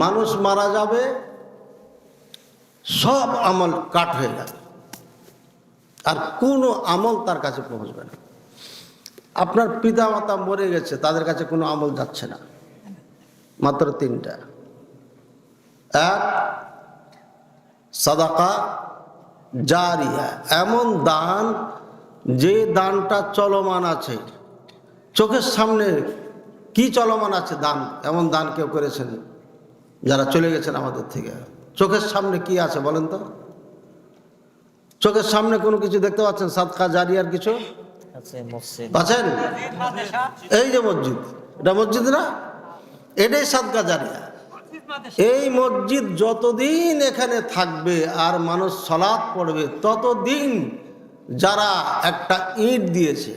মানুষ মারা যাবে, সব আমল কাট হয়ে যাবে, আর কোনো আমল তার কাছে পৌঁছবে না। আপনার পিতা মাতা মরে গেছে, তাদের কাছে কোনো আমল যাচ্ছে না, মাত্র তিনটা। এক, সাদাকা জারিয়া, এমন দান যে দানটা চলমান আছে, চোখের সামনে কি চলমান আছে দান, এমন দান কেউ করেছেন যারা চলে গেছেন আমাদের থেকে? চোখের সামনে কি আছে বলেন তো? চোখের সামনে কোনো কিছু দেখতে পাচ্ছেন সাদকা জারিয়ার কিছু আছেন? এই যে মসজিদ, এটা মসজিদ না, এটাই সাদকা জারিয়া। এই মসজিদ যতদিন এখানে থাকবে আর মানুষ সালাত পড়বে, ততদিন যারা একটা ইট দিয়েছে,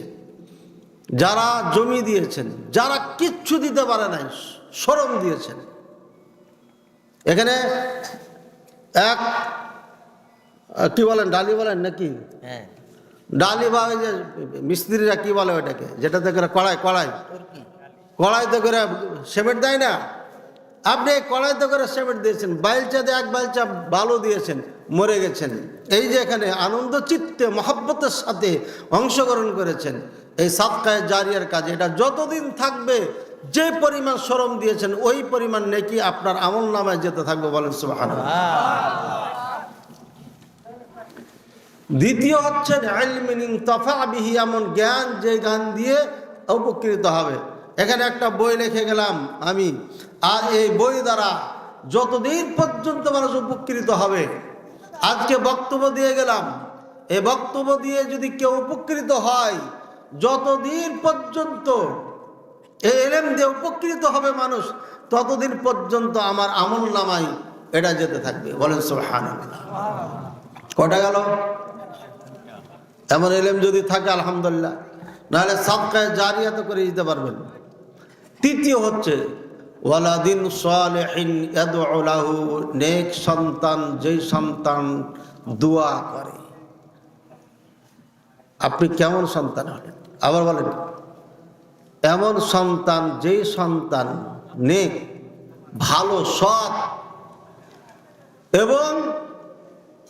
যারা জমি দিয়েছেন, যারা কিচ্ছু দিতে পারে নাই, শরম দিয়েছেন, এখানে এক কি বলেন, ডালি বলেন নাকি? ডালি বা ওই যে মিস্ত্রিরা কি বলে ওটাকে, যেটাতে করে কড়াইতে করে সিমেন্ট দেয় না, আপনি কড়াইতে করে সিমেন্ট দিয়েছেন, বাইলচাতে এক বাইলচা বালু দিয়েছেন, মরে গেছেন। এই যে এখানে আনন্দ চিত্তে মহব্বতের সাথে অংশগ্রহণ করেছেন এই সাদকায়ে জারিয়ার কাজে, এটা যতদিন থাকবে যে পরিমাণ শরম দিয়েছেন ওই পরিমাণ নেকি আপনার আমল নামায় যেতে থাকবে, বলেন সুবহানাল্লাহ। দ্বিতীয় হচ্ছে ইলমিন ইনতাফা বিহি, এমন জ্ঞান যে জ্ঞান দিয়ে উপকৃত হবে। এখানে একটা বই লিখে গেলাম আমি, আর এই বই দ্বারা যতদিন পর্যন্ত মানুষ উপকৃত হবে, আজকে বক্তব্য দিয়ে গেলাম, এই বক্তব্য দিয়ে যদি কেউ উপকৃত হয়, যতদিন পর্যন্ত এই ইলম দিয়ে উপকৃত হবে মানুষ, ততদিন পর্যন্ত আমার আমল নামায় এটা যেতে থাকবে, বলেন সুবহানাল্লাহ। কটা গেল? এমন ইলম যদি থাকে আলহামদুলিল্লাহ, নাহলে সাদকায়ে জারিয়া তো করে দিতে পারবেন। তৃতীয় হচ্ছে ওয়ালাদিন সালিহিন ইয়াদউ লাহু, নেক সন্তান, যেই সন্তান দোয়া করে। আপনি কেমন সন্তান হলেন? আবার বলেন, এমন সন্তান যেই সন্তান নেক, ভালো, সৎ, এবং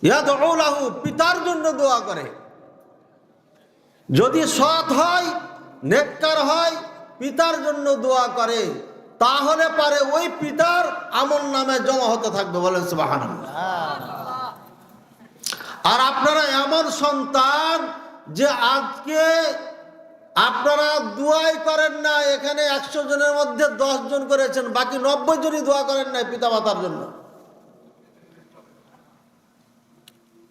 ইয়াদউ লাহু, পিতার জন্য দোয়া করে। যদি সৎ হয়, নেককার হয়, পিতার জন্য দোয়া করে, তাহলে পারে ওই পিতার আমল নামে জমা হতে থাকবে, বলেন সুবহানাল্লাহ। আর আপনারা এমন সন্তান যে আজকে আপনারা দোয়াই করেন না, এখানে 100 জনের মধ্যে 10 জন করেছেন, বাকি 90 জনই দোয়া করেন নাই পিতা মাতার জন্য।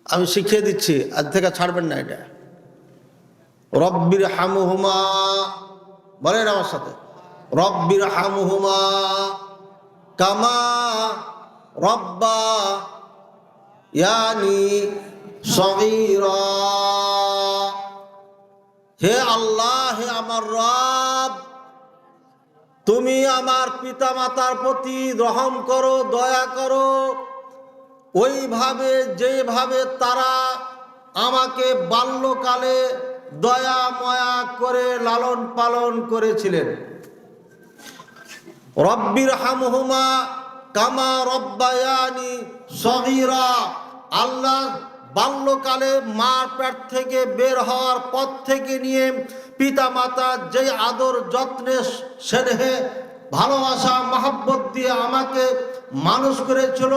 আমি শিখিয়ে দিচ্ছি, আজ থেকে ছাড়বেন না এটা। রব্বির হামহুমা, বলেন আমার সাথে, রব্বির হামহুমা কামা রব্বা ইয়ানি সগীরা। হে আল্লাহ, হে আমার রব, তুমি আমার পিতা মাতার প্রতি রহম করো, দয়া করো, ওইভাবে যেভাবে তারা আমাকে বাল্যকালে দয়া ময়া করে লালন পালন করেছিলেন। রব্বির হামহুমা কামা রব্বায়ানি সগীরা, আল্লাহ বাল্যকালে মার পেট থেকে বের হওয়ার পর থেকে নিয়ে পিতা মাতা যে আদর যত্নে স্নেহে ভালোবাসা মহব্বত দিয়ে আমাকে মানুষ করেছিল,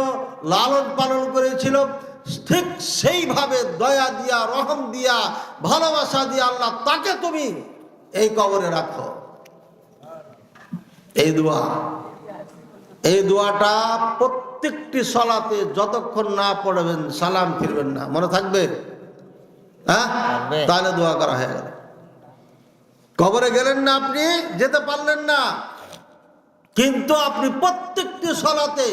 লালন পালন করেছিল, ঠিক সেইভাবে দয়া দিয়া, রহম দিয়া, ভালোবাসা দিয়া আল্লাহ তাকে তুমি এই কবরে রাখো। এই দোয়াটা প্রত্যেকটি সালাতে যতক্ষণ না পড়বেন সালাম ফিরবেন না, মনে থাকবে? হ্যাঁ, তাহলে দোয়া করা হয়ে গেল। কবরে গেলেন না, আপনি যেতে পারলেন না, কিন্তু আপনি প্রত্যেকটি সালাতে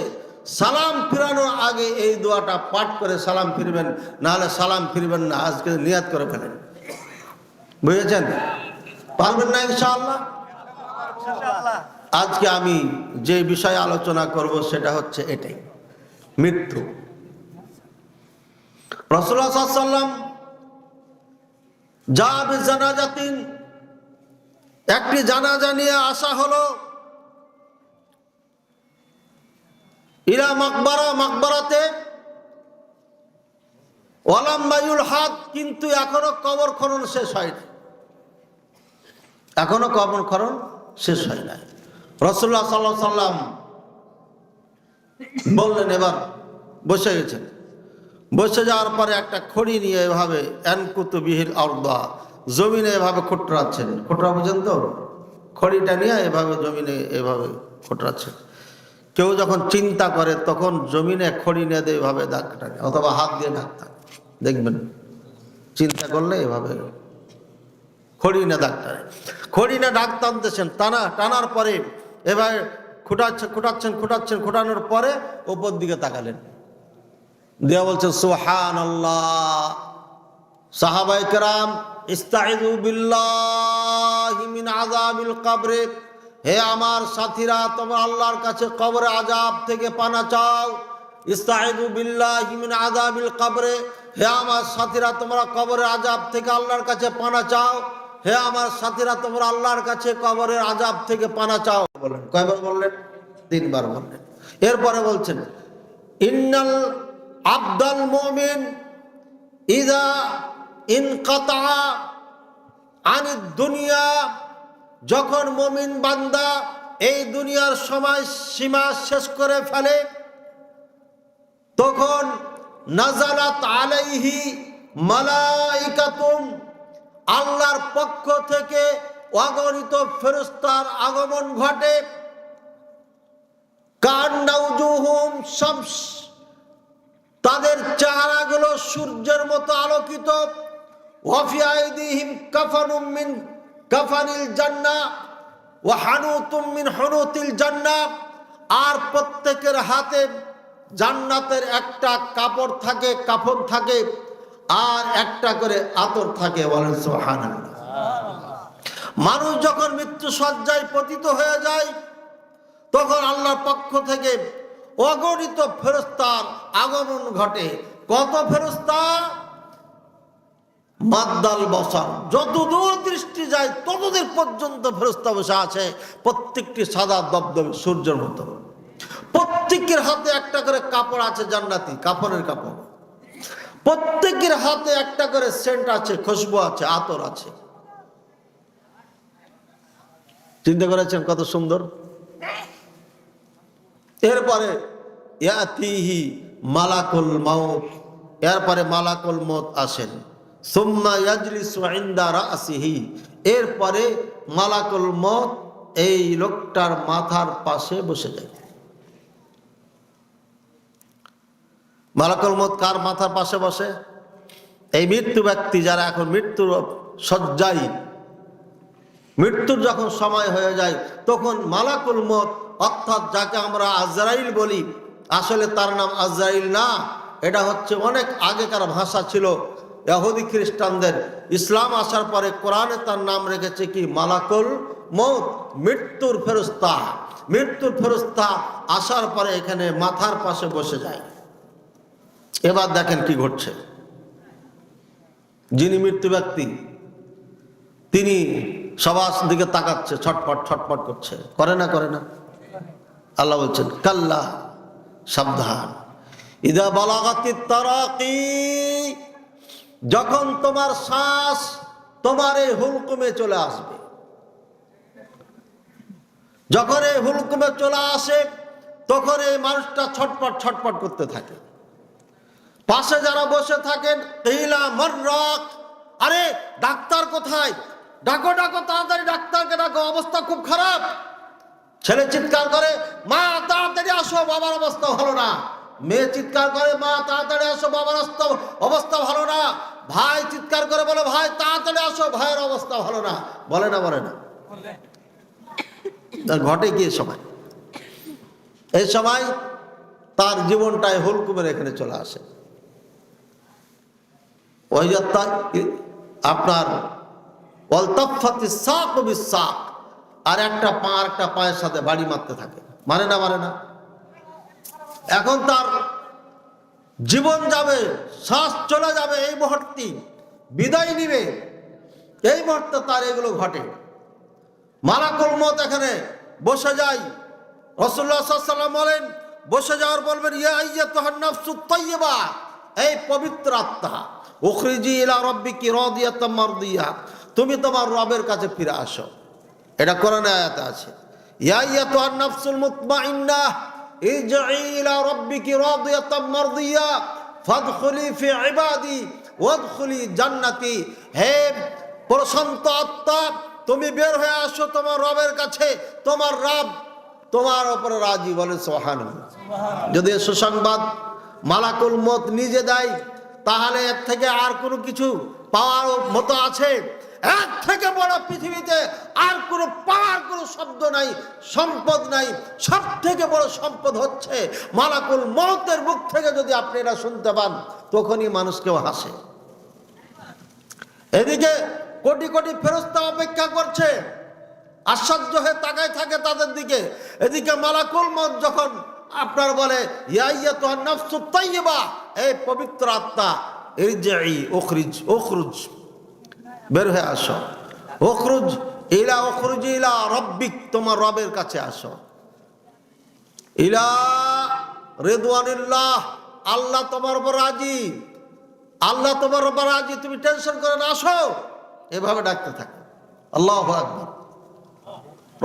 সালাম ফিরানোর আগে এই দোয়াটা পাঠ করে সালাম ফিরবেন, নাহলে সালাম ফিরবেন না। আজকে নিয়াত করে ফেলেন, বুঝেছেন? পারবেন না ইনশাআল্লাহ? আজকে আমি যে বিষয়ে আলোচনা করব সেটা হচ্ছে এটাই, মৃত্যু। রাসূলুল্লাহ সাল্লাল্লাহু আলাইহি ওয়াসাল্লাম জাবে জানাজাতিন, একটি জানাজা নিয়ে আসা হলো। ইলা মাকবারা, মাকবারাতে ওয়ালাম মায়ুল হাত, কিন্তু এখনো কবর খনন শেষ হয়নি, এখনো কবর খনন শেষ হয় নাই। রাসূলুল্লাহ সাল্লাল্লাহু আলাইহি সাল্লাম বললেন, এবার বসে গেছেন। বসে যাওয়ার পরে একটা খড়ি নিয়ে এভাবে আনকুতু বিহিল আরদা, জমিনে এভাবে খোঁটরাচ্ছেন। খোঁটরা বুঝেন তো? খড়িটা নিয়ে এভাবে জমিনে এভাবে খোঁটরাচ্ছেন। কেউ যখন চিন্তা করে তখন জমিনে খড়ি নিয়ে দিয়ে এভাবে দাগ টানে, অথবা হাত দিয়ে দাগ টানে। দেখবেন চিন্তা করলে এভাবে খড়ি না দাগ টানে, খড়ি না দাগ টানতেছেন। টানার পরে এবার খোটানোর পরে উপর দিকে তাকালেন, দিয়া বলছেন সুবহানাল্লাহ। সাহাবায়ে কেরাম, ইস্তাইযু বিল্লাহি মিন আযাবিল কবরে, হে আমার সাথীরা, তোমরা আল্লাহর কাছে কবরে আযাব থেকে পানা চাও। ইস্তাইযু বিল্লাহি মিন আযাবিল কবরে, হে আমার সাথীরা, তোমরা কবরের আযাব থেকে আল্লাহর কাছে পানা চাও। হে আমার সাথীরা, তোমরা আল্লাহর কাছে কবরের আযাব থেকে পানা চাও। বলেন কয়বার বললেন? 3 বার বললেন। এরপরে বলছেন ইন্নাল আবদাল মুমিন ইযা ইনকাতা আনিদ দুনিয়া, যখন মুমিন বান্দা এই দুনিয়ার সময় সীমা শেষ করে ফেলে, তখন নাজালাত আলাইহি মালাইকাতুম, আল্লাহর পক্ষ থেকে অগণিত ফেরেশতার আগমন ঘটে। কান্নাউজুহুম শামস, তাদের চেহারাগুলো সূর্যের মতো আলোকিত। ওয়াফি আইদিহিম কাফানুম মিন কাফানিল জান্নাহ ওয়া হানুতুম মিন হুনুতিল জান্নাহ, আর প্রত্যেকের হাতে জান্নাতের একটা কাপড় থাকে, কাফন থাকে, আর একটা করে আতর থাকে। বলেন সুবহানাল্লাহ। মানুষ যখন মৃত্যু শয্যায় পতিত হয়ে যায়, তখন আল্লাহর পক্ষ থেকে অগণিত ফেরেশতার আগমন ঘটে। কত ফেরেশতা? মাদ্দাল বসার, যতদূর দৃষ্টি যায় ততদূর পর্যন্ত ফেরেশতা বসে আছে। প্রত্যেকটি সাদা দবদবে সূর্যের মতো। প্রত্যেকের হাতে একটা করে কাপড় আছে, জান্নাতি কাফনের কাপড়। প্রত্যেকের হাতে একটা করে সেন্ট আছে, খুশবু আছে, আতর আছে। চিন্তা করেছেন কত সুন্দর? এরপরে ইয়াতিহি মালাকুল মাউত, এরপরে মালাকুল মউত আসেন। সুম্মা ইয়াজলিসু ইনদা রাসিহি, এরপরে মালাকুল মউত এই লোকটার মাথার পাশে বসে যায়। মালাকুল মউত কার মাথার পাশে বসে? এই মৃত্যু ব্যক্তি যারা এখন মৃত্যুর শয্যায়, মৃত্যুর যখন সময় হয়ে যায়, তখন মালাকুল মউত, অর্থাৎ যাকে আমরা আজরাইল বলি, আসলে তার নাম আজরাইল না, এটা হচ্ছে অনেক আগেকার ভাষা ছিল ইহুদি খ্রিস্টানদের। ইসলাম আসার পরে কোরআনে তার নাম রেখেছে কি? মালাকুল মউত, মৃত্যুর ফেরেশতা। মৃত্যুর ফেরেশতা আসার পরে এখানে মাথার পাশে বসে যায়। এবার দেখেন কি ঘটছে। যিনি মৃত্যু ব্যক্তি, তিনি সবার দিকে তাকাচ্ছে, ছটপট ছটপট করছে। করে না? করে না? আল্লাহ বলছেন কাল্লা, সাবধান। ইদা বালাগাতিত তারাকি, যখন তোমার শ্বাস তোমার এই হুলকুমে চলে আসবে, যখন এই হুলকুমে চলে আসে, তখন এই মানুষটা ছটপট ছটপট করতে থাকে। পাশে যারা বসে থাকেন, ইলা মাররাক, আরে ডাক্তার কোথায়? ডাকো ডাকো, তাড়াতাড়ি ডাক্তারকে ডাকো, অবস্থা খুব খারাপ। ছেলে চিৎকার করে, মা তাড়াতাড়ি আসো, বাবার অবস্থা ভালো না। মেয়ে চিৎকার করে, মা তাড়াতাড়ি আসো, বাবার অবস্থা ভালো না। ভাই চিৎকার করে বলে, ভাই তাড়াতাড়ি আসো, ভাইয়ের অবস্থা ভালো না। বলে না? বলে না? ঘটে কি সময়? এই সময় তার জীবনটাই হুলকুমের এখানে চলে আসে। ওই আপনার ওয়ালতাফাতিস সাকু বিস-সাক, আর একটা পা আর একটা পায়ের সাথে বাড়ি মারতে থাকে। মানে না? মানে না? এখন তার জীবন যাবে, শ্বাস চলে যাবে, এই মুহূর্তে বিদায় নিবে, এই মুহূর্তে তার এগুলো ঘটে। মালাকুল মউত এখানে বসে যায়। রাসূলুল্লাহ সাল্লাল্লাহু আলাইহি ওয়াসাল্লাম বলেন, বসে যাওয়ার বলবেন ইয়া আইয়াতুহান নাফসুত তাইয়্যিবা, এই পবিত্র আত্মা, উখরিজি ইলা রাব্বিকি রাদিয়াতাম মারদিয়া, তুমি তোমার রবের কাছে ফিরে আসো। এটা কোরআনে আয়াতে আছে। ইয়া আইয়াতুহান নাফসুল মুতমাইন্নাহ ইরজিই ইলা রাব্বিকি রাদিয়াতাম মারদিয়া ফাদখুলি ফি ইবাদি ওয়াদখুলি জান্নাতি, হে প্রশান্ত আত্মা, তুমি বের হয়ে আসো তোমার রবের কাছে, তোমার রব তোমার উপরে রাজি। বলে সুবহানাল্লাহ। যদি সুসংবাদ মালাকুল মউত নিজে দেয় তাহলে এর থেকে আর কোনো কিছু পাওয়ার মতো আছে? এর থেকে বড় পৃথিবীতে আর কোনো পাওয়ার কোনো শব্দ নাই, সম্পদ নাই। সব থেকে বড় সম্পদ হচ্ছে মালাকুল মউতের মুখ থেকে যদি আপনি এটা শুনতে পান, তখনই মানুষ কেউ হাসে। এদিকে কোটি কোটি ফেরেশতা অপেক্ষা করছে, আশ্চর্য হয়ে তাকায় থাকে তাদের দিকে। এদিকে মালাকুল মউত যখন আপনার বলে ইয়া আইয়াতুহান নাফসুত তাইয়্যিবা, এই পবিত্র আত্মা, ইরজিই উখরুজ, বের হয়ে আসো। উখরুজ ইলা রাব্বিক, তোমার রবের কাছে আসো। ইলা রিদওয়ানিল্লাহ, আল্লাহ তোমার উপর রাজি, আল্লাহ তোমার উপর রাজি, তুমি টেনশন করে না, আসো। এভাবে ডাকতে থাকে। আল্লাহু আকবার।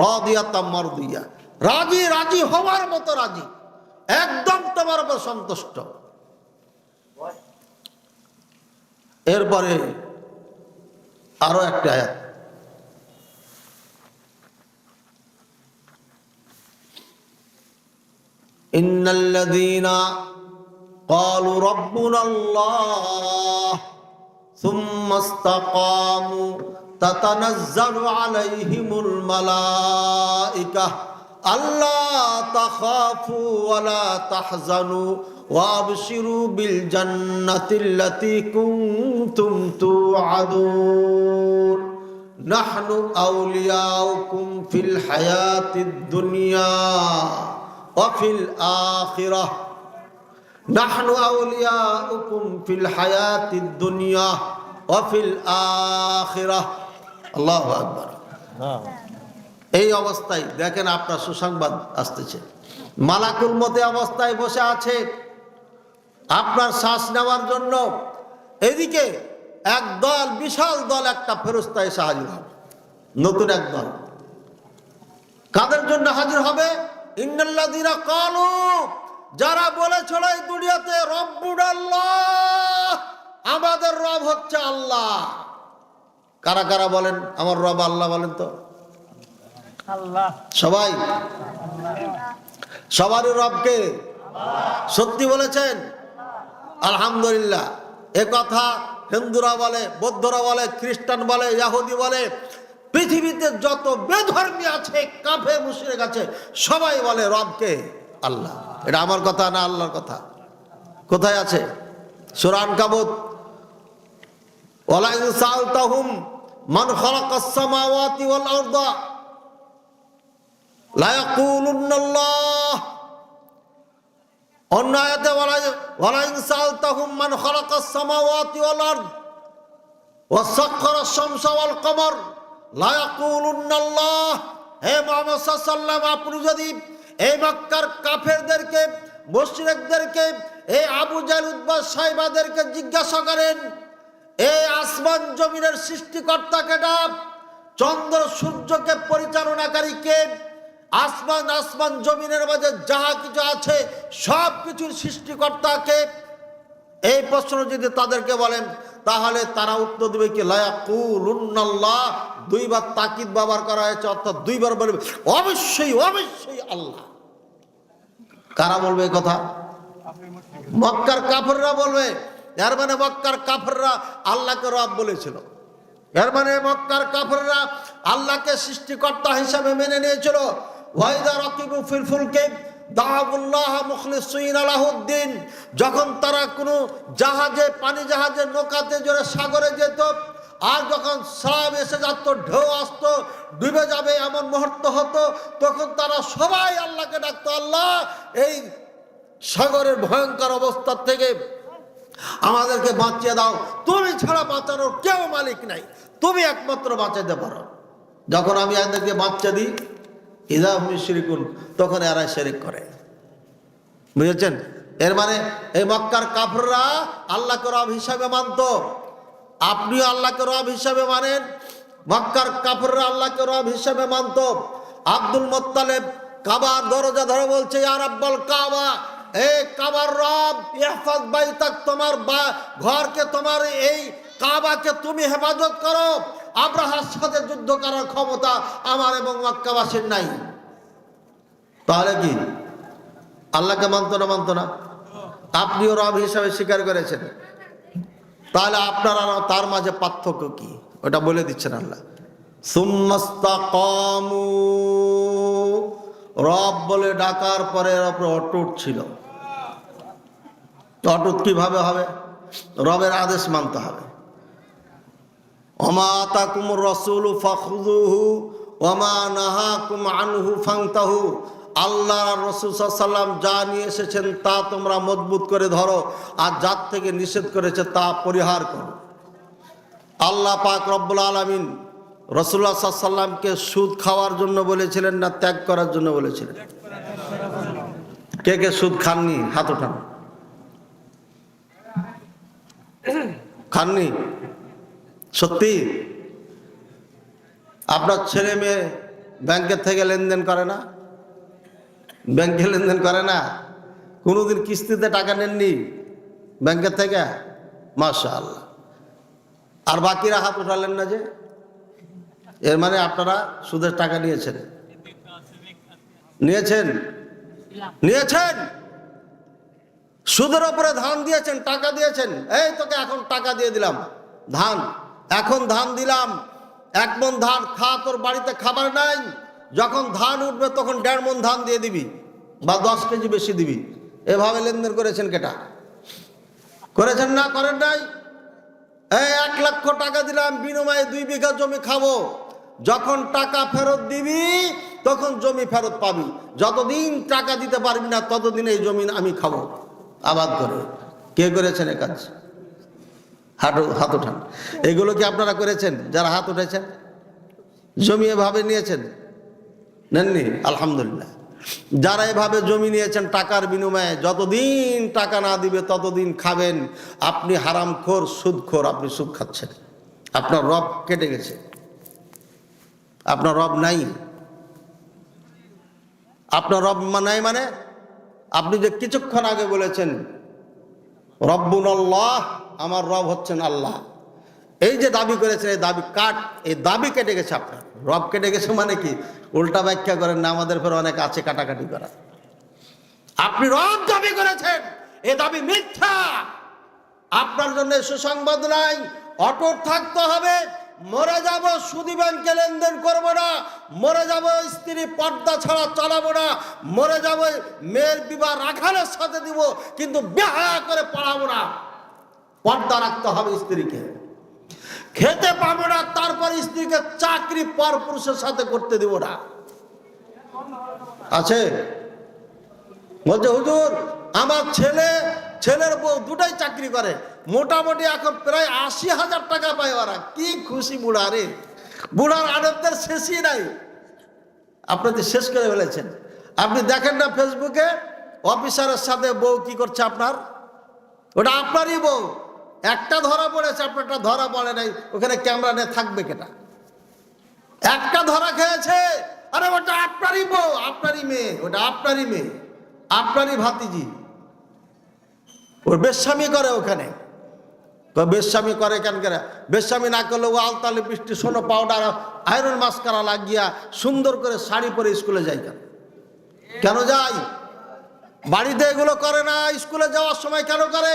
রাদিয়াতাম মারদিয়া, রাজি, রাজি হওয়ার মতো রাজি, একদম তোমার উপর সন্তুষ্ট। এরপরে আরো একটা আয়াত, ইন্নাল্লাযীনা ক্বালু রাব্বুনাল্লাহ সুম্মা ইসতাকামু তাতানাজ্জালু আলাইহিমুল মালাইকা আল্লা তাখাফু ওয়া লা তাহজানু ওয়াবশিরু বিল জান্নাতিল্লাতী কুনতুম তুআদুন নাহনু আউলিয়াউকুম ফিল হায়াতিদ দুনিয়া ওয়া ফিল আখিরাহ, নাহনু আউলিয়াউকুম ফিল হায়াতিদ দুনিয়া ওয়া ফিল আখিরাহ। আল্লাহু আকবার। এই অবস্থায় দেখেন আপনার সুসংবাদ আসতেছে। মালাকুল মউত অবস্থায় বসে আছে আপনার শ্বাস নেওয়ার জন্য। এদিকে এক দল, বিশাল দল, একটা ফেরেশতা এসে হাজির হবে, নতুন এক দল। কাদের জন্য হাজির হবে? ইন্নাল্লাযীনা ক্বালু, যারা বলেছিল এই দুনিয়াতে রব্বুনাল্লাহ, আমাদের রব হচ্ছে আল্লাহ। কারা কারা বলেন আমার রব আল্লাহ? বলেন তো আল্লাহ। সবাই, সবারই রবকে সত্যি বলেছেন? আলহামদুলিল্লাহ। এ কথা হিন্দুরা বলে, বৌদ্ধরা বলে, খ্রিস্টান বলে, ইহুদি বলে, পৃথিবীতে যত বেধর্মী আছে, কাফের মুশরিক আছে, সবাই বলে রবকে আল্লাহ। এটা আমার কথা না, আল্লাহর কথা। কোথায় আছে? সূরা আনকাবুত, ওয়ালা ইন সাআলতাহুম মান খালাকাস সামাওয়াতি ওয়াল আরদা লা ইয়াকুলুন্নাল্লাহ। অন্য আয়াতে ওয়ালা ইন সাআলতাহুম মান খালাকাস সামাওয়াতি ওয়াল আরদ ওয়া সাখখারাশ শামসা ওয়াল কমর লা ইয়াকুলুন্নাল্লাহ। হে মুহাম্মদ সাল্লাল্লাহু আলাইহি ওয়াসাল্লাম, আপনি যদি এই মক্কার কাফেরদেরকে, মুশরিকদেরকে, এই আবু জাহল, উতবা, সাইবাদেরকে জিজ্ঞাসা করেন এই আসমান জমিনের সৃষ্টিকর্তা কেডা, চন্দ্র সূর্যকে পরিচালনাকারী কে, আসমান জমিনের মাঝে যাহা কিছু আছে সব কিছুর সৃষ্টিকর্তাকে, এই প্রশ্ন যদি তাদেরকে বলেন তাহলে তারা উত্তর দেবে কি লা ইয়াকুলুন্নাল্লাহ। দুইবার তাকিদ ব্যবহার করা হয়েছে, অর্থাৎ দুইবার বলবে অবশ্যই অবশ্যই আল্লাহ। কারা বলবে এই কথা? মক্কার কাফেররা বলবে। এর মানে মক্কার কাফেররা আল্লাহকে রব বলেছিল। এর মানে মক্কার কাফেররা আল্লাহকে সৃষ্টিকর্তা হিসাবে মেনে নিয়েছিল। ওয়াইদা রাকিবু ফিল ফুলকি দাউল্লাহ মুখলিসিনা লাহুদ্দিন, যখন তারা কোনো জাহাজে, পানি জাহাজে, নৌকাতে জোরে সাগরে যেত, আর যখন সাব এসে যাত, ঢেউ আসতো, ডুবে যাবে এমন মুহূর্ত হতো, তখন তারা সবাই আল্লাহকে ডাকতো, আল্লাহ এই সাগরের ভয়ঙ্কর অবস্থা থেকে আমাদেরকে বাঁচিয়ে দাও, তুমি ছাড়া বাঁচানোর কেউ মালিক নাই, তুমি একমাত্র বাঁচাতে পারো। যখন আমি এদেরকে বাঁচিয়ে দিই ইযা হুম ইউশরিকুন, তখন এরা শিরক করে। বুঝেছেন? এর মানে এই মক্কার কাফেররা আল্লাহকে রব হিসাবে মানত, আপনিও আল্লাহকে রব হিসাবে মানেন। মক্কার কাফেররা আল্লাহকে রব হিসাবে মানত। আব্দুল মুত্তালিব কাবার দরজা ধরে বলছে, ইয়া রাব্বাল কাবা, এই কাবার রব, ইহফাজ বাইতাক, তোমার ঘরকে, তোমার এই কাবাকে তুমি হেফাজত করো। আব্রাহার সাথে যুদ্ধ করার ক্ষমতা আমার এবং মক্কাবাসীর নাই। তাহলে কি আল্লাহকে মানতো না? মানতো না? আপনিও রব হিসাবে স্বীকার করেছেন, তাহলে আপনার আর তার মাঝে পার্থক্য কি ওটা বলে দিচ্ছেন আল্লাহ। সুম্মাস্তাকামু, রব বলে ডাকার পরে অটুট ছিল। অটুট কিভাবে হবে? রবের আদেশ মানতে হবে। ওমা আতাকুমুর রাসূলু ফাখুযুহু ওমা নাহাকুম আনহু ফান্তাহু, আল্লাহ রাসূল সাল্লাল্লাহু আলাইহি ওয়াসাল্লাম যা নিয়ে এসেছেন তা তোমরা মজবুত করে ধরো, আর যার থেকে নিষেধ করেছে তা পরিহার করো। আল্লাহ পাক রব্বুল আলামিন রাসূলুল্লাহ সাল্লাল্লাহু আলাইহি ওয়াসাল্লামকে সুদ খাওয়ার জন্য বলেছিলেন না ত্যাগ করার জন্য বলেছিলেন? কে কে সুদ খাননি? হাত ওঠান। খাননি? সত্যি? আপনার ছেলে মেয়ে ব্যাংকের থেকে লেনদেন করে না? ব্যাংকে লেনদেন করে না? কোনোদিন কিস্তিতে টাকা নেননি ব্যাংকের থেকে? মাশাআল্লাহ। আর বাকিরা হাত উঠালেন না যে? এর মানে আপনারা সুদের টাকা নিয়েছেন। নিয়েছেন? নিয়েছেন। সুদের উপরে ধান দিয়েছেন, টাকা দিয়েছেন। এই তোকে এখন টাকা দিয়ে দিলাম, ধান, এখন ধান দিলাম, 1 মণ ধান খা, তোর বাড়িতে খাবার নাই, যখন ধান উঠবে তখন 1.5 মণ ধান দিয়ে দিবি বা 10 কেজি বেশি দিবি। এভাবে লেনদেন করেছেন কেটা? করেছেন না? করেন নাই? এই 1 লক্ষ টাকা দিলাম, বিনিময়ে 2 বিঘা জমি খাবো, যখন টাকা ফেরত দিবি তখন জমি ফেরত পাবি, যতদিন টাকা দিতে পারবি না ততদিন এই জমি আমি খাবো আবাদ করে। কে করেছেন এ কাজ? হাত উঠান। এগুলো কি আপনারা করেছেন? যারা হাত উঠেছেন জমি এভাবে নিয়েছেন? নেননি? আলহামদুলিল্লাহ। যারা এভাবে জমি নিয়েছেন টাকার বিনিময়ে, যতদিন টাকা না দিবে ততদিন খাবেন। আপনি হারামখোর, সুদখোর, আপনি সুদ খাচ্ছেন। আপনার রব কেটে গেছে, আপনার রব নাই। আপনার রব নাই মানে আপনি যে কিছুক্ষণ আগে বলেছেন রব্বুনাল্লাহ, আমার রব হচ্ছেন আল্লাহ, এই যে দাবি করেছেন, এই দাবি এই দাবি কেটে গেছে। আপনার রব কেটে গেছে মানে কি? উল্টা ব্যাখ্যা করেন না, আমাদের ফের অনেক আছে কাটাকাটি করা। আপনি রব দাবি করেছেন, এই দাবি মিথ্যা। আপনার জন্য সুসংবাদ নাই, অটুট থাকতে হবে। মরে যাব, সুদী ব্যাংকে লেনদেন করবো না। মরে যাব, স্ত্রী পর্দা ছাড়া চালাবো না। মরে যাব, মেয়ের বিবাহ রাখালের সাথে দিব, কিন্তু বেহায়া করে পড়াবো না। পর্দা রাখতে হবে স্ত্রীকে। খেতে পাবো না, তারপর স্ত্রীকে চাকরি পর পুরুষের সাথে করতে দিব না। আছে? বলছে হুজুর আমার ছেলের বউ দুটাই চাকরি করে, মোটামুটি এখন প্রায় 80,000 টাকা পায় ওরা। কি খুশি বুড়া রে! বুড়ার আনন্দের শেষই নাই। আপনি তো শেষ করে ফেলেছেন। আপনি দেখেন না ফেসবুকে অফিসারের সাথে বউ কি করছে আপনার? ওটা আপনারই বউ। একটা ধরা পড়েছে, আপনারটা ধরা পড়ে নাই। ওখানে ক্যামেরা নিয়ে থাকবে কেটা? একটা ধরা খেয়েছে, আরে ওটা আপনারই বউ, আপনারই মেয়ে, ওটা আপনারই মেয়ে, আপনারই ভাতিজি। ওর বেশ্যামি করে ওখানে। বেশ্যামি করে কেন করে? বেশ্যামি না করলে ও আলতা লিপস্টিক, সোনো পাউডার, আয়রন মাস্কারা লাগিয়া সুন্দর করে শাড়ি পরে স্কুলে যায়। কেন যায়? বাড়িতে এগুলো করে না, স্কুলে যাওয়ার সময় কেন করে?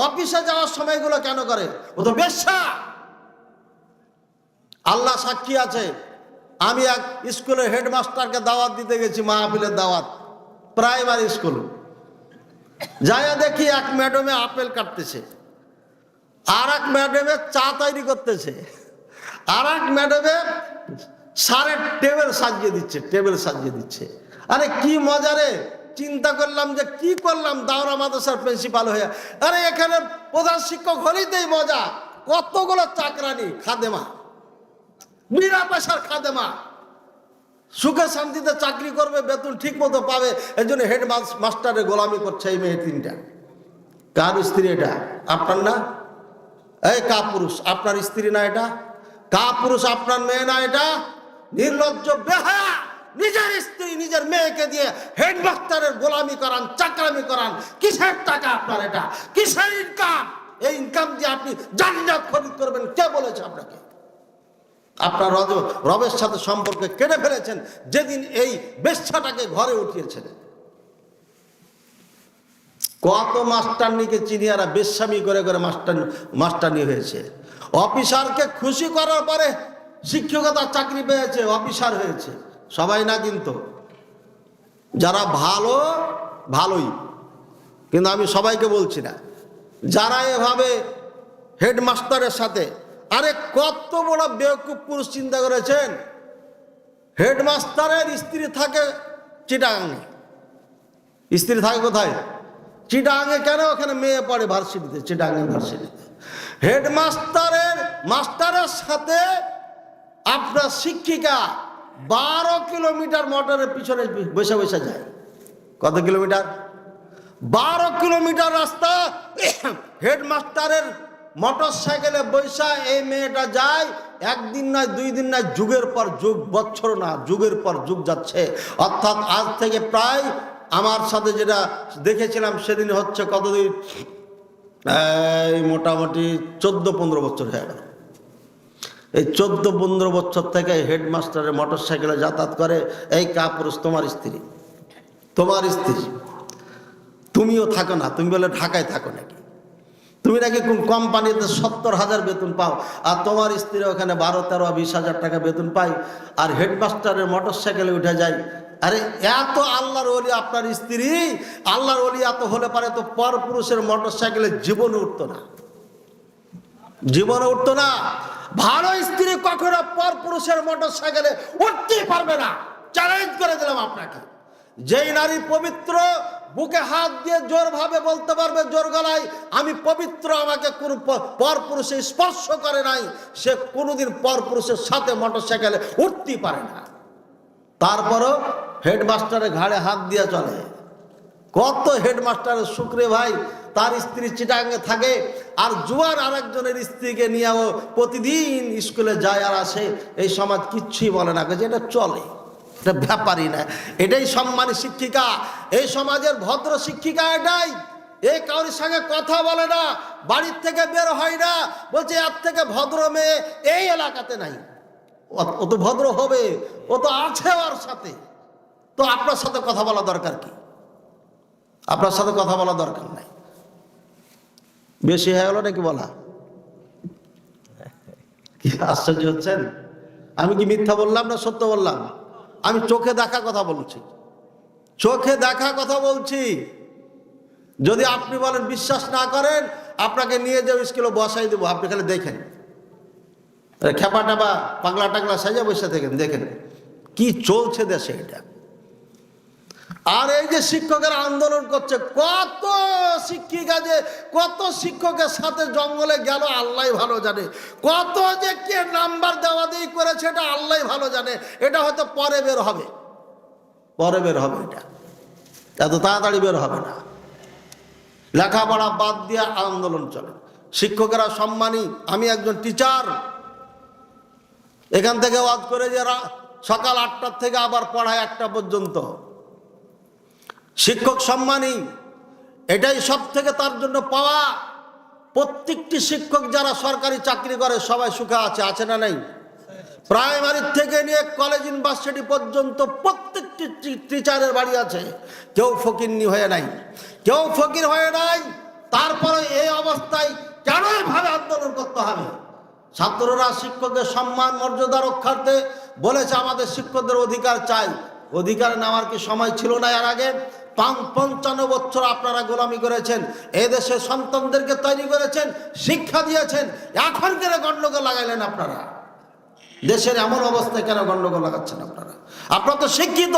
অফিসে যাওয়ার সময় এগুলো কেন করে? ও তো বেশ্যা। আল্লাহ সাক্ষী আছে, আমি এক স্কুলের হেডমাস্টারকে দাওয়াত দিতে গেছি, মাহফিলের দাওয়াত, প্রাইমারি স্কুল। যাইয়া দেখি এক ম্যাডামে আপেল কাটতেছে, আর এক ম্যাডামে চা তৈরি করতেছে, আর এক ম্যাডামে সারের টেবিল সাজিয়ে দিচ্ছে। আরে কি মজা রে! চিন্তা করলাম যে কি করলাম দাওরা মাদ্রাসার প্রিন্সিপাল হয়ে। আরে এখানে প্রধান শিক্ষক হলেই মজা, কতগুলো চাকরানি খাদেমা, বিনা পয়সার খাদেমা, সুখে শান্তিতে চাকরি করবে, বেতন ঠিক মতো পাবে, এই জন্য হেড মাস্টারে গোলামি করছে এই মেয়ে তিনটা। কার স্ত্রী এটা? আপনার না? এই কাপুরুষ আপনার স্ত্রী না এটা? কাপুরুষ আপনার মেয়ে না এটা? নির্লজ্জ বেহায়া নিজের স্ত্রী নিজের মেয়েকে দিয়ে হেডমাস্টারের গোলামি করান, চাকরামি করান। কিসের টাকা আপনার এটা? কিসের ইনকাম? এই ইনকাম দিয়ে আপনি জান্নাত খরিদ করবেন? কে বলেছে আপনাকে? আপনার রবের সাথে সম্পর্কে কেটে ফেলেছেন যেদিন এই বেশ্যাটাকে ঘরে উঠিয়েছেন। কত মাস্টারনিকে চিনি, আর বেশ্যামি করে করে মাস্টারনি হয়েছে। অফিসারকে খুশি করার পরে শিক্ষকতার চাকরি পেয়েছে, অফিসার হয়েছে। সবাই না, কিন্তু যারা ভালো ভালোই, কিন্তু আমি সবাইকে বলছি না। যারা এভাবে হেডমাস্টারের সাথে, আরে কত বড় বেওকুফ পুরুষ চিন্তা করেছেন, হেডমাস্টারের স্ত্রী থাকে চিটাগাঙে। স্ত্রী থাকে কোথায়? চিটাগাঙে। কেন? ওখানে মেয়ে পড়ে ভার্সিটিতে, চিটাগাং ভার্সিটিতে। মাস্টারের সাথে আপনার শিক্ষিকা 12 কিলোমিটার মোটরের পিছনে বসে বসে যায়। কত কিলোমিটার? 12 কিলোমিটার রাস্তা হেডমাস্টারের মোটর সাইকেলে বৈশা এই মেয়েটা যায়। একদিন নয়, 2 দিন নয়, যুগের পর যুগ, বছর না, যুগের পর যুগ যাচ্ছে। অর্থাৎ আজ থেকে প্রায় আমার সাথে যেটা দেখেছিলাম সেদিন হচ্ছে কতদিন, এই মোটামুটি 14-15 বছর হয়ে গেল। এই 14-15 বছর থেকে হেডমাস্টারের মোটর সাইকেলে যাতায়াত করে এই কাপুরুষ তোমার স্ত্রী। তোমার স্ত্রী। তুমিও থাকো না, তুমি বলে ঢাকায় থাকো নাকি? তুমি নাকি কোন কোম্পানিতে 70,000 বেতন পাও, আর তোমার স্ত্রী ওখানে 12, 13, 20,000 টাকা বেতন পাই, আর হেডমাস্টারের মোটর সাইকেলে উঠে যায়। আরে এত আল্লাহর ওলি আপনার স্ত্রী, আল্লাহর ওলি এত হলে পারে তো পর পুরুষের মোটর সাইকেলে জীবনে উঠতো না, জীবনে উঠতো না। ভালো স্ত্রী কখনো পর পুরুষের মোটর সাইকেলে উঠতেই পারবে না। চ্যালেঞ্জ করে দিলাম আপনাকে। যেই নারী পবিত্র, বুকে হাত দিয়ে জোর ভাবে বলতে পারবে জোর গলায়, আমি পবিত্র, আমাকে কোনো পর পুরুষে স্পর্শ করে নাই, সে কোনোদিন পর পুরুষের সাথে মোটর সাইকেলে উঠতেই পারে না। তারপরও হেডমাস্টারের ঘাড়ে হাত দিয়ে চলে। কত হেডমাস্টারের শুক্রে ভাই, তার স্ত্রী চিটাগাঙে থাকে, আর জুয়ার আরেকজনের স্ত্রীকে নিয়েও প্রতিদিন স্কুলে যায় আর আসে। এই সমাজ কিচ্ছুই বলে না, যে এটা চলে, এটা ব্যাপারই না। এটাই সম্মানী শিক্ষিকা, এই সমাজের ভদ্র শিক্ষিকা এটাই। এই কারোর সঙ্গে কথা বলে না, বাড়ির থেকে বের হয় না, বলছে এর থেকে ভদ্র মেয়ে এই এলাকাতে নাই। ও তো ভদ্র হবে, ও তো আছে ওর সাথে। তো আপনার সাথে কথা বলা দরকার কি? আপনার সাথে কথা বলা দরকার নাই। বেশি হয়ে গেল নাকি বলা? কি আশ্চর্য হচ্ছেন? আমি কি মিথ্যা বললাম না সত্য বললাম? আমি চোখে দেখা কথা বলছি, চোখে দেখা কথা বলছি। যদি আপনি বলেন বিশ্বাস না করেন, আপনাকে নিয়ে যাও স্কুলে বসাই দেবো, আপনি খালি দেখেন। খেপা টেপা পাগলা টাগলা সাজা বসে থাকেন, দেখেন কি চলছে দেশে এটা। আর এই যে শিক্ষকের আন্দোলন করছে, কত শিক্ষিকা যে কত শিক্ষকের সাথে জঙ্গলে গেল আল্লাহ ভালো জানে, কত যে কে নাম্বার দেওয়া দিয়ে করেছে এটা আল্লাহ ভালো জানে। এটা হয়তো পরে বের হবে, পরে বের হবে, এটা এত তাড়াতাড়ি বের হবে না। লেখাপড়া বাদ দিয়ে আন্দোলন চলে। শিক্ষকেরা সম্মানী। আমি একজন টিচার, এখান থেকে ওয়াজ করে যে সকাল 8টার থেকে আবার পড়ায় 1টা পর্যন্ত। শিক্ষক সম্মানী, এটাই সব থেকে তার জন্য পাওয়া। প্রত্যেকটি শিক্ষক যারা সরকারি চাকরি করে সবাই সুখে আছে, আছে না নাই? প্রাইমারি থেকে নিয়ে কলেজ ইউনিভার্সিটি পর্যন্ত প্রত্যেকটি টিচারের বাড়ি আছে। কেউ ফকিন্নি হয়ে নাই, কেউ ফকির হয়ে নাই। তারপরে এই অবস্থায় কেন এভাবে আন্দোলন করতে হবে? ছাত্ররা শিক্ষকের সম্মান মর্যাদা রক্ষার্থে বলেছে আমাদের শিক্ষকদের অধিকার চাই। অধিকার নেওয়ার কি সময় ছিল না? এর আগে 55 বছর আপনারা গোলামি করেছেন, এদেশে সন্তানদেরকে তৈরি করেছেন, শিক্ষা দিয়েছেন, এখন কেন গন্ডগোল লাগাইলেন আপনারা? দেশের এমন অবস্থায় কেন গন্ডগোল লাগাচ্ছেন আপনারা? আপনারা তো শিক্ষিত,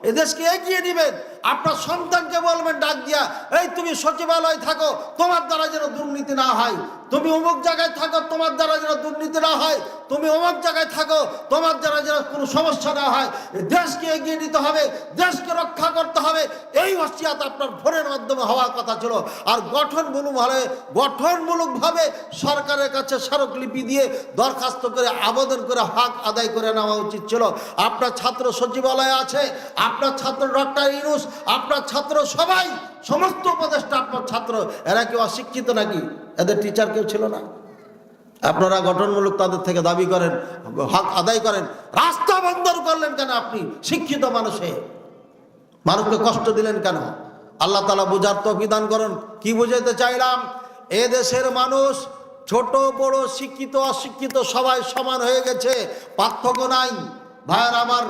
এদেশকে এগিয়ে নেবেন। আপনার সন্তানকে বলবেন ডাক দিয়া, এই তুমি সচিবালয় থাকো, তোমার দ্বারা যেন দুর্নীতি না হয়। তুমি অমুক জায়গায় থাকো, তোমার দ্বারা যেন দুর্নীতি না হয়। তুমি অমুক জায়গায় থাকো, তোমার দ্বারা যেন কোনো সমস্যা না হয়। দেশকে এগিয়ে নিতে হবে, দেশকে রক্ষা করতে হবে। এই ওসিয়াত আপনার ফোনের মাধ্যমে হওয়ার কথা ছিল। আর গঠনমূলকভাবে সরকারের কাছে স্মারকলিপি দিয়ে দরখাস্ত করে আবেদন করে হক আদায় করে নেওয়া উচিত ছিল। আপনার ছাত্র সচিবালয় আছে, আপনার ছাত্র ডক্টর ইউনূস, আপনার ছাত্র সবাই, সমস্ত উপদেষ্টা আপনার ছাত্র। এরা কেউ অশিক্ষিত নাকি? এদের টিচার কেউ ছিল না? আপনারা গঠনমূলক তাদের থেকে দাবি করেন, হক আদায় করেন। রাস্তা বন্ধ করলেন কেন? আপনি শিক্ষিত মানুষকে কষ্ট দিলেন কেন? আল্লাহ তাআলা বুঝার তৌফিক দান করুন। কি বুঝাইতে চাইলাম, এ দেশের মানুষ ছোট বড়, শিক্ষিত অশিক্ষিত সবাই সমান হয়ে গেছে, পার্থক্য নাই। ভাইয়ের আমার,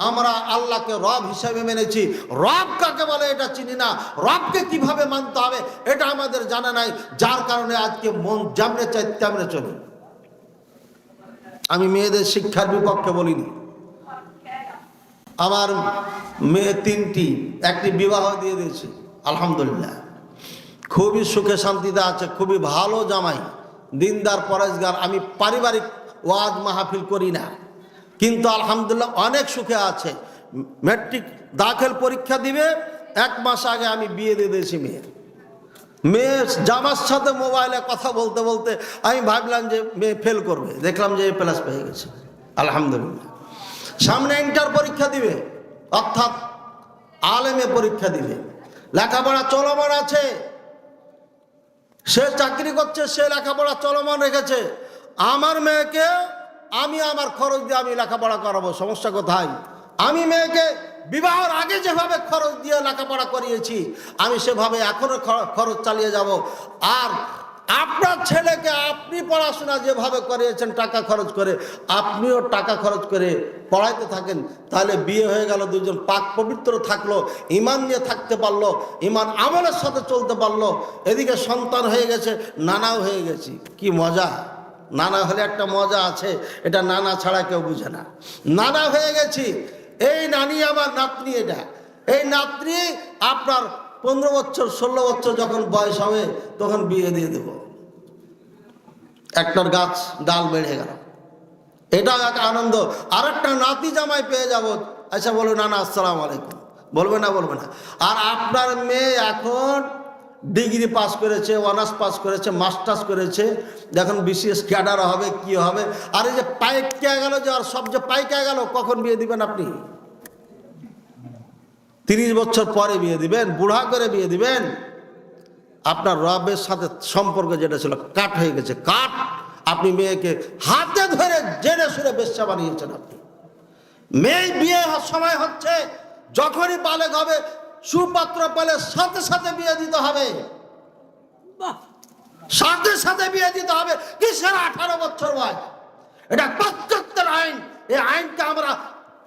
আমরা আল্লাহকে রব হিসেবে মেনেছি। রব কাকে বলে এটা চিনি না, রবকে কিভাবে মানতে হবে এটা আমাদের জানা নাই, যার কারণে আজকে মন যেমনে চাই তেমনে চলি। আমি মেয়েদের শিক্ষার বিপক্ষে বলিনি। আমার মেয়ে তিনটি, একটি বিবাহ দিয়ে দিয়েছি, আলহামদুলিল্লাহ। খুবই সুখে শান্তিতে আছে, খুবই ভালো জামাই, দিনদার পরেশগার। আমি পারিবারিক ওয়াজ মাহফিল করি না, কিন্তু আলহামদুলিল্লাহ অনেক সুখে আছে। ম্যাট্রিক দাখিল পরীক্ষা দিবে, 1 মাস আগে আমি বিয়ে দিয়ে দিয়েছি মেয়ে জামার সাথে মোবাইলে কথা বলতে বলতে আমি ভাবলাম যে মেয়ে ফেল করবে, দেখলাম যে A+ পেয়ে গেছে, আলহামদুলিল্লাহ। সামনে ইন্টার পরীক্ষা দিবে, অর্থাৎ আলেমে পরীক্ষা দিবে, লেখাপড়া চলমান আছে, সে চাকরি করছে, সে লেখাপড়া চলমান রেখেছে। আমার মেয়েকে আমি আমার খরচ দিয়ে আমি লেখাপড়া করাবো, সমস্যা কোথায়? আমি মেয়েকে বিবাহের আগে যেভাবে খরচ দিয়ে লেখাপড়া করিয়েছি, আমি সেভাবে এখনো খরচ চালিয়ে যাব। আর আপনার ছেলেকে আপনি পড়াশোনা যেভাবে করিয়েছেন টাকা খরচ করে, আপনিও টাকা খরচ করে পড়াইতে থাকেন, তাহলে বিয়ে হয়ে গেল, দুজন পাক পবিত্র থাকলো, ইমান নিয়ে থাকতে পারলো, ইমান আমলের সাথে চলতে পারলো। এদিকে সন্তান হয়ে গেছে, নানাও হয়ে গেছি, কি মজা! নানা হলে একটা মজা আছে, এটা নানা ছাড়া কেউ বুঝে না। নানা হয়ে গেছি, এই নানি আমার নাতনি, এটা এই নাতনি আপনার 15 বছর 16 বছর যখন বয়স হবে তখন বিয়ে দিয়ে দেব। একটার গাছ ডাল বেড়ে গেল, এটাও এক আনন্দ। আর একটা নাতি জামাই পেয়ে যাব, আচ্ছা বলবে নানা আসসালামু আলাইকুম, বলবে না? আর আপনার মেয়ে এখন ডিগ্রি পাস করেছে, অনার্স পাস করেছে, মাস্টার্স করেছে, যখন BCS ক্যাডার হবে, কি হবে। আর এই যে পাইকা গেল, যে আর সব যে পাইকা গেল, কখন বিয়ে দিবেন আপনি? 30 বছর পরে বিয়ে দিবেন, বুড়া করে বিয়ে দিবেন। আপনার রবের সাথে সম্পর্ক যেটা ছিল কাট হয়ে গেছে, কাট। আপনি মেয়েকে হাতে ধরে জেনে শুনে বেশ্যা বানিয়েছেন। আপনি মেয়ে বিয়ে সময় হচ্ছে, যখনই বালেগ হবে, সুপাত্র পেলে সাথে সাথে বিয়ে দিতে হবে, সাথে সাথে বিয়ে দিতে হবে। কিসের 18 বছর বয়স? এটা পাশ্চাত্যের আইন। এই আইনকে আমরা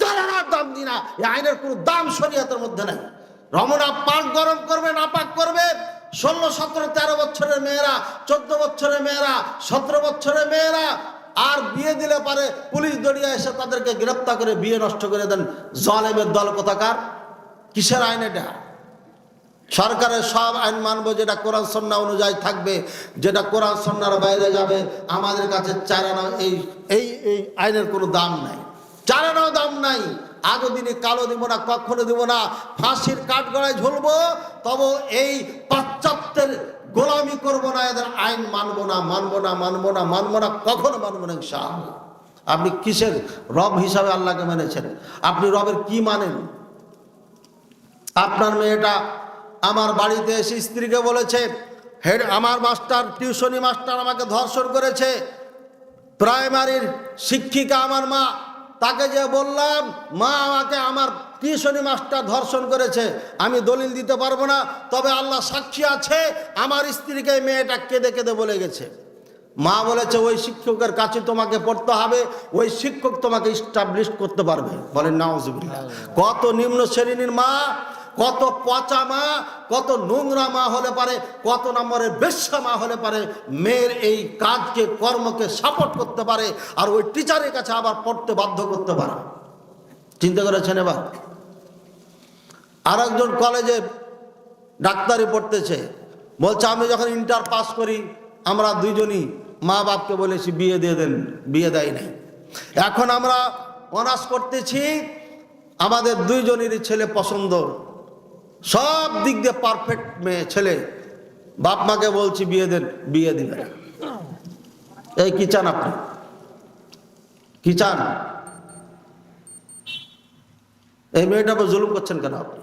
চালানোর দাম দিই না, এই আইনের কোনো দাম শরীয়তের মধ্যে নাই। রমনা পাক গরম করবে, নাপাক করবে। 16, 17, 13 বছরের মেয়েরা, 14 বছরের মেয়েরা, 17 বছরের মেয়েরা, আর বিয়ে দিলে পারে পুলিশ দড়িয়ে এসে তাদেরকে গ্রেপ্তার করে বিয়ে নষ্ট করে দেন। জালেমের দল কোথাকার! কিসের আইন এটা? সরকারের সব আইন মানবো, যেটা কোরআন সুন্নাহ অনুযায়ী থাকবে, যেটা কোরআন সুন্নাহর বাইরে যাবে। আমাদের কাছে চারানা এই আইনের কোনো দাম নাই, চারানাও দাম নাই। আগো দিনে কালো দিব না, কখনো দিব না। ফাঁসির কাঠগড়ায় ঝুলবো, তবে এই পাশ্চাত্যের গোলামি করবো না, এদের আইন মানবো না, কখনো মানবো না ইনশাআল্লাহ। আপনি কিসের রব হিসাবে আল্লাহকে মেনেছেন? আপনি রবের কি মানেন? আপনার মেয়েটা আমার বাড়িতে এসে স্ত্রীকে বলেছে, আমার মাস্টার, টিউশনি মাস্টার আমাকে ধর্ষণ করেছে। প্রাইমারির শিক্ষিকা আমার মা, তাকে যে বললাম, মা আমাকে আমার টিউশনি মাস্টার ধর্ষণ করেছে, আমি দলিল দিতে পারবো না, তবে আল্লাহ সাক্ষী আছে, আমার স্ত্রীকে মেয়েটা কেঁদে কেঁদে বলে গেছে। মা বলেছে, ওই শিক্ষকের কাছে তোমাকে পড়তে হবে, ওই শিক্ষক তোমাকে ইস্টাবলিশ করতে পারবে। বলেন নাউজুবিল্লাহ। কত নিম্ন শ্রেণীর মা, কত পচা মা, কত নোংরা মা হলে পারে, কত নম্বরের বেশ্যা মা হলে পারে মেয়ের এই কাজকে, কর্মকে সাপোর্ট করতে পারে, আর ওই টিচারের কাছে আবার পড়তে বাধ্য করতে পারে। চিন্তা করেছেন? এবার আর একজন কলেজে ডাক্তারি পড়তেছে, বলছে আমি যখন ইন্টার পাস করি আমরা দুইজনই মা বাপকে বলেছি বিয়ে দিয়ে দেন, বিয়ে দেয় নাই। এখন আমরা অনার্স করতেছি, আমাদের দুইজনেরই ছেলে পছন্দ, সব দিক দিয়ে পারফেক্ট মেয়ে ছেলে, বাপ মাকে বলছি বিয়ে দেন, বিয়ে দিবে না। এই কি চান আপনি? কি চান? এই মেয়েটা জুলুম করছেন কেন আপনি?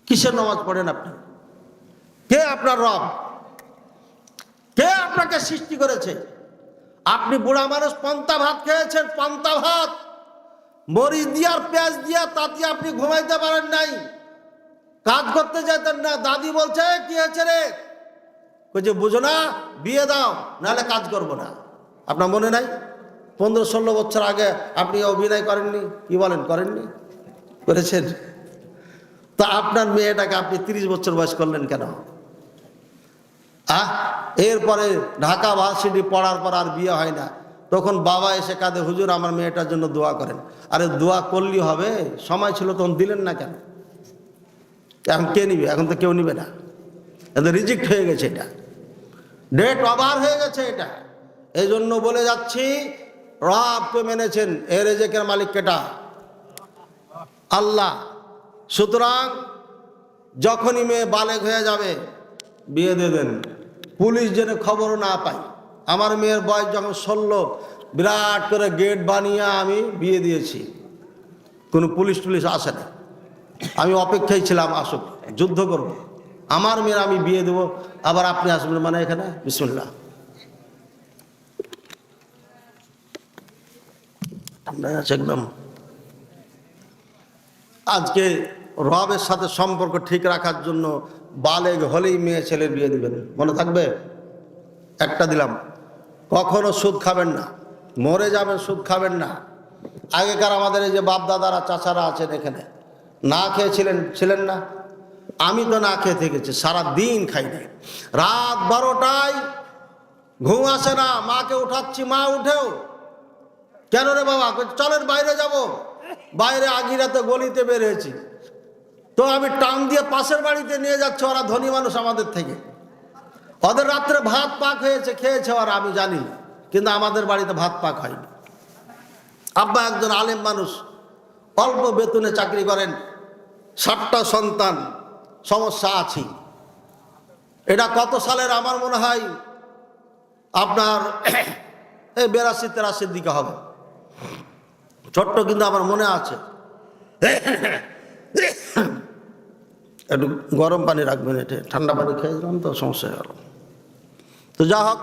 কিসের নামাজ পড়েন আপনি? কে আপনার রব? কে আপনাকে সৃষ্টি করেছে? আপনি বুড়া মানুষ পান্তা ভাত খেয়েছেন, পান্তা ভাত মরিচ দিয়ে আর পেঁয়াজ দিয়ে, তাতে আপনি ঘুমাইতে পারেন নাই, কাজ করতে যেতেন না। দাদি বলছে কি হয়েছে রে? বলছে বুঝো না, বিয়ে দাও নাহলে কাজ করবো না। আপনার মনে নাই 15-16 বছর আগে আপনি অভিনয় করেননি? কি বলেন, করেননি? করেছেন। তা আপনার মেয়েটাকে আপনি 30 বছর বয়স করলেন কেন? এরপরে ঢাকা ভার্সিটি পড়ার পর আর বিয়ে হয় না, তখন বাবা এসে কাঁদে, হুজুর আমার মেয়েটার জন্য দোয়া করেন। আরে দোয়া করলেই হবে? সময় ছিল তখন দিলেন না কেন? এখন কে নিবে? এখন তো কেউ নিবে না, এটা রিজেক্ট হয়ে গেছে, এটা ডেট ওভার হয়ে গেছে। এটা এই জন্য বলে যাচ্ছি, রবকে মেনেছেন, এর রিজেকের মালিক কেটা? আল্লাহ। সুতরাং যখনই মেয়ে বালেগ হয়ে যাবে বিয়ে দিয়ে দেন, পুলিশ যেন খবর না পায়। আমার মেয়ের বয়স যখন 16, বিরাট করে গেট বানিয়ে আমি বিয়ে দিয়েছি, কোনো পুলিশ টুলিশ আসে না। আমি অপেক্ষায় ছিলাম, আসুক, যুদ্ধ করব, আমার মেয়ের আমি বিয়ে দেবো, আবার আপনি আসবেন মানে এখানে। বিসমিল্লাহ। ঠান্ডা আছে একদম। আজকে রবের সাথে সম্পর্ক ঠিক রাখার জন্য বালেগ হলেই মেয়ে ছেলের বিয়ে দিবেন, মনে থাকবে? একটা দিলাম, কখনো সুদ খাবেন না, মরে যাবেন সুদ খাবেন না। আগেকার আমাদের এই যে বাপ দাদারা চাচারা আছেন এখানে, না খেয়েছিলেন, ছিলেন না? আমি তো না খেয়ে থেকেছি, সারা দিন খাই নাই। রাত 12টায় ঘুম আসে না, মাকে উঠাচ্ছি, মা উঠেও, কেন রে বাবা? চলেন বাইরে যাব। বাইরে আগিরাতে গলিতে বের হয়েছি, তো আমি টান দিয়ে পাশের বাড়িতে নিয়ে যাচ্ছে, ওরা ধনী মানুষ আমাদের থেকে, ওদের রাত্রে ভাত পাক হয়েছে, খেয়েছে ওরা, আমি জানি, কিন্তু আমাদের বাড়িতে ভাত পাক হয়নি। আব্বা একজন আলেম মানুষ, অল্প বেতনে চাকরি করেন, 7টা সন্তান, সমস্যা আছি। এটা কত সালের? আমার মনে হয় আপনার এই 82-83 দিকে হবে, ছোট্ট কিন্তু আমার মনে আছে। একটু গরম পানি রাখবেন, এটা ঠান্ডা পানি খেয়েছিলাম তো সমস্যা হয়ে গেল। তো যা হোক,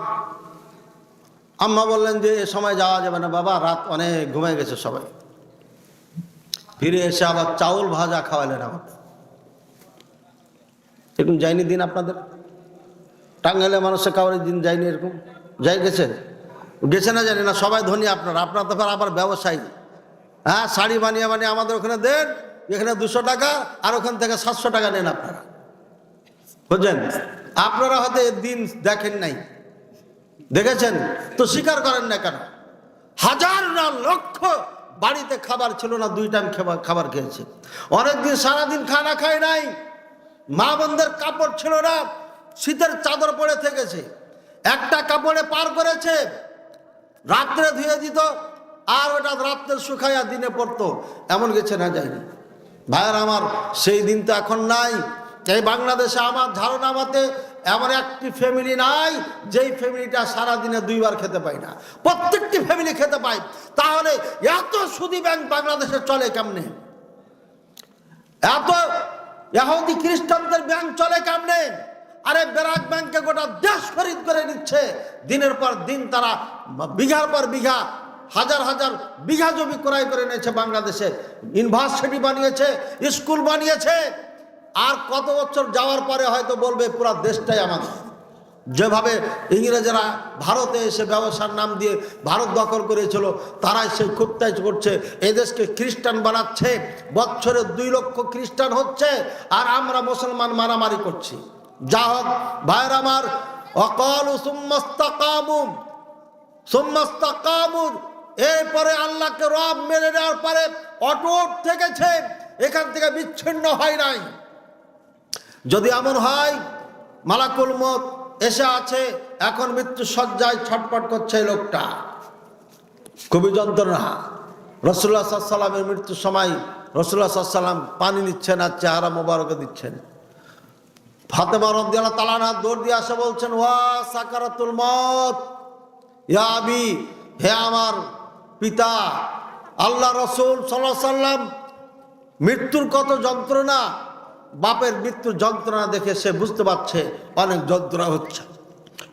আম্মা বললেন যে এ সময় যাওয়া যাবে না বাবা, রাত অনেক ঘুমিয়ে গেছে সবাই। ফিরে এসে আবার চাউল ভাজা খাওয়ালেন আমাদের। এরকম যায়নি দিন আপনাদের? টাঙ্গাইলে মানুষের কাউরে দিন যায়নি এরকম? যাই গেছে? গেছে না জানি না, সবাই ধনী আপনার তো আবার ব্যবসায়ী। হ্যাঁ, শাড়ি বানিয়ে বানিয়ে আমাদের ওখানে দেন, এখানে 200 টাকা, আর ওখান থেকে 700 টাকা নেন আপনারা, বুঝলেন? আপনারা হয়তো দিন দেখেন নাই, দেখেছেন তো স্বীকার করেন না কেন? হাজার না লক্ষ বাড়িতে খাবার ছিল না, 2 টাইম খাবার খেয়েছে। অনেকদিন সারাদিন খানা খায় নাই, মা বোনদের কাপড় ছিল না, শীতের চাদর পরে থেকেছে, একটা কাপড়ে পার করেছে, রাত্রে ধুয়ে দিত, আর ওটা রাত্রে শুকাইয়া দিনে পড়তো, এমন গেছে না যায়নি? ভাইয়ের আমার, সেই দিন তো এখন নাই। এই বাংলাদেশে আমার ধারণা মতে এমন একটি ফ্যামিলি নাই যেই ফ্যামিলিটা সারাদিনে 2 বার খেতে পায় না। প্রত্যেকটি ফ্যামিলি খেতে পায়। তাহলে এত সুদী ব্যাংক বাংলাদেশে চলে কেমনে? এত ইহুদি খ্রিস্টানদের ব্যাংক চলে কেমনে? আরে ব্র্যাক ব্যাংকে গোটা দেশ খরিদ করে নিচ্ছে, দিনের পর দিন তারা বিঘার পর বিঘা, হাজার হাজার বিঘা জমি ক্রয় করে নিয়েছে বাংলাদেশে, ইউনিভার্সিটি বানিয়েছে, স্কুল বানিয়েছে। আর কত বছর যাওয়ার পরে হয়তো বলবে পুরো দেশটাই আমাদের। যেভাবে ইংরেজরা ভারতে এসে ব্যবসার নাম দিয়ে ভারত দখল করেছিল, তারাই সেই খুবটাই করছে, এদেশকে খ্রিস্টান বানাচ্ছে। বছরে 2 লক্ষ খ্রিস্টান হচ্ছে, আর আমরা মুসলমান মারামারি করছি। যা হোক ভাইয়ের আমার, অকালু সুম্মাস্তাকামু, এরপরে আল্লাহকে রব মেনে নেওয়ার পরে অটুট থেকেছে। এখান থেকে বিচ্ছিন্ন হয় নাই। যদি এমন হয় মালাকুল মউত এসে আছে, এখন মৃত্যু সজ্জায় ছটফট করছে এই লোকটা, খুবই যন্ত্রণা। রাসূলুল্লাহ সাল্লাল্লাহু আলাইহি ওয়াসাল্লামের মৃত্যুর সময় রাসূলুল্লাহ সাল্লাল্লাহু আলাইহি ওয়াসাল্লাম পানি নিচ্ছেন আর চেহারা মোবারকে দিচ্ছেন। ফাতেমা রাদিয়াল্লাহু তাআলা আনহা দৌড় দিয়ে আসে, বলছেন ওয়া সাকারাতুল মউত ইয়া আবি, হে আমার পিতা। আল্লাহ রাসূল সাল্লাল্লাহু আলাইহি ওয়াসাল্লাম মৃত্যুর কত যন্ত্রণা, বাপের মৃত্যুর যন্ত্রণা দেখে সে বুঝতে পারছে অনেক যন্ত্রণা হচ্ছে।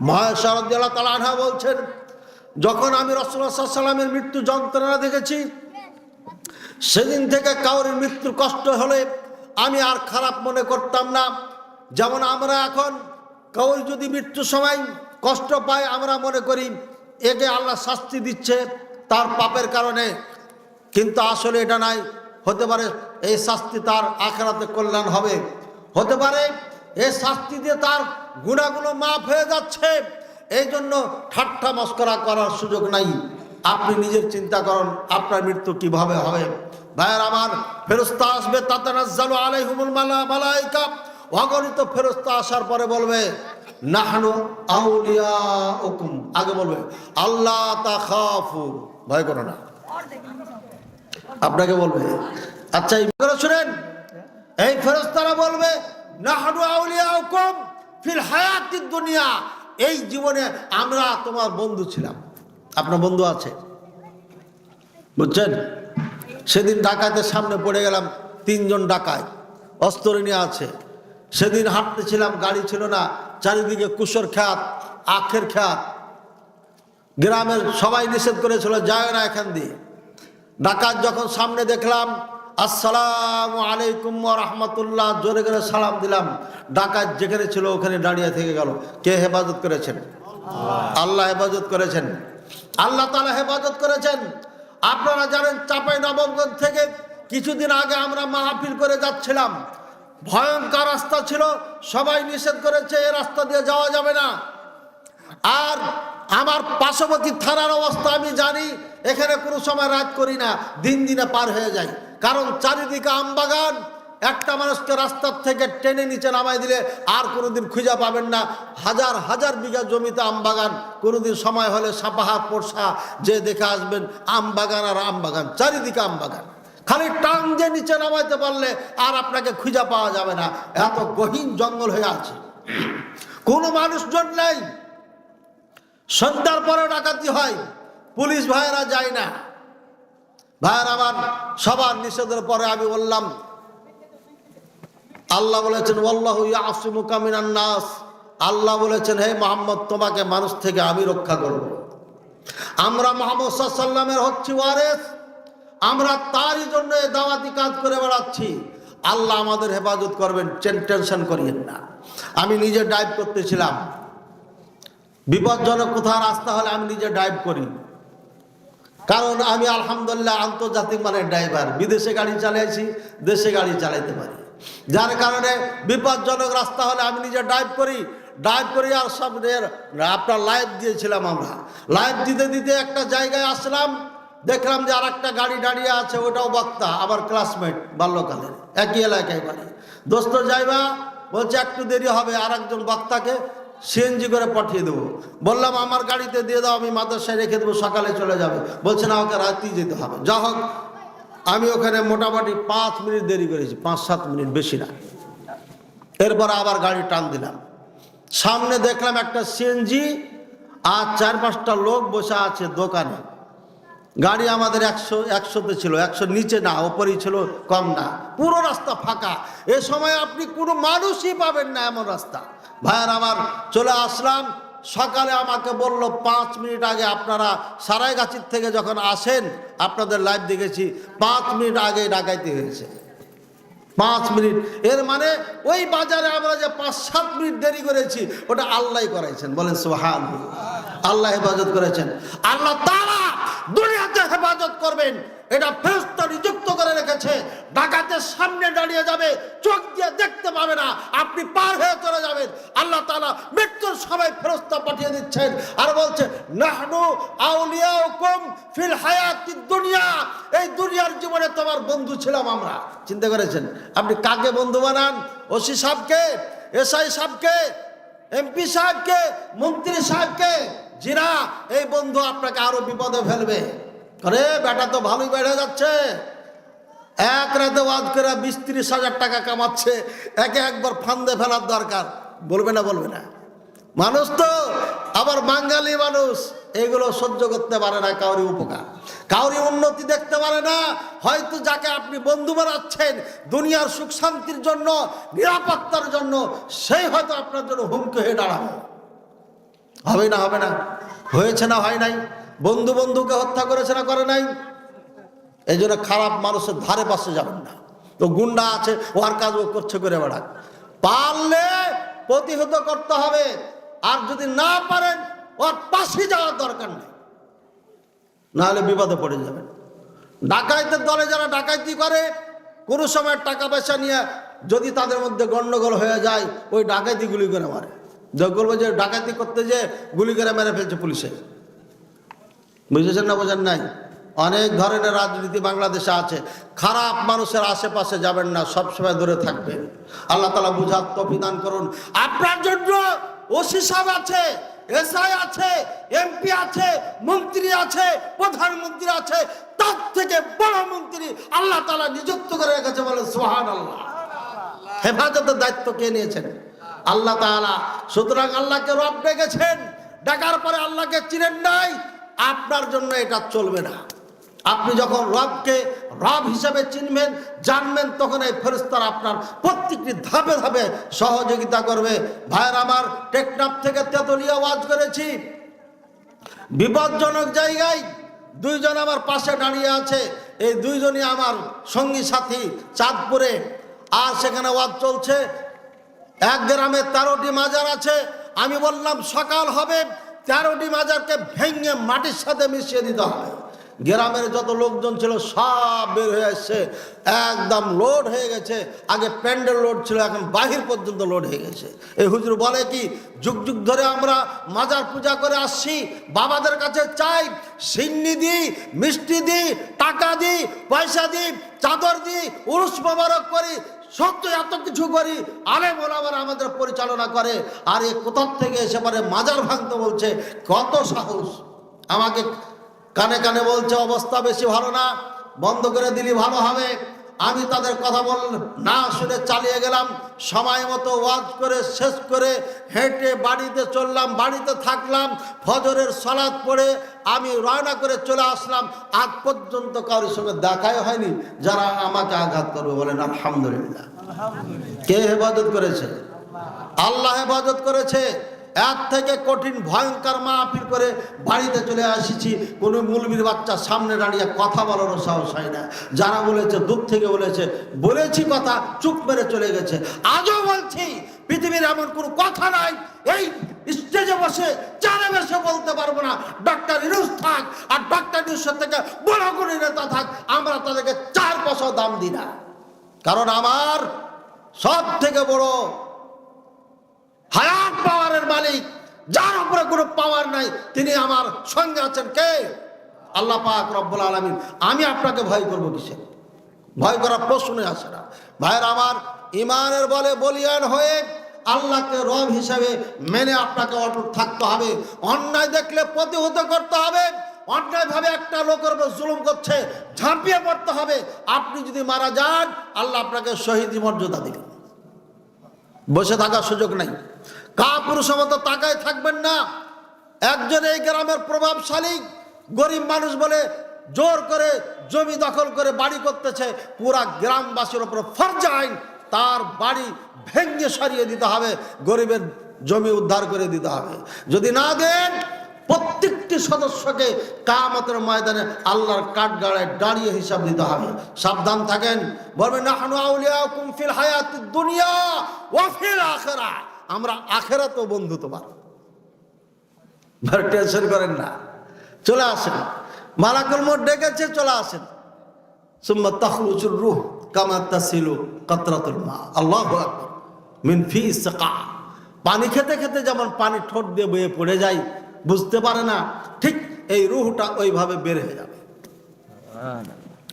মায়েশা রাদিয়াল্লাহু তাআলা আনহা বলছেন, যখন আমি রাসূলুল্লাহ সাল্লাল্লাহু আলাইহি ওয়াসাল্লামের মৃত্যু যন্ত্রণা দেখেছি, সেদিন থেকে কাউরির মৃত্যুর কষ্ট হলে আমি আর খারাপ মনে করতাম না। যেমন আমরা এখন কাউরি যদি মৃত্যুর সময় কষ্ট পায়, আমরা মনে করি একে আল্লাহ শাস্তি দিচ্ছে তার পাপের কারণে, কিন্তু আসলে এটা নাই। হতে পারে এই শাস্তি তার আখিরাতে কল্যাণ হবে, হতে পারে এই শাস্তি দিয়ে তার গুনাহগুলো মাফ হয়ে যাচ্ছে। এই জন্য ঠাট্টা মস্করা করার সুযোগ নাই। আপনি নিজের চিন্তা করুন আপনার মৃত্যু কিভাবে হবে। ভাইয়ের আমার, ফেরেশতা আসবে, তাতানাজ্জালু আলাইহিমুল মালায়েকা, অগণিত ফেরেশতা আসার পরে বলবে নাহনু আউলিয়াউকুম, আগে বলবে আল্লাহ তাখাফু, ভয় করো না, আপনাকে বলবে। আচ্ছা এইভাবে শুনেন, এই ফেরেশতারা বলবে নাহনু আউলিয়াউকুম ফিল হায়াতিদ দুনিয়া, এই জীবনে আমরা তোমার বন্ধু ছিলাম। আপনার বন্ধু আছে, বুঝছেন? সেদিন ডাকাতের সামনে পড়ে গেলাম, 3 জন ডাকাত অস্ত্র নিয়ে আছে। সেদিন হাঁটতেছিলাম, গাড়ি ছিল না, চারিদিকে কুশর খ্যাত, আখের খ্যাত, গ্রামের সবাই নিষেধ করেছিল যায় না এখান দিয়ে। ডাকাত যখন সামনে দেখলাম, আসসালামু আলাইকুম ওয়া রাহমাতুল্লাহ জোরে করে সালাম দিলাম, ডাকাত যেখানে ছিল ওখানে দাঁড়িয়ে থেকে গেল। কে হেফাজত করেছেন? আল্লাহ হেফাজত করেছেন, আল্লাহ তাআলা হেফাজত করেছেন। আপনারা জানেন চাঁপাইনবাবগঞ্জ থেকে কিছুদিন আগে আমরা মাহফিল করে যাচ্ছিলাম, ভয়ঙ্কর রাস্তা ছিল, সবাই নিষেধ করেছে এই রাস্তা দিয়ে যাওয়া যাবে না। আর আমার পার্শ্ববর্তী থানার অবস্থা আমি জানি, এখানে কোনো সময় রাত করি না, দিন দিনে পার হয়ে যায়, কারণ চারিদিকে আমবাগান। একটা মানুষকে রাস্তার থেকে টেনে নিচে নামাই দিলে আর কোনোদিন খুঁজে পাবেন না। হাজার হাজার বিঘা জমিতে আমবাগান, কোনোদিন সময় হলে সাপাহাত পোরশা যে দেখে আসবেন, আমবাগান আর আমবাগান, চারিদিকে আমবাগান। খালি টান দিয়ে নিচে নামাইতে পারলে আর আপনাকে খুঁজে পাওয়া যাবে না, এত গহীন জঙ্গল হয়ে আছে, কোনো মানুষজন নেই। সন্ধ্যার পরে ডাকাতি হয়, পুলিশ ভাইয়েরা যায় না। ভাইয়ের আমার, সবার নিষেধের পরে আমি বললাম, আল্লাহ বলেছেন ওয়াল্লাহু ইয়াসিমুকা মিনান নাস, আল্লাহ বলেছেন হে মুহাম্মদ তোমাকে মানুষ থেকে আমি রক্ষা করব। আমরা মুহাম্মদ সাল্লাল্লাহু আলাইহি ওয়াসাল্লামের হচ্ছি ওয়ারিস, আমরা তারই জন্য দাওয়াতি কাজ করে বেড়াচ্ছি। আল্লাহ আমাদের হেফাজত করবেন, টেনশন করিয়েন না। আমি নিজে ড্রাইভ করতেছিলাম, বিপজ্জনক কোথাও রাস্তা হলে আমি নিজে ড্রাইভ করি, কারণ আমি আলহামদুলিল্লাহ আন্তর্জাতিক মানের ড্রাইভার, বিদেশে গাড়ি চালিয়েছি, দেশে গাড়ি চালাইতে পারি, যার কারণে বিপজ্জনক রাস্তা হলে আমি নিজে ড্রাইভ করি। আর সব আপনার লাইভ দিয়েছিলাম, আমরা লাইভ দিতে দিতে একটা জায়গায় আসলাম, দেখলাম যে আর একটা গাড়ি দাঁড়িয়ে আছে, ওটাও বক্তা, আমার ক্লাসমেট বাল্যকালের, একই এলাকায় বাড়ি। দোস্ত যাইবা, বলছে একটু দেরি হবে, আর একজন বক্তাকে সিএনজি করে পাঠিয়ে দেবো। বললাম আমার গাড়িতে দিয়ে দাও, আমি মাদ্রাসায় রেখে দেবো, সকালে চলে যাবে। বলছে না, ওকে রাতেই যেতে হবে। যা হোক, আমি ওখানে মোটামুটি 5 মিনিট দেরি করেছি, 5-7 মিনিট, বেশি না। এরপর আবার গাড়ি টান দিলাম, সামনে দেখলাম একটা সিএনজি আর 4-5টা লোক বসে আছে দোকানে। গাড়ি আমাদের 100-100তে ছিল, 100 নিচে না, ওপরেই ছিল, কম না। পুরো রাস্তা ফাঁকা, এ সময় আপনি কোনো মানুষই পাবেন না এমন রাস্তা। ভাইয়ার আমার, চলে আসলাম। সকালে আমাকে বলল 5 মিনিট আগে আপনারা সারাইগাছির থেকে যখন আসেন, আপনাদের লাইভ দেখেছি, 5 মিনিট আগে ডাকাইতে হয়েছে। 5 মিনিট, এর মানে ওই বাজারে আমরা যে 5-7 মিনিট দেরি করেছি, ওটা আল্লাহ করাইছেন। বলেন সুবহানাল্লাহ, আল্লাহ হেফাজত করেছেন। আল্লাহ তাআলা দুনিয়াতে হেফাজত করবেন, এটা ফেরেশতা নিযুক্ত করে রেখেছে। ডাকাতের সামনে দাঁড়িয়ে যাবে, চোখ দিয়ে দেখতে পাবে না, আপনি পার হয়ে চলে যাবেন। আল্লাহ আল্লাহ তাআলা মৃত্যুর সময় ফেরেশতা পাঠিয়ে দিচ্ছেন আর বলছে নাহনু আউলিয়াউকুম ফিল হায়াতিদ দুনিয়া, এই দুনিয়ার জীবনে তোমার বন্ধু ছিলাম আমরা। চিন্তা করেছেন আপনি কাকে বন্ধু বানান? ওসি সাহেবকে, এসআই সাহেবকে, এমপি সাহেবকে, মন্ত্রী সাহেবকে? জিনা, এই বন্ধু আপনাকে আরো বিপদে ফেলবে। আরে বেটা তো ভালোই বেড়ে যাচ্ছে, এক রাতে ওয়াজ করে 20-30 হাজার টাকা কামাচ্ছে, একে একবার ফান্দে ফেলার দরকার। বলবে না? বলবে না? মানুষ তো আবার বাঙালি মানুষ, এগুলো সহ্য করতে পারে না, কাউরি উপকার, কাউরি উন্নতি দেখতে পারে না। হয়তো যাকে আপনি বন্ধু বানাচ্ছেন দুনিয়ার সুখ শান্তির জন্য, নিরাপত্তার জন্য, সেই হয়তো আপনার জন্য হুমকি হয়ে দাঁড়াবে। হবে না? হবে না? হয়েছে না হয় নাই? বন্ধু বন্ধুকে হত্যা করেছে না করে নাই? এই জন্য খারাপ মানুষের ধারে পাশে যাবেন না। তো গুন্ডা আছে, ওর কাজ ও করছে করে বেড়াক, পারলে প্রতিহত করতে হবে। আর যদি না পারেন ওর পাশে যাওয়ার দরকার নেই, নাহলে বিপদে পড়ে যাবেন। ডাকাইতের দলে যারা ডাকাইতি করে, কোনো সময় টাকা পয়সা নিয়ে যদি তাদের মধ্যে গন্ডগোল হয়ে যায়, ওই ডাকাইতি গুলি করে মারে। বলবো যে ডাকাতি করতে যে গুলি করে মেরে ফেলছে পুলিশে। বুঝেছেন না বোঝেন নাই? অনেক ধরনের রাজনীতি বাংলাদেশে আছে। খারাপ মানুষের আশেপাশে যাবেন না, সবসময় দূরে থাকবেন। আল্লাহ তাআলা বুঝার তৌফিক দান করুন। আপনার জন্য ওসি সাহেব আছে, এসআই আছে, এমপি আছে, মন্ত্রী আছে, প্রধানমন্ত্রী আছে, তার থেকে বড় মন্ত্রী আল্লাহ তাআলা নিযুক্ত করে রেখেছে। বলে সুবহানাল্লাহ। হেফাজতের দায়িত্ব কে নিয়েছেন? আল্লাহ তাআলা। সুতরাং আল্লাহকে রব ডেকেছেন, ডাকার পরে আল্লাহকে চিনেন নাই, আপনার জন্য এটা চলবে না। আপনি যখন রবকে রব হিসাবে চিনবেন, জানবেন, তখন এই ফেরেশতারা আপনার প্রত্যেকটি ধাপে ধাপে সহযোগিতা করবে। ভাইয়ের আমার, টেকনাফ থেকে তেতুলিয়া ওয়াজ করেছি, বিপজ্জনক জায়গায় দুইজন আমার পাশে দাঁড়িয়ে আছে। এই দুইজনই আমার সঙ্গী সাথী, চাঁদপুরে। আর সেখানে ওয়াজ চলছে। এক গ্রামে 13টি মাজার আছে। আমি বললাম সকাল হবে, 13টি মাজারকে ভেঙে মাটির সাথে মিশিয়ে দিতে হবে। গ্রামের যত লোকজন ছিল সব বের হয়ে আসছে, একদম লোড হয়ে গেছে। আগে প্যান্ডেল লোড ছিল, এখন বাহির পর্যন্ত লোড হয়ে গেছে। এই হুজুর বলে কি, যুগ যুগ ধরে আমরা মাজার পূজা করে আসছি, বাবাদের কাছে চাই, সিন্নি দিই, মিষ্টি দিই, টাকা দিই, পয়সা দিই, চাদর দিই, উরুস মোবারক করি, সত্য এত কিছু করি, আলেম ওলামারা আমাদের পরিচালনা করে। আর এ কোথার থেকে এসে পারে মাজার ভাঙতে বলছে? কত সাহস! আমাকে কানে কানে বলছে অবস্থা বেশি ভালো না, বন্ধ করে দিলি ভালো হবে। আমি তাদের কথা বল না শুনে চালিয়ে গেলাম। সময় মতো ওয়াজ করে শেষ করে হেঁটে বাড়িতে চললাম, বাড়িতে থাকলাম। ফজরের সালাত পড়ে আমি রওনা করে চলে আসলাম। আজ পর্যন্ত কারোর সঙ্গে দেখাই হয়নি যারা আমাকে আঘাত করবে। বলেন আলহামদুলিল্লাহ। কে হেফাজত করেছে? আল্লাহ হেফাজত করেছে। এর থেকে কঠিন ভয়ঙ্কর মাহফিল করে বাড়িতে চলে আসিছি, কোনো মুলবির বাচ্চা সামনে দাঁড়িয়ে কথা বলারও সাহস হয় না। যারা বলেছে দূর থেকে বলেছে, বলেছি কথা, চুপ মেরে চলে গেছে। আজও বলছি, পৃথিবীর এমন কোনো কথা নাই এই স্টেজে বসে চারে বসে বলতে পারবো না ডক্টর ইউনূস থাক আর ডক্টর ইউনূসের থেকে বড় কোনো নেতা থাক, আমরা তাদেরকে 4 পয়সাও দাম দিই না। কারণ আমার সব থেকে বড় হায়াত পাওয়ারের মালিক, যার উপরে কোনো পাওয়ার নাই, তিনি আমার সঙ্গে আছেন। কে? আল্লাহ পাক রব্বুল আলামিন। আমি আপনাকে ভয় করবো কিসে? ভয় করার প্রশ্নই আসে না। ভাইয়ের আমার, ইমানের বলে বলিয়ান হয়ে আল্লাহকে রব হিসাবে মেনে আপনাকে অটুট থাকতে হবে। অন্যায় দেখলে প্রতিহত করতে হবে। অন্যায়ভাবে একটা লোকের উপর জুলুম করছে, ঝাঁপিয়ে পড়তে হবে। আপনি যদি মারা যান, আল্লাহ আপনাকে শহীদ মর্যাদা দিবেন। বসে থাকার সুযোগ নাই। কাপুরুষের মতো তাকায় থাকবেন না। একজন এই গ্রামের প্রভাবশালী গরিব মানুষ বলে জোর করে জমি দখল করে বাড়ি করতেছে, পুরা গ্রামবাসীর উপর ফরজ আইন, তার বাড়ি ভেঙে সরিয়ে দিতে হবে, গরিবের জমি উদ্ধার করে দিতে হবে। যদি না দেন, প্রত্যেকটি সদস্যকে কিয়ামতের ময়দানে আল্লাহর কাঠগড়ায় দাঁড়িয়ে হিসাব দিতে হবে। সাবধান থাকেন। বলবেন নাহনু আউলিয়াকুম ফিল হায়াতিদ দুনিয়া ওয়া ফিল আখিরাহ। আমরা আখিরাতেও বন্ধু তোমার। টেনশন করেন না, চলে আসেন। মালাকুল মউত ডেকেছে, চলে আসেন। সুম্মা তাখরুজুর রূহ কামা তাসিলু কাতরাতুল মা। আল্লাহু আকবার। মিন ফি সাকা। পানি খেতে খেতে যেমন পানি ঠোঁট দিয়ে বয়ে পড়ে যায়, বুঝতে পারে না, ঠিক এই রূহটা ওইভাবে বের হয়ে যাবে।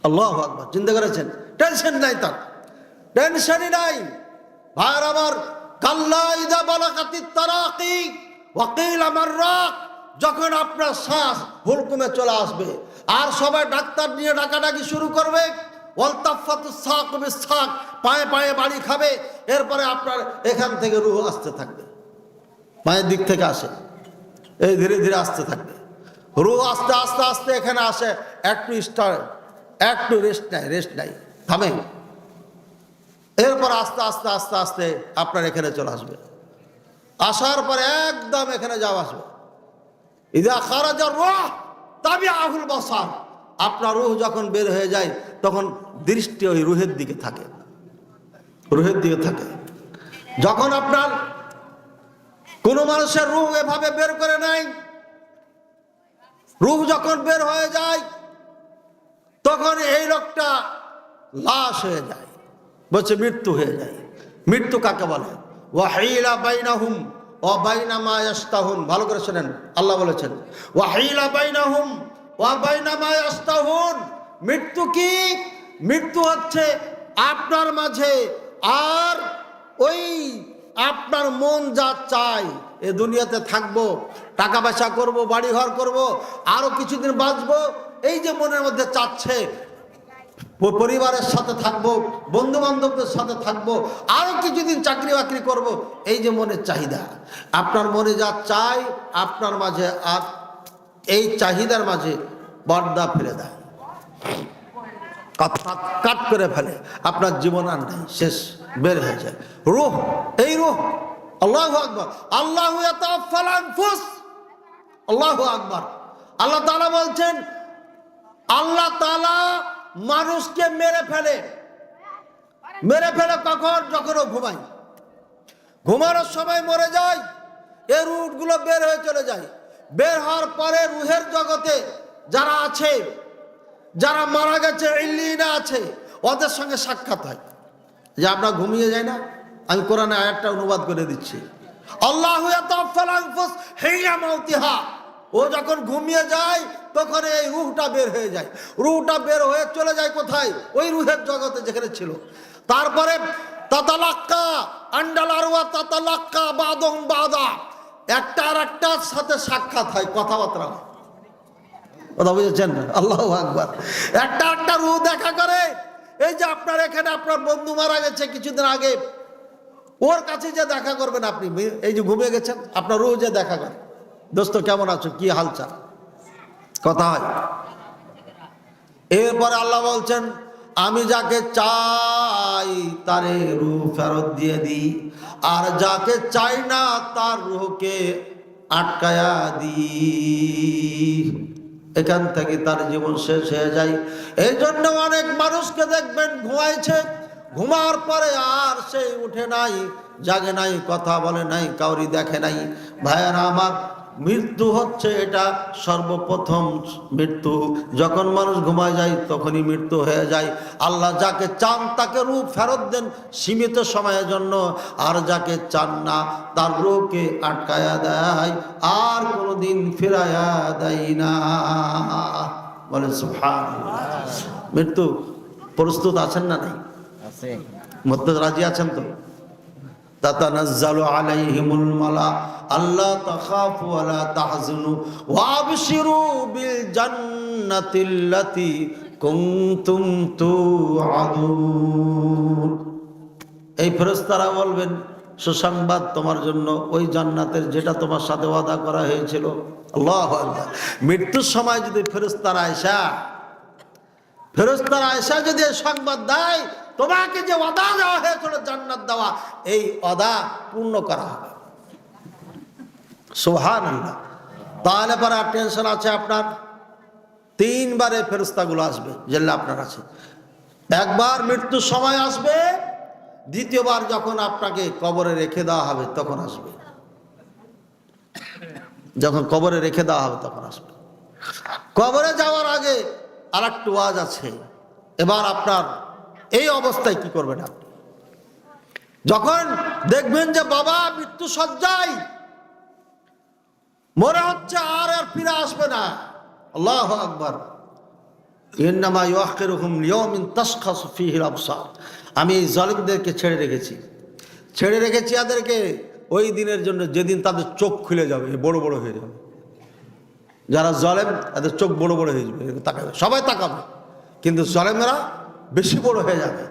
আল্লাহু আকবার। চিন্তা করেছেন? টেনশন নাই, তার টেনশনই নাই। ভাইয়ের আমার, কাল্লা ইযা বালাগাতিত তারাকি ওয়া কিলা মাররাক, যখন আপনার শ্বাস হুলকুমে চলে আসবে আর সবাই ডাক্তার নিয়ে ডাকাডাকি শুরু করবে, ওয়ালতাফাতুস সাক বিসাক, পায়ে পায়ে বাড়ি খাবে, এরপরে আপনার এখান থেকে রূহ আসতে থাকবে, পায়ের দিক থেকে আসে, এই ধীরে ধীরে আসতে থাকবে। রূহ আস্তে আস্তে আস্তে এখানে আসে, একটু রেস্ট নাই, থামে, এরপর আস্তে আস্তে আস্তে আস্তে আপনার এখানে চলে আসবে। আসার পরে একদম এখানে যাওয়া আসবে। ইযা খারাজা রূহ তাবিআহুল বাসার, আপনার রূহ যখন বের হয়ে যায় তখন দৃষ্টি ওই রূহের দিকে থাকে, রূহের দিকে থাকে। যখন আপনার কোন মানুষের রূহ এভাবে বের করে নাই, রূহ যখন বের হয়ে যায় তখন এই লোকটা লাশ হয়ে যায়, বলছে মৃত্যু হয়ে যায়। মৃত্যু কাকে বলে? ওয়াহিলা বাইনাহুম ওয়া বাইনা মা ইয়াস্তাহুন। ভালো করে শুনেন, আল্লাহ বলেছেন ওয়াহিলা বাইনাহুম ওয়া বাইনা মা ইয়াস্তাহুন। মৃত্যু কি? মৃত্যু হচ্ছে আপনার মাঝে আর ওই আপনার মন যা চায়, এ দুনিয়াতে থাকবো, টাকা পয়সা করব, বাড়ি ঘর করব, আরো কিছুদিন বাঁচবো, এই যে মনের মধ্যে চাচ্ছে, পরিবারের সাথে থাকবো, বন্ধু বান্ধবদের সাথে থাকবো, আরো কিছুদিন চাকরি বাকরি করব, এই যে মনের চাহিদা, আপনার মনে যা চায় আপনার মাঝে, আর এই চাহিদার মাঝে পর্দা ফেলে দেয়, কাট করে ফেলে, আপনার জীবন আর নাই, শেষ, বের হয়ে যায় রূহ। এই রূহ, আল্লাহু আকবার, আল্লাহু ইয়াতাওয়াফাল আনফুস, আল্লাহু আকবার। আল্লাহ তাআলা বলছেন, আল্লাহ তাআলা মানুষকে মেরে ফেলে কখন? যখন ও ঘুমায়, ঘুমানোর সময় মরে যায়, এর রূহগুলো বের হয়ে চলে যায়। বের হওয়ার পরে রূহের জগতে যারা আছে, যারা মারা গেছে, ইল্লিনা আছে, ওদের সঙ্গে সাক্ষাৎ হয়। যে আমরা ঘুমিয়ে যাই না, আমি কোরআনে আয়াতটা অনুবাদ করে দিচ্ছি, আল্লাহু ইয়াতাওয়াফাল আনফুস হিনা মাউতিহা। ও যখন ঘুমিয়ে যায় তখন এই রূহটা বের হয়ে যায়, রূহটা বের হয়ে চলে যায় কোথায়? ওই রূহের জগতে যেখানে ছিল। তারপরে তাতালাক্কা আন্ডাল আরওয়া তাতালাক্কা বাদুহুম বাদা, একটা আর একটার সাথে সাক্ষাৎ হয়, কথাবার্তা হয়। কথা বুঝেছেন? আল্লাহু আকবার। একটা রূহ দেখা করে। এই যে আপনার এখানে আপনার বন্ধু মারা গেছে কিছুদিন আগে, ওর কাছে যে দেখা করবেন আপনি, এই যে ঘুমিয়ে গেছেন, আপনার রূহ যে দেখা করে, দোস্ত কেমন আছো, কি হালচাল, কথা হয়। এরপরে আল্লাহ বলছেন, আমি যাকে চাই তারে রূহ ফেরত দিয়ে দিই, আর যাকে চাই না তার রূহকে আটকায়া দিই, এখান থেকে তার জীবন শেষ হয়ে যায়। এই জন্য অনেক মানুষকে দেখবেন ঘুমাইছে, ঘুমার পরে আর সেই উঠে নাই, জাগে নাই, কথা বলে নাই, কাউরি দেখে নাই। ভাইয়েরা আমার, মৃত্যু হচ্ছে এটা সর্বপ্রথম মৃত্যু। যখন মানুষ ঘুমায় যায় তখনই মৃত্যু হয়ে যায়। আল্লাহ যাকে চান তাকে রূহ ফেরত দেন সীমিত সময়ের জন্য, আর যাকে চান না তার রূহকে আটকায়া দেয়, আর কোনোদিন ফিরায়া দেয় না। বলে সুবহানাল্লাহ। মৃত্যু প্রস্তুত আছেন না? নাই? মরতে রাজি আছেন তো? তাতানাজ্জালু আলাইহিমুল মালা আল্লা তাখাফু ওয়া লা তাহজানু ওয়া আবশিরু বিল জান্নাতিল্লাতী কুনতুম তুআদুন। এই ফেরেশতারা বলবেন, সুসংবাদ তোমার জন্য, ওই জান্নাতের যেটা তোমার সাথে ওয়াদা করা হয়েছিল। আল্লাহু আকবার। মৃত্যুর সময় যদি ফেরেশতারা আয়েশা যদি সংবাদ দেয়, তোমাকে যে ওয়াদা দেওয়া হয়েছিল জান্নাত দেওয়া, এই ওয়াদা পূর্ণ করা হবে। সুবহানাল্লাহ। তাহলে পরে আর টেনশন আছে আপনার? 3 বারে ফেরেশতাগুলো আসবে, যেটা আপনার আছে। একবার মৃত্যুর সময় আসবে, দ্বিতীয়বার যখন আপনাকে কবরে রেখে দেওয়া হবে তখন আসবে। যখন কবরে রেখে দেওয়া হবে তখন আসবে। কবরে যাওয়ার আগে আর একটু ওয়াজ আছে। এবার আপনার এই অবস্থায় কি করবেন আপনি? যখন দেখবেন যে বাবা মৃত্যু সজ্জায় মনে হচ্ছে আর ফিরে আসবে না, আল্লাহু আকবার, ইন্নামা ইউআখিরুহুম লিয়াউমিন তাশখাসু ফীহিল আবসার, আমি এই জালিমদেরকে ছেড়ে রেখেছি এদেরকে ওই দিনের জন্য যেদিন তাদের চোখ খুলে যাবে, বড় বড় হয়ে যাবে। যারা জালেম তাদের চোখ বড় বড় হয়ে যাবে, তাকাবে, সবাই তাকাবে, কিন্তু জালেমেরা বেশি বড় হয়ে যাবে।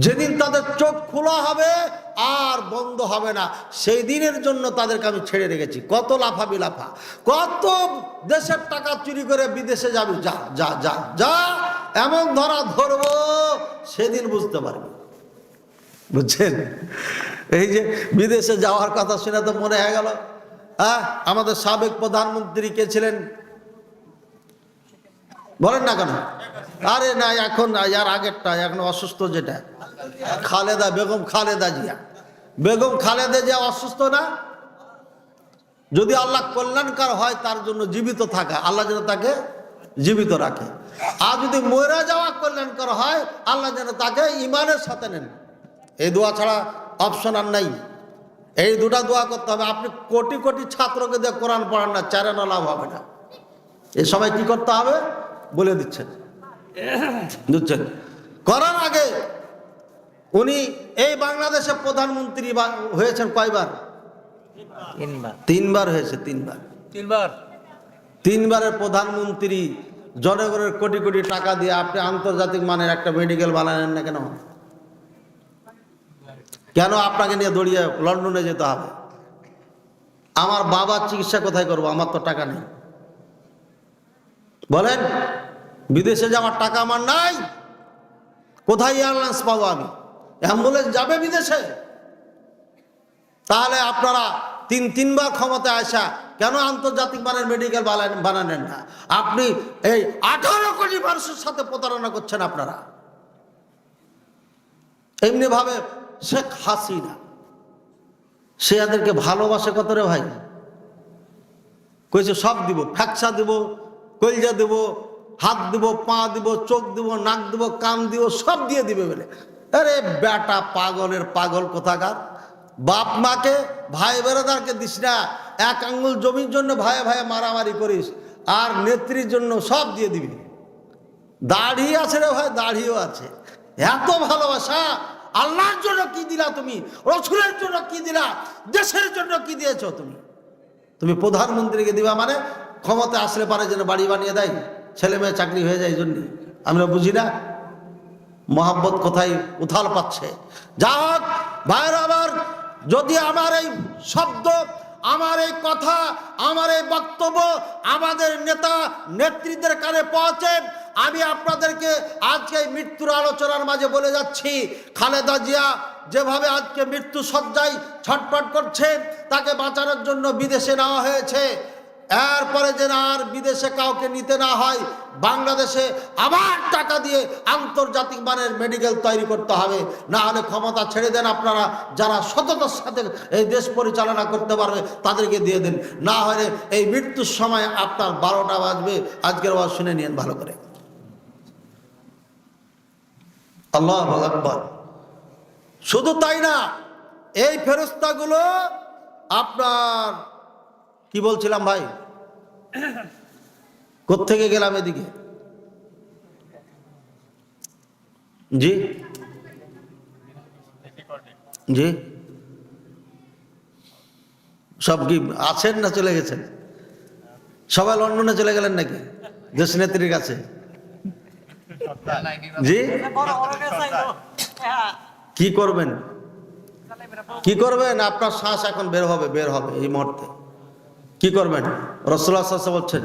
যেদিন তাদের চোখ খোলা হবে আর বন্ধ হবে না, সেই দিনের জন্য তাদেরকে আমি ছেড়ে রেখেছি। কত লাফাবি লাফা, কত দেশের টাকা চুরি করে বিদেশে যাবি, যা যা যা যা, এমন ধরবো সেদিন বুঝতে পারবি। বুঝছেন? এই যে বিদেশে যাওয়ার কথা শুনে তো মনে হয়ে গেল, আমাদের সাবেক প্রধানমন্ত্রী কে ছিলেন বলেন না কেন? আরে না, এখন আর আগেরটা, এখন অসুস্থ যেটা, খালেদা বেগম, খালেদা জিয়া, বেগম খালেদা জিয়া অসুস্থ না? যদি আল্লাহ কল্যাণকার হয় তার জন্য জীবিত থাকা, আল্লাহ যেন তাকে জীবিত রাখে। আর যদি মরে যাওয়া কল্যাণকার হয়, আল্লাহ যেন তাকে ইমানের সাথে নেন। এই দোয়া ছাড়া অপশন আর নাই। এই দুটা দোয়া করতে হবে। আপনি কোটি কোটি ছাত্রকে দিয়ে কোরআন পড়ান না, চার আনা লাভ হবে না। এই সবাই কি করতে হবে বলে দিচ্ছেন, বুঝছেন? করার আগে উনি এই বাংলাদেশের প্রধানমন্ত্রী হয়েছেন কয়বার? তিনবার হয়েছে, তিনবারের প্রধানমন্ত্রী। জনগণের কোটি কোটি টাকা দিয়ে আপনি আন্তর্জাতিক মানের একটা মেডিকেল বানালেন না কেন? কেন আপনাকে নিয়ে দৌড়িয়ে লন্ডনে যেতে হবে? আমার বাবার চিকিৎসা কোথায় করবো? আমার তো টাকা নেই। বলেন, বিদেশে যাওয়ার টাকা আমার নাই, কোথায় এয়ারলাইন্স পাবো আমি? অ্যাম্বুলেন্স যাবে বিদেশে? তাহলে আপনারা তিনবার ক্ষমতায় আসা কেন আন্তর্জাতিক মানের মেডিকেল বানালেন না? আপনি এই 18 কোটি মানুষের সাথে প্রতারণা করছেন আপনারা। এমনি ভাবে শেখ হাসিনা, সে এদেরকে ভালোবাসে কত রে ভাই, কইছে সব দিব, ফ্যাকসা দিব, কলজা দিব, হাত দিব, পা দিব, চোখ দিব, নাক দিব, কান দিব, সব দিয়ে দিবে বলে। আরে বেটা পাগলের পাগল কোথাকার! বাপ মাকে, ভাই বেড়াদারকে দিস না, এক আঙ্গুল জমির জন্য ভাইয়ে ভাইয়ে মারামারি করিস, আর নেত্রীর জন্য সব দিয়ে দিবি। দাড়ি আছে রে ভাই, দাড়িও আছে। এত ভালোবাসা! আল্লাহর জন্য কি দিলা তুমি? রসুলের জন্য কি দিলা? দেশের জন্য কি দিয়েছো তুমি? তুমি প্রধানমন্ত্রীকে দিবা মানে ক্ষমতা আসলে পারে যেন বাড়ি বানিয়ে দেয়, ছেলে মেয়ে চাকরি হয়ে যায়। এই জন্য আমরা বুঝি না মহাব্বত কোথায় উথাল পাচ্ছে। যা হোক ভাইয়ের, আবার যদি আমার এই শব্দ, আমার এই কথা, আমার এই বক্তব্য আমাদের নেতা নেত্রীদের কানে পৌঁছে, আমি আপনাদেরকে আজকে মৃত্যুর আলোচনার মাঝে বলে যাচ্ছি, খালেদা জিয়া যেভাবে আজকে মৃত্যু শয্যায় ছটফট করছে, তাকে বাঁচানোর জন্য বিদেশে নেওয়া হয়েছে। এরপরে যেন আর বিদেশে কাউকে নিতে না হয়, বাংলাদেশে আবার টাকা দিয়ে আন্তর্জাতিক মানের মেডিকেল তৈরি করতে হবে। না হলে ক্ষমতা ছেড়ে দেন আপনারা, যারা সততার সাথে এই দেশ পরিচালনা করতে পারবে তাদেরকে দিয়ে দেন। না হলে এই মৃত্যুর সময় আপনার 12টা বাজবে। আজকের আওয়াজ শুনে নিন ভালো করে। আল্লাহু আকবার। শুধু তাই না, এই ফেরেশতাগুলো আপনার কি বলছিলাম ভাই, কোত্থেকে গেলাম এদিকে? জি জি, সব কি আছেন না চলে গেছেন? সবাই লন্ডনে চলে গেলেন নাকি দেশ নেত্রীর কাছে? জি, কি করবেন, কি করবেন? আপনার শ্বাস এখন বের হবে এই মুহূর্তে। কি করবেন? রাসূলুল্লাহ সাল্লাল্লাহু আলাইহি ওয়াসাল্লাম বলছেন,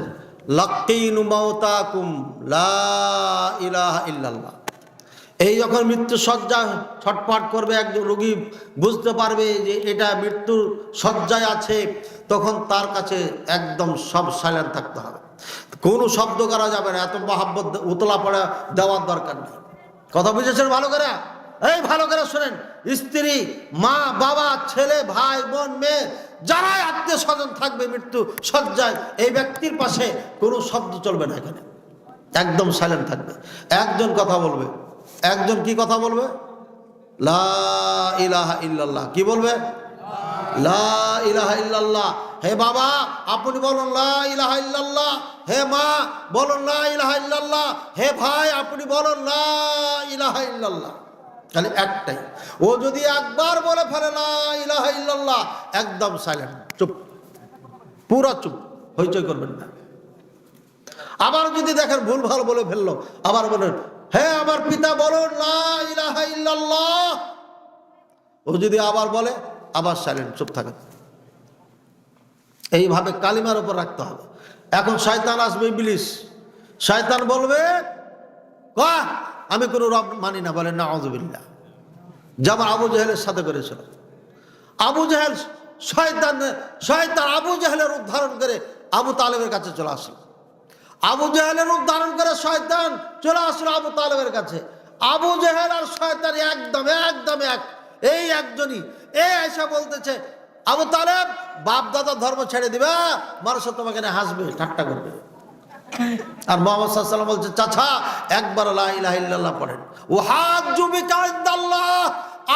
লাকিনু মাউতাকুম লা ইলাহা ইল্লাল্লাহ। এই যখন মৃত্যু শয্যা ছটফট করবে, একজন রোগী বুঝতে পারবে যে এটা মৃত্যুর শয্যায় আছে, তখন তার কাছে একদম সব সাইলেন্ট থাকতে হবে, কোনো শব্দ করা যাবে না। এত মহাব্বত উতলা পড়া দেওয়ার দরকার নেই। কথা বুঝেছেন ভালো করে? এই ভালো করে শোনেন, স্ত্রী, মা, বাবা, ছেলে, ভাই, বোন, মেয়ে, যারাই আত্মীয় স্বজন থাকবে মৃত্যু শয্যায়, এই ব্যক্তির পাশে কোনো শব্দ চলবে না, এখানে একদম সাইলেন্ট থাকবে। একজন কথা বলবে, একজন কি কথা বলবে? লা ইলাহা ইল্লাল্লাহ। কি বলবে? লা ইলাহা ইল্লাল্লাহ। হে বাবা আপনি বলুন লা ইলাহা ইল্লাল্লাহ। হে মা বলুন লা ইলাহা ইল্লাল্লাহ। হে ভাই আপনি বলুন লা ইলাহা ইল্লাল্লাহ। খালি একটাই। ও যদি একবার বলে ফেলে লা ইলাহা ইল্লাল্লাহ, একদম সাইলেন্ট, চুপ, পুরা চুপ, হইচই করবেন না। আবার যদি দেখেন ভুল ভাল বলে ফেললো, আবার বলেন হে আমার পিতা বলুন লা ইলাহা ইল্লাল্লাহ। ও যদি আবার বলে, আবার সাইলেন্ট, চুপ থাকেন। এইভাবে কালিমার উপর রাখতে হবে। এখন শয়তান আসবে, ইবলিস, শয়তান বলবে আমি কোনো রব মানি না, বলেন নাউযুবিল্লাহ। যেমন আবু জেহেলের সাথে করেছিল। আবু জেহেল শয়তান আবু জেহেলের উদ্ধারণ করে আবু তালেবের কাছে চলে আসলো। আবু জেহেলের উদ্ধারণ করে শয়তান চলে আসলো আবু তালেবের কাছে। আবু জেহেল আর শয়তান একদম এক, এই একজনই। এসে বলতেছে আবু তালেব বাপ দাদা ধর্ম ছেড়ে দিবে, মানুষ তোমাকে হাসবে, ঠাট্টা করবে। আর মুহাম্মদ সাল্লাল্লাহু আলাইহি ওয়াসাল্লাম বলছে চাচা একবার লা ইলাহা ইল্লাল্লাহ পড়েন, ওয়াহাজ্জু বিকা ইনদাল্লাহ,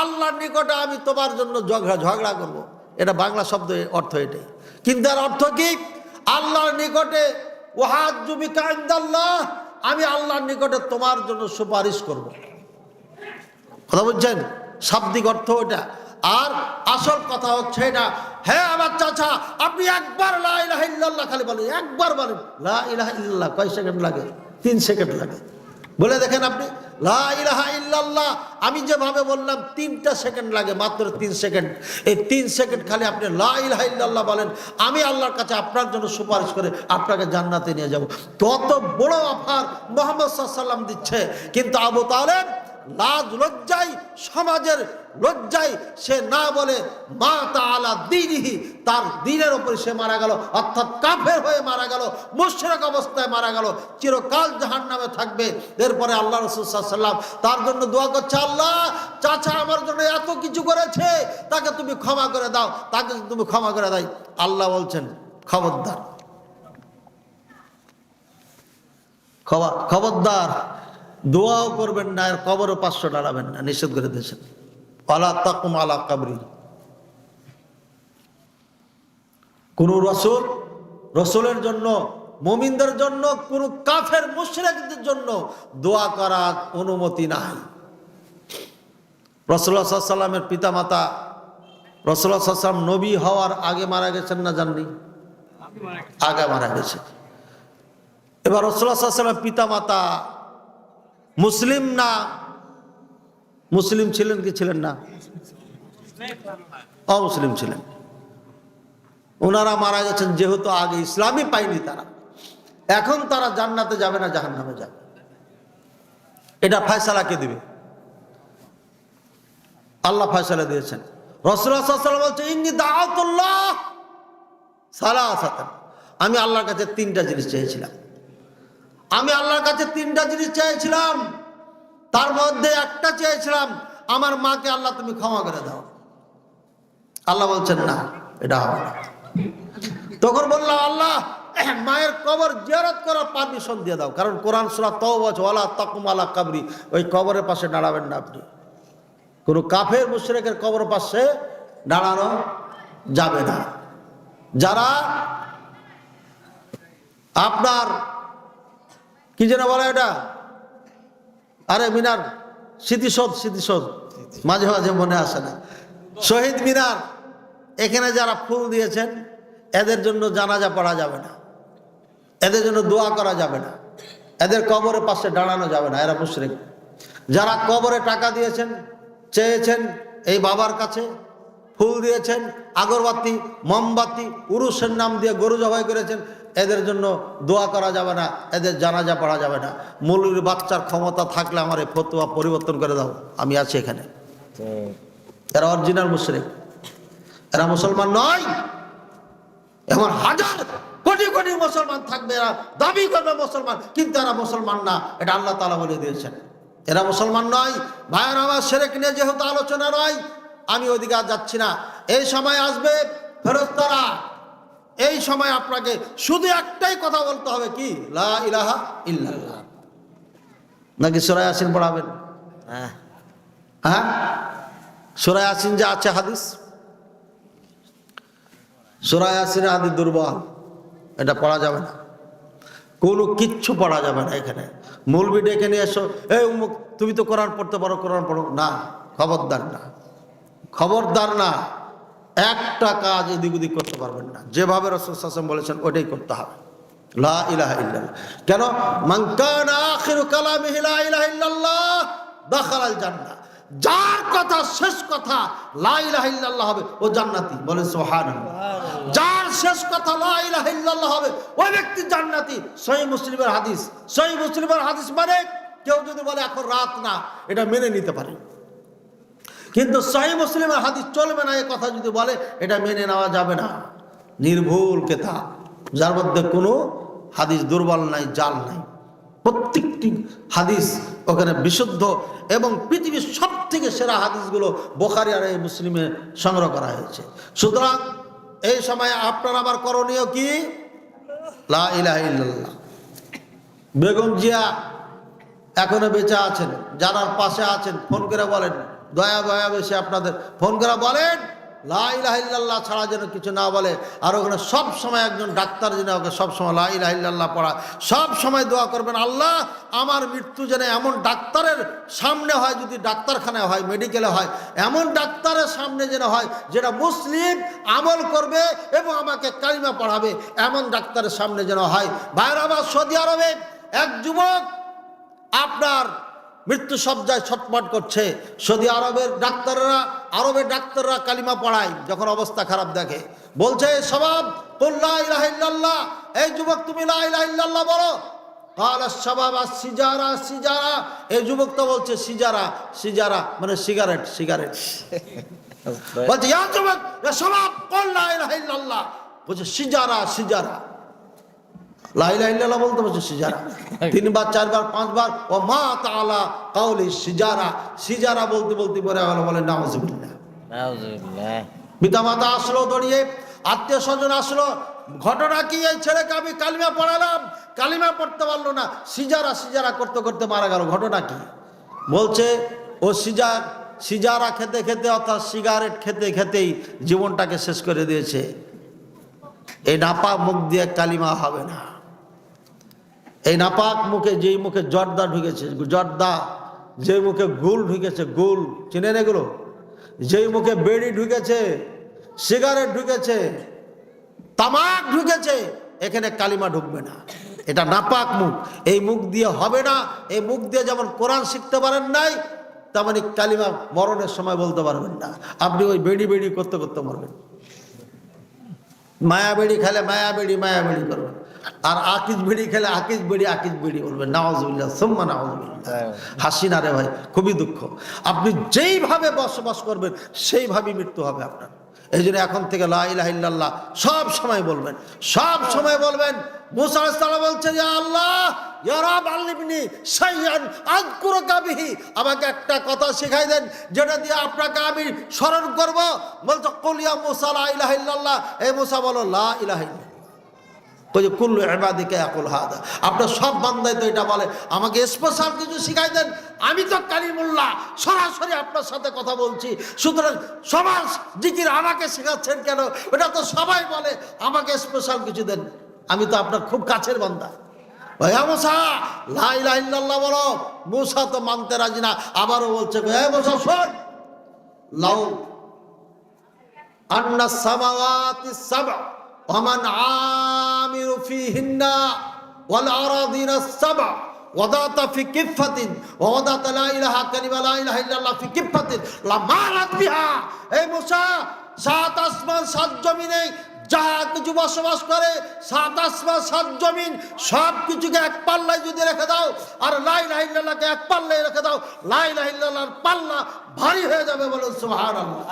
আল্লাহর নিকটে আমি তোমার জন্য ঝগড়া করব। এটা বাংলা শব্দ, অর্থ এটাই। কিন্তু এর অর্থ কি? আল্লাহর নিকটে ওয়াহাজ্জু বিকা ইনদাল্লাহ, আমি আল্লাহর নিকটে তোমার জন্য সুপারিশ করব। কথা বুঝছেন? শাব্দিক অর্থ ওটা। আর আসল কথা হচ্ছে এটা, হে আমার চাচা আপনি একবার লা ইলাহা ইল্লাল্লাহ খালি বলেন, একবার বলেন লা ইলাহা ইল্লাল্লাহ। কয় সেকেন্ড লাগে? 3 সেকেন্ড লাগে। বলে দেখেন আপনি লা ইলাহা ইল্লাল্লাহ, আমি যেভাবে বললাম 3টা সেকেন্ড লাগে, মাত্র 3 সেকেন্ড। এই 3 সেকেন্ড খালি আপনি লা ইলাহা ইল্লাল্লাহ বলেন, আমি আল্লাহর কাছে আপনার জন্য সুপারিশ করে আপনাকে জান্নাতে নিয়ে যাব। কত বড় অফার মুহাম্মদ সাল্লাল্লাহু আলাইহি ওয়াসাল্লাম দিচ্ছে। কিন্তু আবু তালেব লাজ লজ্জায়, সমাজের লজ্জায় সে না বলে মা তাআলা দ্বীনিহি, তার দ্বীনের উপরে সে মারা গেল, অর্থাৎ কাফের হয়ে মারা গেল, মুশরিক অবস্থায় মারা গেল, চিরকাল জাহান্নামে থাকবে। এরপরে আল্লাহ রাসূল সাল্লাল্লাহু আলাইহি ওয়াসাল্লাম তার জন্য দোয়া করছে, আল্লাহ চাচা আমার জন্য এত কিছু করেছে, তাকে তুমি ক্ষমা করে দাও, তাকে তুমি ক্ষমা করে দাও। আল্লাহ বলছেন খবরদার, খবরদার, দোয়াও করবেন না, আর কবরও 500 ডালাবেন না, নিষেধ করে দিয়েছেন। ওয়ালা তাকুম আলা কবরি। কোন রসুলের জন্য, মুমিনদের জন্য, কোন কাফের মুশরিকদের জন্য দোয়া করার অনুমতি নাই। রাসূলুল্লাহ সাল্লাল্লাহু আলাইহি ওয়াসাল্লামের পিতামাতা, রাসূলুল্লাহ সাল্লাল্লাহু আলাইহি ওয়াসাল্লাম নবী হওয়ার আগে মারা গেছেন না জাননি? আগে মারা গেছে। এবার রাসূলুল্লাহ সাল্লাল্লাহু আলাইহি ওয়াসাল্লামের পিতামাতা মুসলিম না, মুসলিম ছিলেন কি ছিলেন না? অমুসলিম ছিলেন। ওনারা মারা গেছেন যেহেতু আগে ইসলামই পায়নি তারা। এখন তারা জান্নাতে যাবে না জাহান্নামে যাবে, এটা ফয়সালা কে দিবে? আল্লাহ ফয়সালা দিয়েছেন। রাসূলুল্লাহ সাল্লাল্লাহু আলাইহি ওয়াসাল্লাম বলছেন ইন্নী দাআতুল্লাহ সালাসাতান, আমি আল্লাহর কাছে 3টা জিনিস চেয়েছিলাম। আমি আল্লাহর কাছে 3টা জিনিস চেয়েছিলাম, তার মধ্যে একটা চেয়েছিলাম আমার মাকে আল্লাহ তুমি ক্ষমা করে দাও। আল্লাহ বলছেন না, এটা হবে না। তখন বললাম আল্লাহ মায়ের কবর জিয়ারত করার পারমিশন দিয়ে দাও, কারণ কোরআন সূরা তাওবা ওয়ালা তাকুম আলা কবরি, ওই কবরের পাশে দাঁড়াবেন না আপনি। কোন কাফের মুশরিকের কবরের পাশে দাঁড়ানো যাবে না। যারা আপনার কি যেন বলে এটা, আরে মিনার, স্মৃতিসৌধ মাঝে মাঝে মনে আসে না, শহীদ মিনার, এখানে যারা ফুল দিয়েছেন এদের জন্য জানাজা পড়া যাবে না, এদের জন্য দোয়া করা যাবে না, এদের কবরের পাশে দাঁড়ানো যাবে না, এরা মুশরিক। যারা কবরে টাকা দিয়েছেন, চেয়েছেন এই বাবার কাছে, ফুল দিয়েছেন, আগরবাতি, মোমবাতি, উরুসের নাম দিয়ে গরু জবাই করেছেন, এদের জন্য দোয়া করা যাবে না, এদের জানাজা পড়া যাবে না। মৌলবীর বাচ্চার ক্ষমতা থাকলে আমার এই ফতোয়া পরিবর্তন করে দাও, আমি আছি এখানে। এরা অরিজিনাল মুশরিক, এরা মুসলমান নয়। এমন হাজার কোটি কোটি মুসলমান থাকবে, এরা দাবি করবে মুসলমান, কিন্তু এরা মুসলমান না, এটা আল্লাহ তাআলা বলে দিয়েছেন। এরা মুসলমান নয়। ভাইয়ের আমার শিরক নিয়ে যেহেতু আলোচনা নয়, আমি ওইদিকে আর যাচ্ছি না। এই সময় আসবে ফেরেশতারা, এই সময় আপনাকে শুধু একটাই কথা বলতে হবে, কি? লা ইলাহা ইল্লাল্লাহ। নাকি সূরা ইয়াসিন পড়াবেন? হ্যাঁ, সূরা ইয়াসিন যে আছে হাদিস, সূরা ইয়াসিনের হাদিস দুর্বল, এটা পড়া যাবে না, কোনো কিচ্ছু পড়া যাবে না। এখানে মৌলবি ডেকে নিয়ে এসো, এই উমুক তুমি তো কোরআন পড়তে পারো, কোরআন পড়ো না, খবরদার না, খবরদার না, একটা কাজ এদিক ওদিক করতে পারবেন না। যেভাবে রাসূল সাল্লাল্লাহু আলাইহি ওয়াসাল্লাম বলেছেন ওইটাই করতে হবে। লা ইলাহা ইল্লাল্লাহ, কেন মান কানা আখিরু কালামিহি লা ইলাহা ইল্লাল্লাহ দাখালাল জান্নাহ, যার কথা শেষ কথা লা ইলাহা ইল্লাল্লাহ হবে ও জান্নাতি, বলেন সুবহানাল্লাহ। যার শেষ কথা লা ইলাহা ইল্লাল্লাহ হবে ওই ব্যক্তি জান্নাতি। সহিহ মুসলিমের হাদিস, সহিহ মুসলিমের হাদিস মানে কেউ যদি বলে এখন রাত না, এটা মেনে নিতে পারে, কিন্তু সহিহ মুসলিমের হাদিস চলবে না এই কথা যদি বলে, এটা মেনে নেওয়া যাবে না। নির্ভুল কিতাব, যার মধ্যে কোনো হাদিস দুর্বল নাই, জাল নাই, প্রত্যেকটি হাদিস ওখানে বিশুদ্ধ, এবং পৃথিবীর সব থেকে সেরা হাদিসগুলো বুখারী আর এই মুসলিমে সংগ্রহ করা হয়েছে। সুতরাং এই সময় আপনার আমার করণীয় কি? লা ইলাহা ইল্লাল্লাহ। বেগম জিয়া এখনো বেঁচে আছেন, যারা পাশে আছেন ফোন করে বলেন, দয়া দয়া বেশি আপনাদের ফোন করে বলেন লা ইলাহা ইল্লাল্লাহ ছাড়া যেন কিছু না বলে। আর ওখানে সব সময় একজন ডাক্তার যেন ওকে সব সময় লা ইলাহা ইল্লাল্লাহ পড়া, সব সময় দোয়া করবেন, আল্লাহ আমার মৃত্যু যেন এমন ডাক্তারের সামনে হয়, যদি ডাক্তারখানায় হয়, মেডিকেলে হয়, এমন ডাক্তারের সামনে যেন হয় যেটা মুসলিম আমল করবে এবং আমাকে কালিমা পড়াবে, এমন ডাক্তারের সামনে যেন হয়। ভাইরা আমার, সৌদি আরবে এক যুবক আপনার মৃত্যু সজ্জায় ছটফট করছে। সৌদি আরবের ডাক্তাররা কালিমা পড়ায়, যখন অবস্থা খারাপ দেখে বলছে সবাব কুল লা ইলাহা ইল্লাল্লাহ, এই যুবক তুমি লা ইলাহা ইল্লাল্লাহ বলো। ক্বালা শাবাব সিজারা সিজারা, এই যুবক তো বলছে সিজারা সিজারা মানে সিগারেট সিগারেট বলছে ইয়া যুবক ইয়া শাবাব কুল লা ইলাহা ইল্লাল্লাহ, বলছে সিজারা সিজারা, লা ইলাহা ইল্লাল্লাহ বলতে বলছে সিজারা, 3 বার 4 বার 5 বার, ও মা তাআলা কাউলি সিজারা সিজারা বলতে বলতে পরে গেল, বলে নাউযুবিল্লাহ নাউযুবিল্লাহ। পিতামাতা আসলো দড়িয়ে, আত্মীয় স্বজন আসলো, ঘটনা কি? এই ছেলেকে আমি কালিমা পড়ালাম, কালিমা পড়তে পারলো না, সিজারা সিজারা করতে করতে মারা গেল। ঘটনা কি? বলছে ও সিজারা খেতে খেতে অর্থাৎ সিগারেট খেতে খেতেই জীবনটাকে শেষ করে দিয়েছে। এই নাপাক মুখ দিয়ে কালিমা হবে না। এই নাপাক মুখে, যেই মুখে জর্দা ঢুকেছে, জর্দা, যেই মুখে গুল ঢুকেছে, গুল চিনেন এগুলো, যেই মুখে বেড়ি ঢুকেছে, সিগারেট ঢুকেছে, তামাক ঢুকেছে, এখানে কালিমা ঢুকবে না। এটা নাপাক মুখ, এই মুখ দিয়ে হবে না। এই মুখ দিয়ে যেমন কোরআন শিখতে পারেন নাই, তেমনি কালিমা মরণের সময় বলতে পারবেন না। আপনি ওই বেড়ি বেড়ি করতে করতে মরবেন। মায়া বেড়ি খেলে মায়া বেড়ি করবেন, আর আকিজ বেড়ি খেলে আকিজ বেড়ি বলবেন। নাউযুবিল্লাহ সুম্মা নাউযুবিল্লাহ। হাসি না রে ভাই, খুবই দুঃখ। আপনি যেইভাবে বসবাস করবেন সেইভাবেই মৃত্যু হবে আপনার। এই জন্য এখন থেকে লা ইলাহা ইল্লাল্লাহ সব সময় বলবেন, সব সময় বলবেন। মুসা আলাইহিস সালাম বলছে, ইয়া আল্লাহ ইয়া রাব আল্লিমনি শাইআন আযকুরুকা বিহি, আমাকে একটা কথা শেখাই দেন যেটা দিয়ে আপনাকে আমি স্মরণ করব। বলছে কুল ইয়া মুসা লা ইলাহা ইল্লাল্লাহ, এই মুসা বলো লা ইলাহা ইল্লাল্লাহ। কই কুল্লু ইবাদিকা ইয়াকুল হাদা, আপনার সব বান্দাই তো এটা বলে, আমাকে স্পেশাল কিছু শিখাই দেন। আমি তো কালিমুল্লাহ, সরাসরি আপনার সাথে কথা বলছি, সুতরাং সবার জিকির আমাকে শেখাচ্ছেন কেন? এটা তো সবাই বলে, আমাকে স্পেশাল কিছু দেন, আমি তো আপনার খুব কাছের বান্দা। ভাইয়া মুসা লা ইলাহা ইল্লাল্লাহ বলো। মুসা তো মানতে রাজি না, আবারও বলছে হে মুসা শোন, লাউ আন্না সামাওয়াতি সাবআ ওয়া মান আমিরু ফিহিন্না ওয়াল আরাদিনা সাবআ ওয়াদাতা ফি কিফাতিন ওয়াদাতা লা ইলাহা কালিমা লা ইলাহা ইল্লাল্লাহ ফি কিফাতিন লামারাত বিহা। এই মুসা, 7 আসমান 7 জমিনে যা কিছু বসবাস করে, 7 আসমান 7 জমিন সব কিছুকে এক পাল্লায় যদি রেখে দাও, আর লা ইলাহা ইল্লাল্লাহকে এক পাল্লায় রেখে দাও, লা ইলাহা ইল্লাল্লাহর পাল্লা ভারী হয়ে যাবে। বলুন সুবহানাল্লাহ।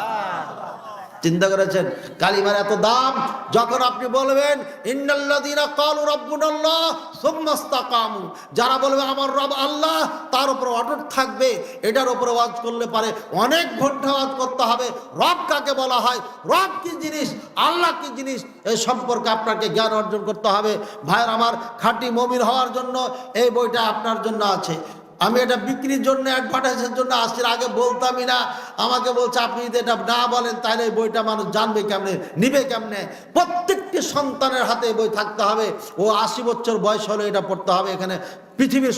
চিন্তা করেছেন কালিমার এত দাম? যখন আপনি বলবেন ইন্নাল্লাযীনা ক্বালু রাব্বুনাল্লাহ সুম্মা ইসতাকামু, যারা বলবে আমার রব আল্লাহ, তার উপর অটুট থাকবে, এটার উপর ওয়াজ করলে পারে অনেক ঘন্টা ওয়াজ করতে হবে। রব কাকে বলা হয়, রব কি জিনিস, আল্লাহ কি জিনিস, এই সম্পর্কে আপনাকে জ্ঞান অর্জন করতে হবে। ভাইয়ের আমার, খাঁটি মুমিন হওয়ার জন্য এই বইটা আপনার জন্য আছে। আমি এটা বিক্রির জন্য, অ্যাডভার্টাইজের জন্য আসছি, আগে বলতামই না। আমাকে বলছে আপনি যদি এটা না বলেন তাহলে এই বইটা মানুষ জানবে কেমনে, নিবে কেমনে। প্রত্যেকটি সন্তানের হাতে বই থাকতে হবে। ও 80 বছর বয়স হলে এটা পড়তে হবে। এখানে পৃথিবীর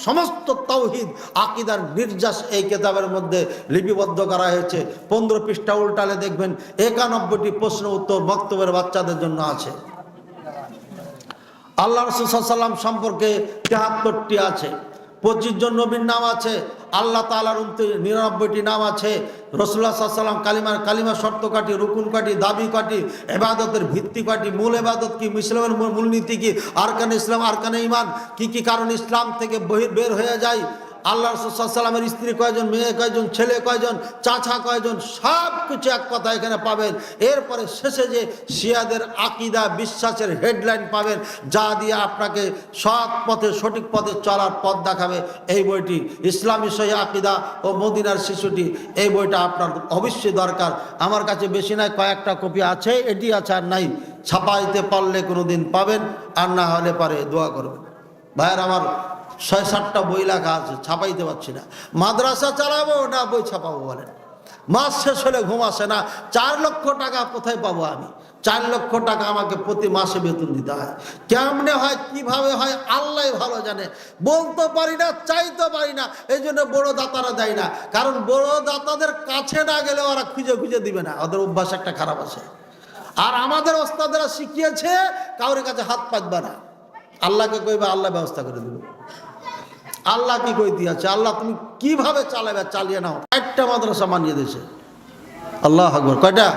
সমস্ত তাওহীদ আকীদার নির্যাস এই কিতাবের মধ্যে লিপিবদ্ধ করা হয়েছে। 15 পৃষ্ঠা উল্টালে দেখবেন 91টি প্রশ্ন উত্তর বক্তব্যের বাচ্চাদের জন্য আছে। আল্লাহ রাসূল সাল্লাল্লাহু আলাইহি ওয়াসাল্লাম সম্পর্কে 73টি আছে। 25 জন নবীর নাম আছে। আল্লাহ তাআলার 99টি নাম আছে। রাসূলুল্লাহ সাল্লাল্লাহু আলাইহি ওয়াসাল্লাম কালিমা শর্ত কাটি, রুকুন কাটি, দাবি কাটি, ইবাদতের ভিত্তি কাটি, মূল ইবাদত কি, ইসলামের মূলনীতি কি, আরকানে ইসলাম, আরকানে ঈমান কি কি কারণ ইসলাম থেকে বের হয়ে যায়, আল্লাহ রাসূল সাল্লাল্লাহু আলাইহি ওয়াসাল্লামের স্ত্রী কয়জন, মেয়ে কয়জন, ছেলে কয়জন, চাচা কয়জন, সব কিছু এক কথা এখানে পাবেন। এরপরে শেষে যে শিয়াদের আকীদা বিশ্বাসের হেডলাইন পাবেন, যা দিয়ে আপনাকে সৎ পথে সঠিক পথে চলার পথ দেখাবে এই বইটি, ইসলামী সহিহ আকীদা ও মদিনার শিশুটি। এই বইটা আপনার অবশ্যই দরকার। আমার কাছে বেশি নাই, কয়েকটা কপি আছে, এটি আছে আর নাই। ছাপাইতে পারলে কোনো দিন পাবেন, আর না হলে পারে দোয়া করবেন। ভাইয়ের আমার 6-7টা বই লেখা আছে, ছাপাইতে পারছি না। মাদ্রাসা চালাবো না বই ছাপাবো বলেন? মাস শেষ হলে ঘুম আসে না। 4 লক্ষ টাকা কোথায় পাবো আমি? 4 লক্ষ টাকা আমাকে প্রতি মাসে বেতন দিতে হয়। কেমনে হয়, কিভাবে হয়, আল্লাহ ভালো জানে। বলতে পারি না, চাইতে পারি না। এই জন্য বড় দাতারা দেয় না, কারণ বড় দাতাদের কাছে না গেলে ওরা খুঁজে খুঁজে দিবে না, ওদের অভ্যাস একটা খারাপ আছে। আর আমাদের ওস্তাদেরা শিখিয়েছে কাউরের কাছে হাত পাতবে না। আল্লাহকে কইবে, আল্লাহ ব্যবস্থা করে দেবে। আল্লাহ কি কই দিয়েছে, আল্লাহ তুমি কিভাবে চালাবে চালিয়ে নাও। একটা মাদ্রাসা মানিয়ে দিয়েছে, আল্লাহু আকবার। কয়টা?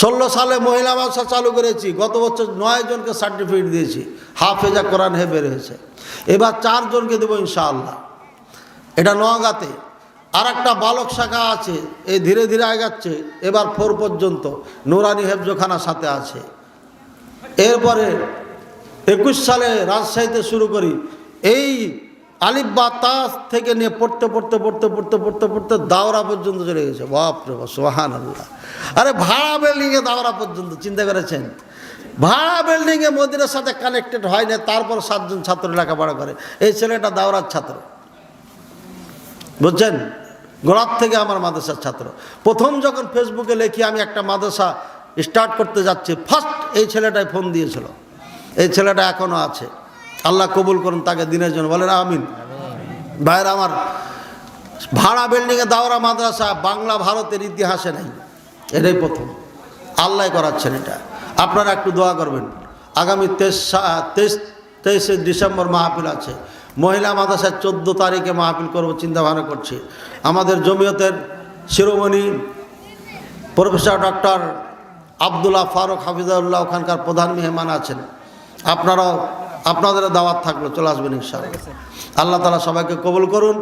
16 সালে মহিলা মাদ্রাসা চালু করেছি। গত বছর 9 জনকে সার্টিফিকেট দিয়েছি, হাফেজা কোরআন হয়ে বের হয়েছে। এবার 4 জনকে দেবো ইনশাআল্লাহ। এটা নওগাঁতে। আর একটা বালক শাখা আছে, এই ধীরে ধীরে আগাচ্ছে। এবার 4 পর্যন্ত নুরানি হেফজখানার সাথে আছে। এরপরে 21 সালে রাজশাহীতে শুরু করি। এই আলিফ বা তাস থেকে নিয়ে পড়তে পড়তে পড়তে পড়তে পড়তে পড়তে দাওরা পর্যন্ত চলে গেছে। বাপরে বাপ, সুবহানাল্লাহ। আরে ভাড়া বিল্ডিংয়ে দাওরা পর্যন্ত, চিন্তা করেছেন? ভাড়া বিল্ডিংয়ে মদিনার সাথে কানেক্টেড হয় না, তারপর 7 জন ছাত্র লেখাপড়া করে। এই ছেলেটা দাওরার ছাত্র, বুঝছেন? গোড়ার থেকে আমার মাদ্রাসার ছাত্র। প্রথম যখন ফেসবুকে লিখি আমি একটা মাদ্রাসা স্টার্ট করতে যাচ্ছি, ফার্স্ট এই ছেলেটাই ফোন দিয়েছিল। এই ছেলেটা এখনও আছে। আল্লাহ কবুল করুন তাকে দিনের জন্য, বলেন আমিন। ভাইয়ের আমার, ভাড়া বিল্ডিংয়ে দাওরা মাদ্রাসা বাংলা ভারতের ইতিহাসে নাই, এটাই প্রথম। আল্লাহ করাচ্ছেন এটা। আপনারা একটু দোয়া করবেন। আগামী 23শে ডিসেম্বর মাহফিল আছে। মহিলা মাদ্রাসায় 14 তারিখে মাহফিল করব চিন্তা ভাবনা করছি। আমাদের জমিয়তের শিরোমণি প্রফেসর ডক্টর আব্দুল্লাহ ফারুক হাফিজাহুল্লাহ ওখানকার প্রধান মেহমান আছেন। আপনাদের দাওয়াত থাকলো, চলে আসবেন ইনশাআল্লাহ। আল্লাহ তাআলা সবাইকে কবুল করুন।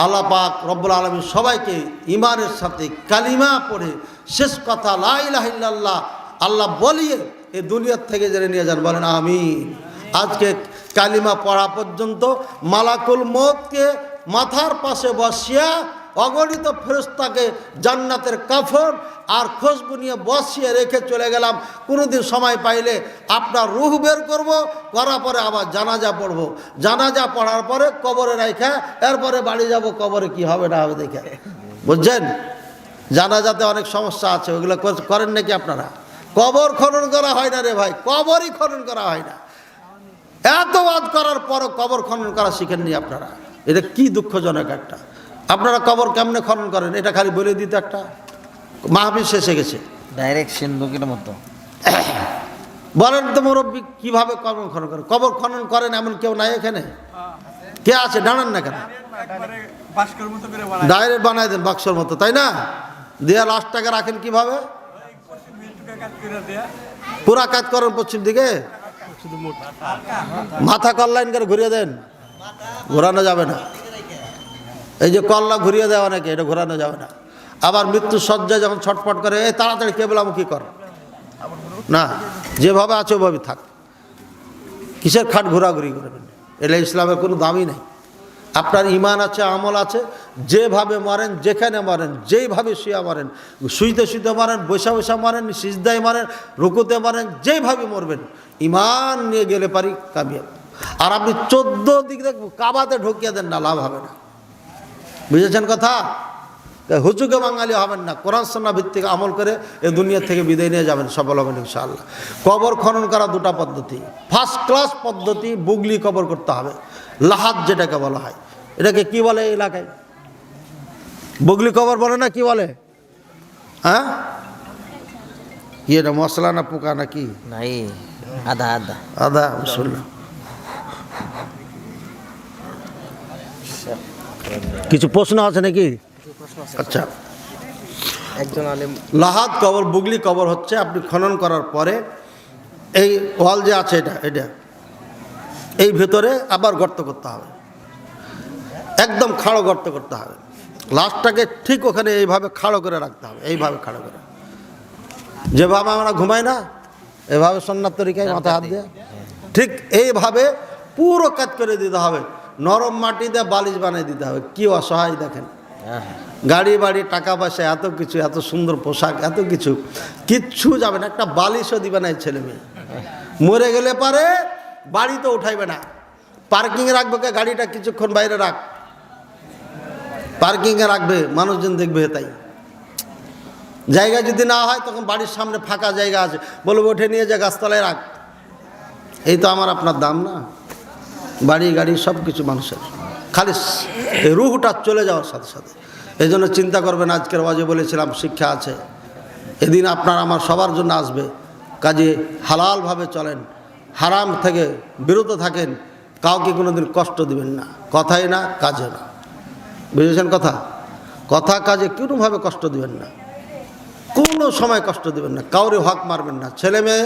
আল্লাহ পাক রব্বুল আলামিন সবাইকে ঈমানের সাথে কালিমা পড়ে শেষ কথা লা ইলাহা ইল্লাল্লাহ আল্লাহ বলিয়ে এই দুনিয়ার থেকে জেনে নিয়ে যান, বলেন আমিন। আজকে কালিমা পড়া পর্যন্ত মালাকুল মউতকে মাথার পাশে বসিয়া অগণিত ফেরেশতাকে জান্নাতের কাফন আর খুশবু নিয়ে বসিয়ে রেখে চলে গেলাম। কোনোদিন সময় পাইলে আপনার রূহ বের করব, করার পরে আবার জানাজা পড়ব। জানাজা পড়ার পরে কবরে রাখা, এরপরে বাড়ি যাব। কবরে কি হবে না হবে দেখে, বুঝছেন? জানাজাতে অনেক সমস্যা আছে, ওইগুলো করেন নাকি আপনারা? কবর খনন করা হয় না রে ভাই, কবরই খনন করা হয় না। এত বাদ করার পরও কবর খনন করা শিখেননি আপনারা। এটা কি দুঃখজনক একটা। আপনারা কবর কেমনে খনন করেন এটা খালি বলে দিতে একটা মাহফিল শেষে গেছে ডাইরেক্ট সিন্ধুকের মতো। বলেন তো মুরব্বী, কিভাবে কবর খনন করেন? কবর খনন করেন এমন কেউ নাই এখানে? কে আছে? দাঁড়ান না কেন? ডাইরেক্ট বানাই দেন বাক্সর মতো, তাই না? দিয়ে লাশটাকে রাখেন কিভাবে? পুরা কাজ করেন পশ্চিম দিকে, মাথা কল্লাইন করে ঘুরিয়ে দেন। ঘোরানো যাবে না। এই যে কল্লা ঘুরিয়ে দেওয়া নাকি, এটা ঘোরানো যাবে না। আবার মৃত্যু সজ্জায় যখন ছটফট করে, এই তাড়াতাড়ি কেবলামুখী কর না, যেভাবে আছে ওভাবে থাক। কিসের খাট ঘোরাঘুরি করবেন? এটা ইসলামের কোনো দামই নেই। আপনার ঈমান আছে, আমল আছে, যেভাবে মারেন, যেখানে মারেন, যেইভাবে শুয়ে মারেন, শুইতে শুইতে মারেন, বৈশা বৈশা মারেন, সিজদায় মারেন, রুকুতে মারেন, যেইভাবে মরবেন, ঈমান নিয়ে গেলে পারি কামিয়াব। আর আপনি 14 দিক দেখবো কাবাতে ঢুকিয়ে দেন না, লাভ হবে না। বুঝেছেন কথা? হুজুগে বাঙালি হবেন না, কোরআন সুন্নাহ ভিত্তিক আমল করে এ দুনিয়া থেকে বিদায় নিয়ে যাবেন, সফল হবেন ইনশাআল্লাহ। কবর খনন করা দুটা পদ্ধতি। ফার্স্ট ক্লাস পদ্ধতি, বুগলি কবর করতে হবে, লাহাদ যেটাকে বলা হয়। এটাকে কি বলে এই এলাকায়? বুগলি কবর বলে না, কি বলে? হ্যাঁ, কি এটা মশলা না পোকা না কি? নাই, আধা আধা আদা শুনলাম। কিছু প্রশ্ন আছে নাকি? আচ্ছা, একজন আলেম লাহাদ কবর, বুগলি কবর হচ্ছে আপনি খনন করার পরে এই ওয়াল যে আছে এটা এই ভেতরে আবার গর্ত করতে হবে, একদম খাড়ো গর্ত করতে হবে। লাশটাকে ঠিক ওখানে এইভাবে খাড়ো করে রাখতে হবে, এইভাবে খাড়ো করে, যেভাবে আমরা ঘুমাই না এভাবে সুন্নাত তরিকায় মাথায় হাত দিয়ে ঠিক এইভাবে পুরো কাজ করে দিতে হবে। নরম মাটি দিয়ে বালিশ বানিয়ে দিতে হবে। কি অসহায় দেখেন, গাড়ি বাড়ি টাকা পয়সা এত কিছু, এত সুন্দর পোশাক, এত কিছু, কিচ্ছু যাবে না, একটা বালিশও দিবে না এই ছেলে মেয়ে। মরে গেলে পারে বাড়ি তো উঠাইবে না, পার্কিংয়ে রাখবে, গাড়িটা কিছুক্ষণ বাইরে রাখ, পার্কিংয়ে রাখবে, মানুষজন দেখবে। তাই জায়গা যদি না হয় তখন বাড়ির সামনে ফাঁকা জায়গা আছে, বলবো ওঠে নিয়ে যা গাছতলায় রাখ। এই তো আমার আপনার দাম না, বাড়ি গাড়ি সব কিছু মানুষের, খালি এই রুহটা চলে যাওয়ার সাথে সাথে। এই জন্য চিন্তা করবেন, আজকের ওয়াজে বলেছিলাম শিক্ষা আছে, এদিন আপনার আমার সবার জন্য আসবে। কাজে হালালভাবে চলেন, হারাম থেকে বিরত থাকেন, কাউকে কোনোদিন কষ্ট দিবেন না, কথাই না কাজে না। বুঝেছেন কথা? কথা কাজে কোনোভাবে কষ্ট দিবেন না, কোনো সময় কষ্ট দিবেন না, কাউরে হক মারবেন না। ছেলে মেয়ে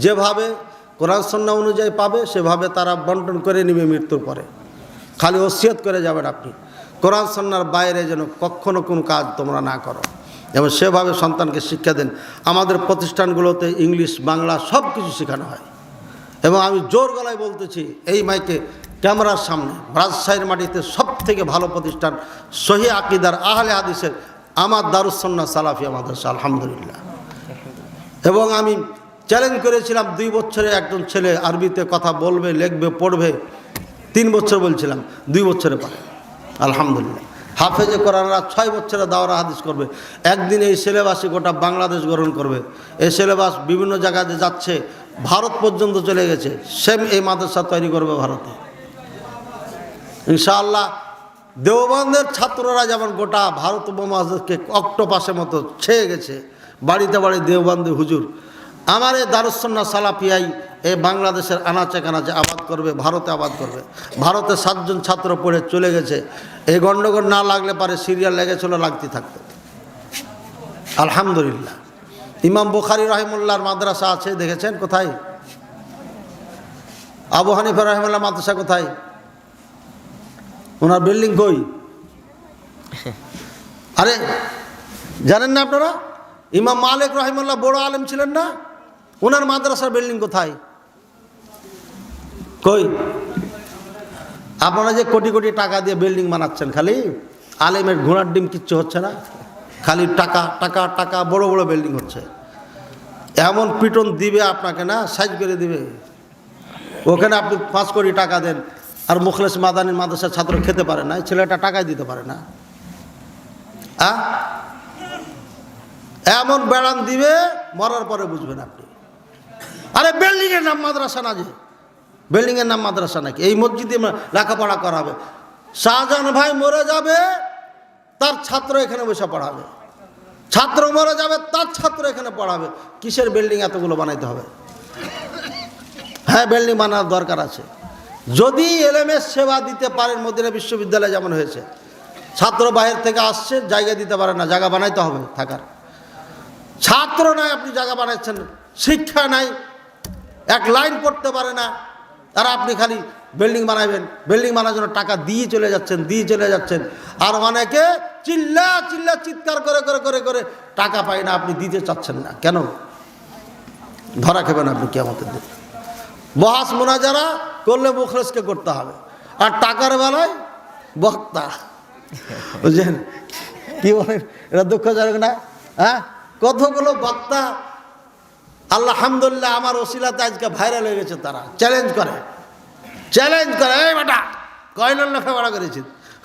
যেভাবে কোরআন সুন্নাহ অনুযায়ী পাবে সেভাবে তারা বন্টন করে নেবে মৃত্যুর পরে। খালি ওসিয়ত করে যাবেন আপনি, কোরআন সুন্নাহর বাইরে যেন কখনো কোনো কাজ তোমরা না করো, এবং সেভাবে সন্তানকে শিক্ষা দেন। আমাদের প্রতিষ্ঠানগুলোতে ইংলিশ বাংলা সব কিছু শেখানো হয়, এবং আমি জোর গলায় বলতেছি এই মাইকে ক্যামেরার সামনে, রাজশাহীর মাটিতে সব থেকে ভালো প্রতিষ্ঠান সহিহ আকীদার আহলে হাদিসের আমার দারুস সুন্নাহ সালাফিয়া মাদ্রাসা, আলহামদুলিল্লাহ। এবং আমি চ্যালেঞ্জ করেছিলাম 2 বছরে একজন ছেলে আরবিতে কথা বলবে, লিখবে, পড়বে। 3 বছর বলছিলাম, 2 বছরে পারে আলহামদুলিল্লাহ। হাফেজে কোরআনরা 6 বছরে দাওরা হাদিস করবে। একদিন এই সিলেবাসে গোটা বাংলাদেশ গ্রহণ করবে। এই সিলেবাস বিভিন্ন জায়গাতে যাচ্ছে, ভারত পর্যন্ত চলে গেছে। সেম এই মাদ্রাসা তৈরি করবে ভারতে ইনশাআল্লাহ। দেওবন্দের ছাত্ররা যেমন গোটা ভারত উপমহাদেশকে অক্টোপাসের মতো ছেয়ে গেছে, বাড়িতে বাড়ি দেওবন্দি হুজুর, আমার এই দারুস সুন্নাহ সালাফিয়াই এই বাংলাদেশের আনাচে কানাচে আবাদ করবে, ভারতে আবাদ করবে। ভারতে 7 জন ছাত্র পড়ে চলে গেছে, এই গণ্ডগোল না লাগলে পারে সিরিয়াল লেগেছিল, লাগতে থাকতো আলহামদুলিল্লাহ। ইমাম বুখারী রাহিমাহুল্লাহর মাদ্রাসা আছে, দেখেছেন কোথায়? আবু হানিফা রাহিমাহুল্লাহ মাদ্রাসা কোথায়? ওনার বিল্ডিং কই? আরে জানেন না আপনারা? ইমাম মালিক রাহিমাহুল্লাহ বড় আলেম ছিলেন না? ওনার মাদ্রাসার বিল্ডিং কোথায়? কই? আপনারা যে কোটি কোটি টাকা দিয়ে বিল্ডিং বানাচ্ছেন, খালি আলেমের ঘোড়ার ডিম কিচ্ছু হচ্ছে না, খালি টাকা টাকা টাকা, বড় বড় বিল্ডিং হচ্ছে। এমন পিটন দিবে আপনাকে না, সাইজ করে দিবে। ওখানে আপনি 5 কোটি টাকা দেন, আর মুখলেস মাদানির মাদ্রাসার ছাত্র খেতে পারে না, ছেলেটা টাকাই দিতে পারে না। এমন বেড়ান দিবে, মরার পরে বুঝবেন আপনি। আরে বিল্ডিংয়ের নাম মাদ্রাসা না, যে বিল্ডিংয়ের নাম মাদ্রাসা নাকি? এই মসজিদে লেখাপড়া করাবে। শাহজাহান ভাই মরে যাবে, তার ছাত্র এখানে বসে পড়াবে, ছাত্র মরে যাবে, তার ছাত্র এখানে পড়াবে। কিসের বিল্ডিং এতগুলো বানাইতে হবে? হ্যাঁ, বিল্ডিং বানানোর দরকার আছে। যদি এলএমএস সেবা দিতে পারেন, মদিনা বিশ্ববিদ্যালয় যেমন হয়েছে, ছাত্র বাইরে থেকে আসছে, জায়গা দিতে পারে না, জায়গা বানাইতে হবে থাকার। ছাত্র নাই, আপনি জায়গা বানাচ্ছেন, শিক্ষা নাই, এক লাইন পড়তে পারে না, আর আপনি খালি বিল্ডিং বানাবেন। বিল্ডিং বানানোর জন্য টাকা দিয়ে চলে যাচ্ছেন, আর অনেকে চিল্লা চিল্লা চিৎকার করে করে করে করে টাকা পায় না, আপনি দিতে চাচ্ছেন না কেন? ধরা খাবেন আপনি কিয়ামতের দিন। বহাস মুনাজারা করলে মুখলেসকে করতে হবে, আর টাকার বেলায় বক্তা। বুঝলেন কি বলেন? এটা দুঃখজনক না? হ্যাঁ, কতগুলো বক্তা আলহামদুলিল্লাহ আমার ওসিলাতে আজকে ভাইরাল হয়ে গেছে, তারা চ্যালেঞ্জ করে। চ্যালেঞ্জ করে, এই বেটা কয়লার লেখাপড়া করেছি,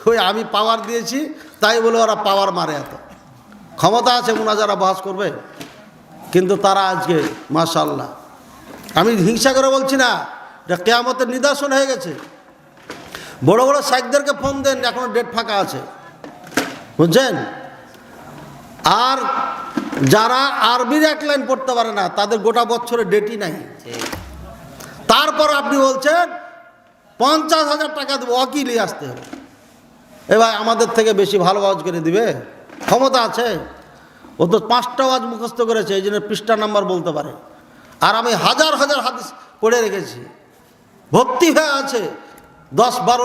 ওই আমি পাওয়ার দিয়েছি তাই বলে ওরা পাওয়ার মারে, এত ক্ষমতা আছে মুনাজারা বহাস করবে। কিন্তু তারা আজকে মাশাআল্লাহ, আমি হিংসা করে বলছি না, এটা কিয়ামতের নিদর্শন হয়ে গেছে। বড় বড় শাইখদেরকে ফোন দেন, এখনো ডেট ফাঁকা আছে, বুঝছেন। আর যারা আরবির এক লাইন পড়তে পারে না, তাদের গোটা বছরে ডেটই নাই। তারপর আপনি বলছেন 50,000 টাকা দেবো, ওয়াকিলই আসতে হবে। এ ভাই, আমাদের থেকে বেশি ভালো ওয়াজ করে দিবে, ক্ষমতা আছে। ও তো 5টা ওয়াজ মুখস্থ করেছে, এই জন্য পৃষ্ঠা নাম্বার বলতে পারে। আর আমি হাজার হাজার হাদিস পড়ে রেখেছি, ভর্তি হয়ে আছে, 10-12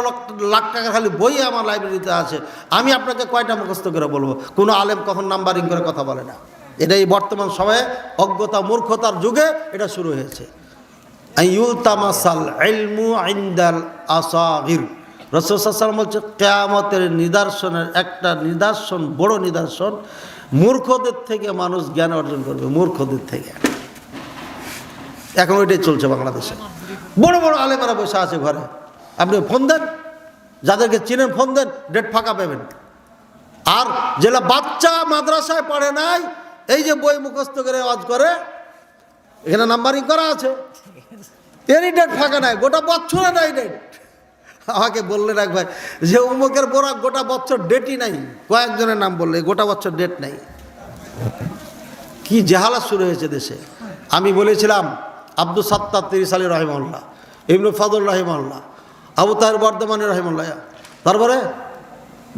লাখ টাকা খালি বই আমার লাইব্রেরিতে আছে। আমি আপনাকে কয়টা মুখস্থ করে বলবো? কোনো আলেম কখন নাম্বারিং করে কথা বলে না। এটা এই বর্তমান সময়ে অজ্ঞতা মূর্খতার যুগে এটা শুরু হয়েছে। ইউলতামাসাল ইলমু ইনদাল আসাগির, রাসূল সাল্লাল্লাহু আলাইহি ওয়াসাল্লাম বলছে, কিয়ামতের নিদর্শনের একটা নিদর্শন, বড় নিদর্শন, মূর্খদের থেকে মানুষ জ্ঞান অর্জন করবে, মূর্খদের থেকে। এখন ওইটাই চলছে বাংলাদেশে। বড় বড় আলেমেরা বসে আছে ঘরে, আপনি ফোন দেন, যাদেরকে চিনেন ফোন দেন, ডেট ফাঁকা পাবেন। আর যেটা বাচ্চা মাদ্রাসায় পড়ে নাই, এই যে বই মুখস্থ করে ওয়াজ করে, এখানে নাম্বারিং করা আছে, এরই ডেট ফাঁকা নাই, গোটা বছরে নাই ডেট। আমাকে বললেন এক ভাই যে অমুকের বড় গোটা বছর ডেটই নাই, কয়েকজনের নাম বললে গোটা বছর ডেট নাই। কি জাহালাত শুরু হয়েছে দেশে। আমি বলেছিলাম আব্দুল সাত্তার তিরিশ-আলী রহিমাহুল্লাহ, ইবনে ফাদল রহিমাহুল্লাহ, আবু তাহের বর্ধমানী রহিমাহুল্লাহ, তারপরে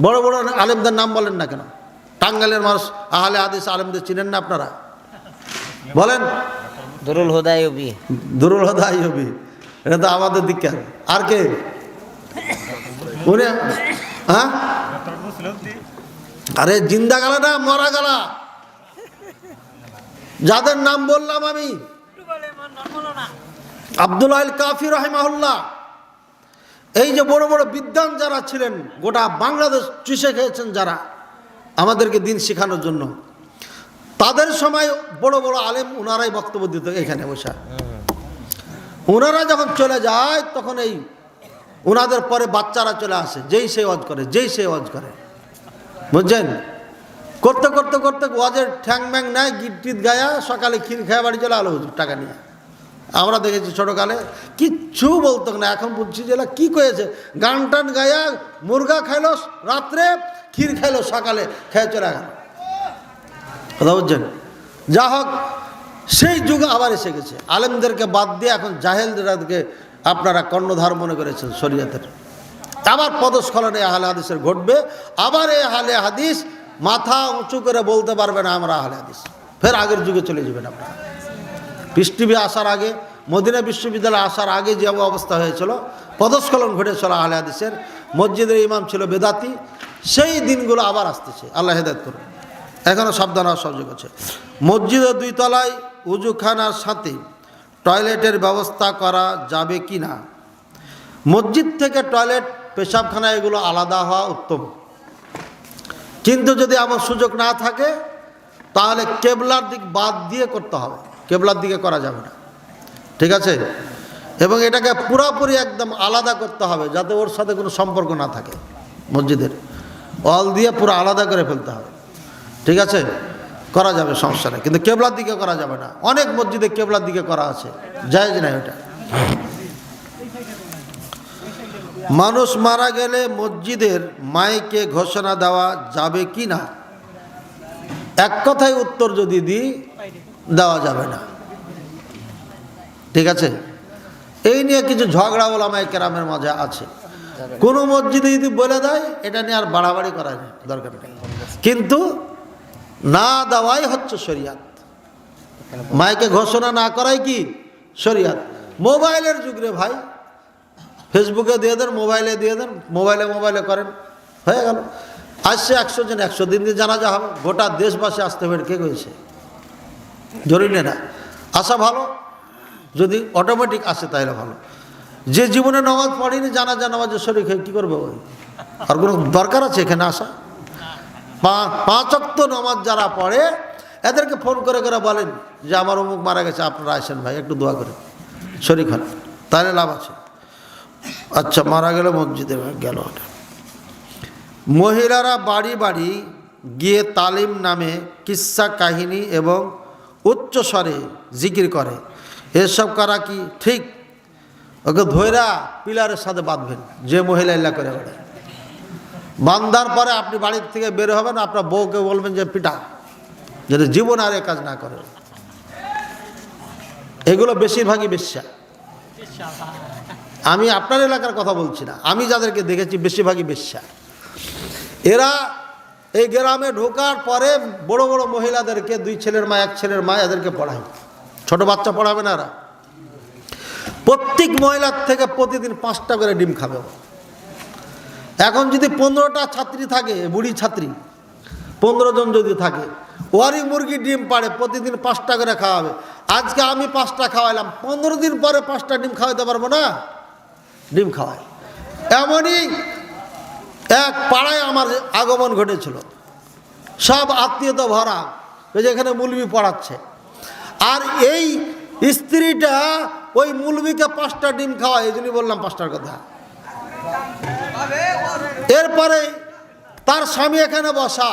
বড় বড় আলেমদের নাম বলেন না কেন? টাঙ্গাইলের মানুষ আহলে হাদিস আলেমদের চিনেন না আপনারা? বলেন। দুরুল হুদা আইয়ুবী, দুরুল হুদা আইয়ুবী, এটা তো আমাদের দিককার। আর কে? হ্যাঁ, আরে জিন্দা গালা না, মরা গালা, যাদের নাম বললাম আমি, আব্দুল আল কাফি রহিমাহুল্লাহ, এই যে বড় বড় বিদ্বান যারা ছিলেন, গোটা বাংলাদেশ চুষে খেয়েছেন যারা আমাদেরকে দিন শেখানোর জন্য, তাদের সময় বড় বড় আলেম ওনারাই বক্তব্য দিত এখানে বসা। ওনারা যখন চলে যায় তখন এই ওনাদের পরে বাচ্চারা চলে আসে, যেই সে ওয়াজ করে, যেই সে ওয়াজ করে, বুঝছেন। করতে করতে করতে ওয়াজের ঠ্যাং ম্যাং নেয়, গীত টিত গায়া, সকালে ক্ষীর খাওয়া বাড়ি চলে আলো হুজুর টাকা নিয়ে। আমরা দেখেছি ছোটোকালে কিচ্ছু বলতো না, এখন বলছি যে কী করেছে, গান টান গায়া মুরগা খাইলো রাত্রে, ক্ষীর খাইলো সকালে, খেয়ে চলে গেল, কথা বুঝছেন। যা হোক, সেই যুগ আবার এসে গেছে। আলেমদেরকে বাদ দিয়ে এখন জাহেলদেরকে আপনারা কর্ণধার মনে করেছেন শরীয়তের। আবার পদস্খলনে আহলে হাদিসের ঘটবে, আবার এই আহলে হাদিস মাথা উঁচু করে বলতে পারবে না আমরা আহলে হাদিস, ফের আগের যুগে চলে যাবেন আপনারা। পিস টিভি আসার আগে, মদিনা বিশ্ববিদ্যালয় আসার আগে যে অবস্থা হয়েছিল, পদস্খলন ঘটেছিল আহলে হাদিসের, মসজিদের ইমাম ছিল বেদাতি, সেই দিনগুলো আবার আসতেছে। আল্লাহ হেদায়েত করুন। এখনও সাবধান হওয়ার সুযোগ আছে। মসজিদের 2 তলায় উজুখানার সাথে টয়লেটের ব্যবস্থা করা যাবে কি না? মসজিদ থেকে টয়লেট, পেশাবখানা এগুলো আলাদা হওয়া উত্তম, কিন্তু যদি আমার সুযোগ না থাকে তাহলে কেবলার দিক বাদ দিয়ে করতে হবে, কেবলার দিকে করা যাবে না, ঠিক আছে। এবং এটাকে পুরোপুরি একদম আলাদা করতে হবে, যাতে ওর সাথে কোনো সম্পর্ক না থাকে। মসজিদের ওয়াল দিয়ে পুরো আলাদা করে ফেলতে হবে, ঠিক আছে, করা যাবে, সমস্যা নেই, কিন্তু কেবলার দিকে করা যাবে না। অনেক মসজিদে কেবলার দিকে করা আছে, জায়েজ নাই ওটা। মানুষ মারা গেলে মসজিদের মাইকে ঘোষণা দেওয়া যাবে কি না? এক কথায় উত্তর যদি দিই, দেওয়া যাবে না, ঠিক আছে। এই নিয়ে কিছু ঝগড়া ওলামায়ে কেরামের মাঝে আছে। কোনো মসজিদে যদি বলে দেয়, এটা নিয়ে আর বাড়াবাড়ি করা দরকার নেই, কিন্তু না দেওয়াই হচ্ছে শরিয়াত। মাইকে ঘোষণা না করাই কি শরিয়াত। মোবাইলের যুগ রে ভাই, ফেসবুকে দিয়ে দেন, মোবাইলে দিয়ে দেন, মোবাইলে করেন, হয়ে গেল। আসছে 100 জন, 100 দিন দিয়ে জানাজা হবে, গোটা দেশবাসী আসতে হবে, কে করেছে? জরুরি না, আসা ভালো, যদি অটোমেটিক আসে তাহলে ভালো। যে জীবনে নামাজ পড়েনি, জানাজা নামাজে শরীক হয়ে কী করবে? ওই আর কোনো দরকার আছে এখানে আসা? 5 ওয়াক্ত নামাজ যারা পড়ে, এদেরকে ফোন করে করে বলেন যে আমার অমুক মারা গেছে, আপনারা আসেন ভাই, একটু দোয়া করে শরীক হন, তাহলে লাভ আছে। আচ্ছা, মারা গেল মসজিদে গেল। মহিলারা বাড়ি বাড়ি গিয়ে তালিম নামে কিস্সা কাহিনী এবং উচ্চস্বরে জিকির করে, এসব করা কি ঠিক? ওকে ধৈরা পিলারের সাথে বাঁধবেন, যে মহিলা ইল্লা করে বেড়ায়। বান্ধার পরে আপনি বাড়ির থেকে বের হবেন, আপনার বউকে বলবেন যে পিটা, যদি জীবন আর এ কাজ না করে। এগুলো বেশিরভাগই বেশ্যা। আমি আপনার এলাকার কথা বলছি না, আমি যাদেরকে দেখেছি বেশিরভাগই বেশ্যা। এরা এই গ্রামে ঢোকার পরে বড় বড় মহিলাদেরকে, 2 ছেলের মা 1 ছেলের মা, এদেরকে পড়ায়। ছোট বাচ্চা পড়াবে না এরা। প্রত্যেক মহিলার থেকে প্রতিদিন 5টা করে ডিম খাবে। এখন যদি 15টা ছাত্রী থাকে, বুড়ি ছাত্রী 15 জন যদি থাকে, ওয়ারি মুরগি ডিম পাড়ে, প্রতিদিন 5টা করে খাওয়াবে। আজকে আমি 5টা খাওয়াইলাম, 15 দিন পরে 5টা ডিম খাওয়াইতে পারবো না? ডিম খাওয়াই। এমনই এক পাড়ায় আমার আগমন ঘটেছিল, সব আত্মীয়তা ভরা, যেখানে মুলবি পড়াচ্ছে। আর এই স্ত্রীটা ওই মুলবিকে 5টা ডিম খাওয়ায়, এই জন্যই বললাম 5টার কথা। এরপরে তার স্বামী এখানে বসা,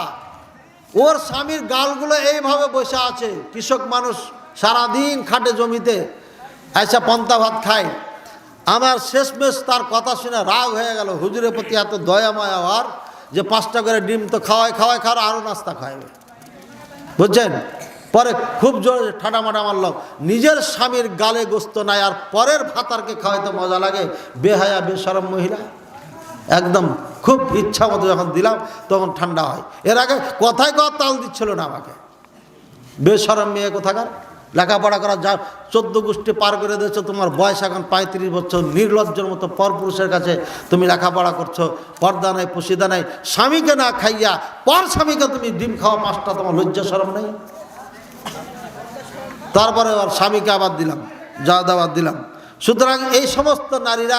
ওর স্বামীর গালগুলো এইভাবে বসে আছে। কৃষক মানুষ, সারাদিন খাটে জমিতে, এসে পান্তা ভাত খায়। আমার শেষমেশ তার কথা শুনে রাগ হয়ে গেল, হুজুরের প্রতি এত দয়া মায়া আর, যে 5টা করে ডিম তো খাওয়ায় খাওয়ার আরও নাস্তা খাওয়াবে, বুঝছেন? পরে খুব জোরে ঠাডামাডা মারল। নিজের স্বামীর গালে গোস্ত নাই, আর পরের ভাতারকে খাওয়াইতে মজা লাগে। বেহায়া বেশরম মহিলা, একদম খুব ইচ্ছা মতো যখন দিলাম তখন ঠান্ডা হয়। এর আগে কথায় কথা তাল দিচ্ছিল না আমাকে। বেশরম মেয়ে কোথাকার, লেখাপড়া করা, যা 14 গোষ্ঠী পার করে দিয়েছো, তোমার বয়স এখন 35 বছর, নির্লজ্জের মতো পরপুরুষের কাছে তুমি লেখাপড়া করছো, পর্দা নাই পুশিদা নাই, স্বামীকে না খাইয়া পর স্বামীকে তুমি ডিম খাওয়া 5টা, তোমার লজ্জা শরম নেই? তারপরে আর স্বামীকে আবার দিলাম, যা দাবার দিলাম। সুতরাং এই সমস্ত নারীরা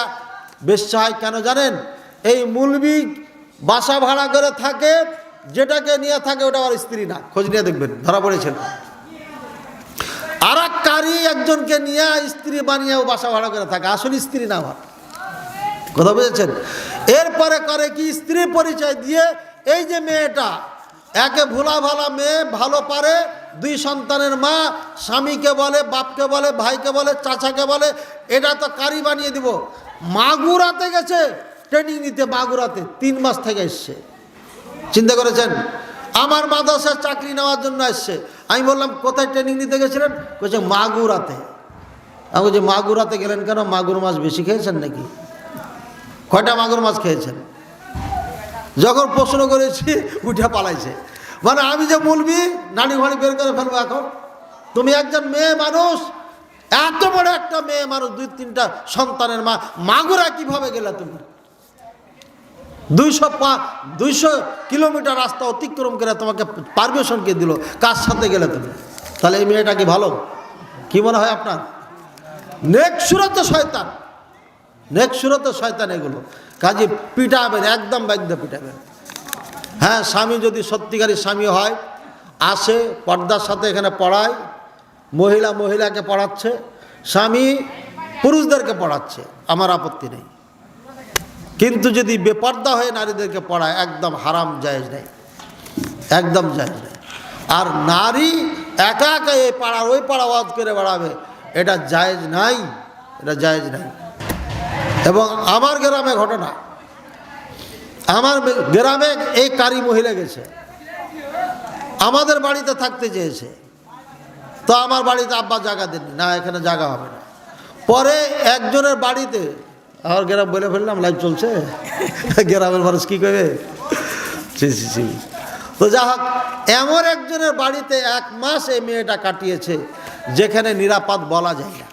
বেশ্যা হয় কেন জানেন? এই মুলবি বাসা ভাড়া করে থাকে, যেটাকে নিয়ে থাকে ওটা আর স্ত্রী না, খোঁজ নিয়ে দেখবেন, ধরা পড়েছেন। আর এক কারি একজনকে নিয়ে স্ত্রী বানিয়েও বাসা ভাড়া করে থাকে, আসলে স্ত্রী না আমার, কথা বুঝেছেন? এরপরে করে কি, স্ত্রী পরিচয় দিয়ে এই যে মেয়েটা, একে ভোলা ভালা মেয়ে, ভালো পারে, 2 সন্তানের মা, স্বামীকে বলে, বাপকে বলে, ভাইকে বলে, চাচাকে বলে, এটা তো কারি বানিয়ে দিব। মাগুরাতে গেছে ট্রেনিং নিতে, মাগুরাতে 3 মাস থেকে এসছে, চিন্তা করেছেন? আমার মাদ্রাসার চাকরি নেওয়ার জন্য এসছে। আমি বললাম কোথায় ট্রেনিং নিতে গেছিলেন? বলছে মাগুরাতে। আমি বলছি মাগুরাতে গেলেন কেন? মাগুর মাছ বেশি খেয়েছেন নাকি? কয়টা মাগুর মাছ খেয়েছেন? যখন প্রশ্ন করেছি উঠে পালাইছে। মানে আমি যে মুলবি, নানি ভাড়ি বের করে ফেলবো এখন। তুমি একজন মেয়ে মানুষ, এত বড় একটা মেয়ে মানুষ, 2-3টা সন্তানের মা, মাগুরা কিভাবে গেলে তুমি? 200 কিলোমিটার রাস্তা অতিক্রম করে তোমাকে পারমিশন কে দিল? কার সাথে গেলে তুমি? তাহলে এই মেয়েটা কি ভালো? কি মনে হয় আপনার? নেক্সুরত শয়তান, নেক্সুরত শয়তান এগুলো। কাজে পিটাবেন, একদম বাধ্য পিটাবেন। হ্যাঁ, স্বামী যদি সত্যিকারী স্বামী হয়, আসে পর্দার সাথে এখানে পড়ায়, মহিলাকে পড়াচ্ছে, স্বামী পুরুষদেরকে পড়াচ্ছে, আমার আপত্তি নেই। কিন্তু যদি বেপর্দা হয়ে নারীদেরকে পড়ায়, একদম হারাম, জায়েজ নেই, একদম জায়েজ নেই। আর নারী একা একা এই পাড়া ওই পাড়া ওয়াজ করে বেড়াবে, এটা জায়েজ নাই, এটা জায়েজ নাই। এবং আমার গ্রামে ঘটনা, আমার গ্রামে এই কারি মহিলা গেছে, আমাদের বাড়িতে থাকতে চেয়েছে। তো আমার বাড়িতে আব্বা জায়গা দেননি, না এখানে জায়গা হবে না। পরে একজনের বাড়িতে, আমার গ্রাম বলে ফেললাম, লাইভ চলছে, গ্রামের মানুষ কী করবে? তো যা হোক, এমন একজনের বাড়িতে 1 মাস এই মেয়েটা কাটিয়েছে, যেখানে নিরাপদ বলা যায় না,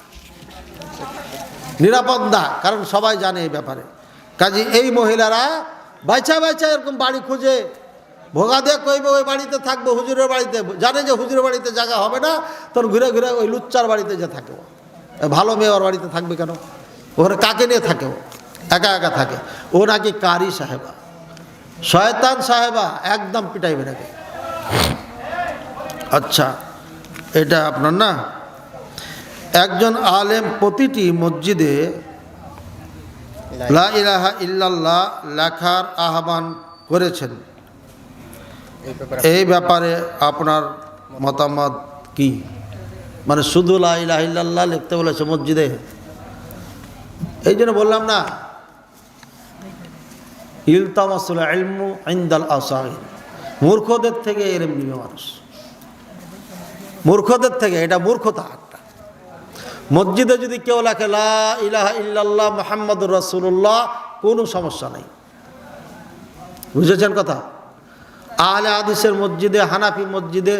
নিরাপদ না, কারণ সবাই জানে এই ব্যাপারে। কাজে এই মহিলারা বাইচা এরকম বাড়ি খুঁজে, ভোগা দিয়ে কইবে ওই বাড়িতে থাকবো, হুজুরের বাড়িতে, জানে যে হুজুরের বাড়িতে জায়গা হবে না, তখন ঘুরে ঘুরে ওই লুচ্চার বাড়িতে যে থাকে। ভালো মেয়ে ওর বাড়িতে থাকবে কেন? ওখানে কাকে নিয়ে থাকে? ও একা একা থাকে। ও নাকি কারি সাহেবা, শয়তান সাহেবা, একদম পিটাইবে নাকি। আচ্ছা, এটা আপনার না। একজন আলেম প্রতিটি মসজিদে লা ইলাহা ইল্লাল্লাহ লেখার আহ্বান করেছেন। এই ব্যাপারে আপনার মতামত কি? মানে শুধু লা ইলাহা ইল্লাল্লাহ লিখতে বলেছে মসজিদে, এই জন্য বললাম না ইলতামাসুল ইলমু ইনদাল আসাগির, মূর্খদের থেকে এলেম নিবে মানুষ, মূর্খদের থেকে। এটা মূর্খতা একটা। মসজিদে যদি কেউ লেখে লা ইলাহা ইল্লাল্লাহ মুহাম্মাদুর রাসূলুল্লাহ, কোনো সমস্যা নেই। বুঝেছেন কথা? আহলে হাদিসের মসজিদে, হানাফি মসজিদে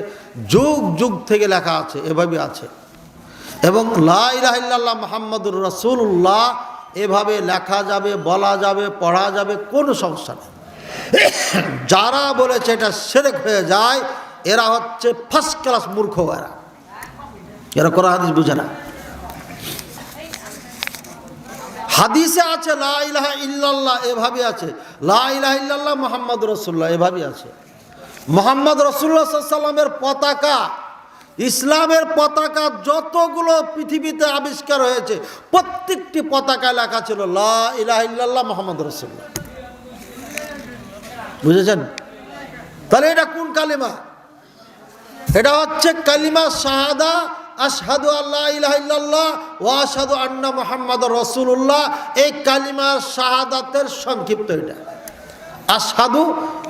যুগ যুগ থেকে লেখা আছে, এভাবে আছে। এবং লা ইলাহা ইল্লাল্লাহ মুহাম্মাদুর রাসূলুল্লাহ এভাবে লেখা যাবে, বলা যাবে, পড়া যাবে, কোনো সমস্যা নেই। যারা বলেছে এটা শিরক হয়ে যায়, এরা হচ্ছে ফার্স্ট ক্লাস মূর্খ। এরা কোরআন হাদিস বুঝে না। হাদিসে আছে লা ইলাহা ইল্লাল্লাহ এভাবে আছে, লা ইলাহা ইল্লাল্লাহ মুহাম্মাদুর রাসূলুল্লাহ এভাবে আছে। মুহাম্মদ রাসূলুল্লাহ সাল্লাল্লাহু আলাইহি ওয়াসাল্লামের পতাকা, ইসলামের পতাকা যতগুলো পৃথিবীতে আবিষ্কার হয়েছে প্রত্যেকটি পতাকায় লেখা ছিল লা ইলাহা ইল্লাল্লাহ মুহাম্মাদুর রাসূলুল্লাহ। বুঝেছেন? তাহলে এটা কোন কালিমা? এটা হচ্ছে কালিমা শাহাদা, আশহাদু আল্লা ইলাহা ইল্লাল্লাহ ওয়া আশহাদু আন্না মুহাম্মাদুর রাসূলুল্লাহ। এই কালিমা শাহাদাতের সংক্ষিপ্ত এটা। আশহাদু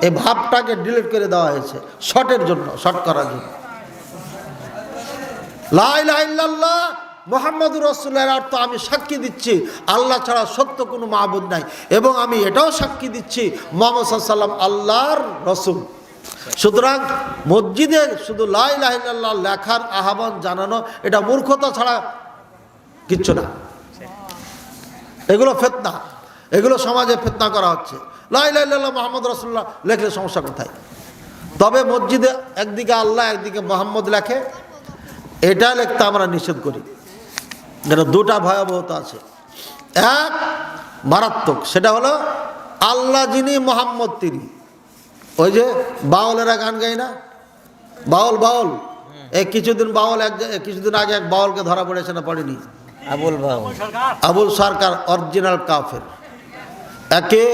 এই ভাবটাকে ডিলিট করে দেওয়া হয়েছে শর্টের জন্য, শর্ট করার জন্য। লা ইলাহা ইল্লাল্লাহ মুহাম্মাদুর রাসূলুল্লাহর অর্থ আমি সাক্ষী দিচ্ছি আল্লাহ ছাড়া সত্য কোনো মাবুদ নাই, এবং আমি এটাও সাক্ষী দিচ্ছি মুহাম্মদ সাল্লাল্লাহু আলাইহি ওয়াসাল্লাম আল্লাহর রাসূল। সুতরাং মসজিদে শুধু লা ইলাহা ইল্লাল্লাহ লেখার আহ্বান জানানো এটা মূর্খতা ছাড়া কিচ্ছু না। এগুলো ফিতনা, এগুলো সমাজে ফিতনা করা হচ্ছে। লা ইলাহা ইল্লাল্লাহ মুহাম্মাদুর রাসূলুল্লাহ লেখলে সমস্যা কোথায়? তবে মসজিদে একদিকে আল্লাহ একদিকে মুহাম্মদ লেখে, এটা লিখতে আমরা নিষেধ করি। এটা দুটা ভয়াবহতা আছে। এক মারাত্মক, সেটা হলো আল্লাহ যিনি, মুহাম্মদ তিনি। ওই যে বাউলেরা গান গায় না, বাউল বাউল, এই কিছুদিন কিছুদিন আগে এক বাউলকে ধরা পড়েছে না, পড়েনি? আবুল সরকার অরিজিনাল কাফের। একে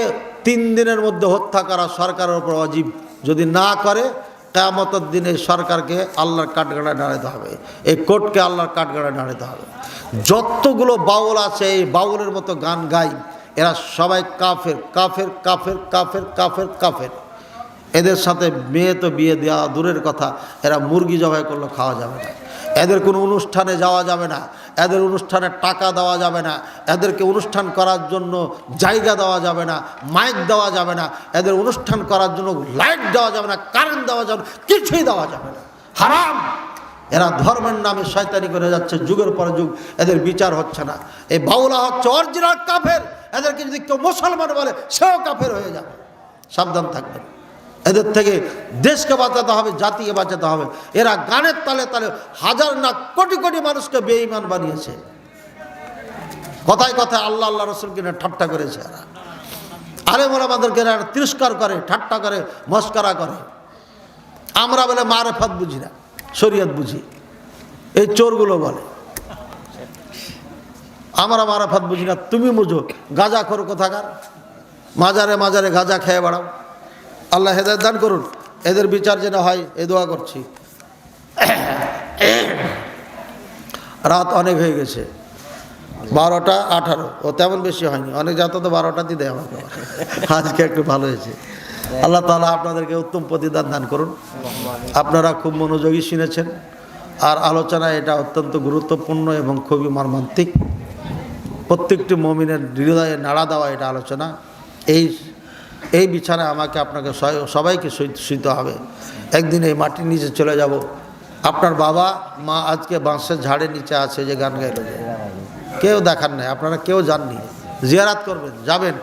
3 দিনের মধ্যে হত্যা করা সরকারের উপর ওয়াজিব। যদি না করে কিয়ামতের দিনে সরকারকে আল্লাহর কাঠগড়ায় দাঁড়াতে হবে, এই কোর্টকে আল্লাহর কাঠগড়ায় দাঁড়াতে হবে। যতগুলো বাউল আছে এই বাউলের মতো গান গায়, এরা সবাই কাফের, কাফের, কাফের, কাফের, কাফের, কাফের। এদের সাথে মেয়ে তো বিয়ে দেওয়া দূরের কথা, এরা মুরগি জবাই করলে খাওয়া যাবে না, এদের কোনো অনুষ্ঠানে যাওয়া যাবে না, এদের অনুষ্ঠানে টাকা দেওয়া যাবে না, এদেরকে অনুষ্ঠান করার জন্য জায়গা দেওয়া যাবে না, মাইক দেওয়া যাবে না, এদের অনুষ্ঠান করার জন্য লাইট দেওয়া যাবে না, কারেন্ট দেওয়া যাবে না, কিছুই দেওয়া যাবে না, হারাম। এরা ধর্মের নামে শয়তানি করে যাচ্ছে যুগের পর যুগ, এদের বিচার হচ্ছে না। এই বাউলা হচ্ছে অরিজিনাল কাফের। এদেরকে যদি কেউ মুসলমান বলে সেও কাফের হয়ে যাবে, সাবধান থাকবেন। এদের থেকে দেশকে বাঁচাতে হবে, জাতিকে বাঁচাতে হবে। এরা গানের তালে তালে হাজার না কোটি কোটি মানুষকে বেঈমান বানিয়েছে। কথায় কথায় আল্লাহ আল্লাহ রসুলকে নিয়ে ঠাট্টা করেছে এরা। আলেম ওলামাদেরকে এরা তিরস্কার করে, ঠাট্টা করে, মস্করা করে। আমরা বলে মারেফাত বুঝি না, শরীয়ত বুঝি। এই চোরগুলো বলে আমরা মারেফাত বুঝি না, তুমি বুঝো। গাঁজা করো কোথাকার, মাজারে মাজারে গাঁজা খেয়ে বেড়াও। আল্লাহ হেদায়েত দান করুন, এদের বিচার যেন হয় এই দোয়া করছি। রাত অনেক হয়ে গেছে, 12টা 18, ও তেমন বেশি হয়নি, অনেক যাত তো 12টাতেই দেয় আমাকে। আজকে একটু ভালো হয়েছে। আল্লাহ তাআলা আপনাদেরকে উত্তম প্রতিদান দান করুন। আপনারা খুব মনোযোগী শুনেছেন, আর আলোচনা এটা অত্যন্ত গুরুত্বপূর্ণ এবং খুবই মর্মান্তিক। প্রত্যেকটি মুমিনের হৃদয়ে নাড়া দেওয়া এটা আলোচনা। এই বিছানায় আমাকে আপনাকে সবাইকে শুইতে হবে। একদিন এই মাটির নিচে চলে যাব। আপনার বাবা মা আজকে বাঁশের ঝাড়ের নিচে আছে, যে গান গাইল, যে কেউ দেখার নাই, আপনারা কেউ যাননি। জিয়ারাত করবেন, যাবেন।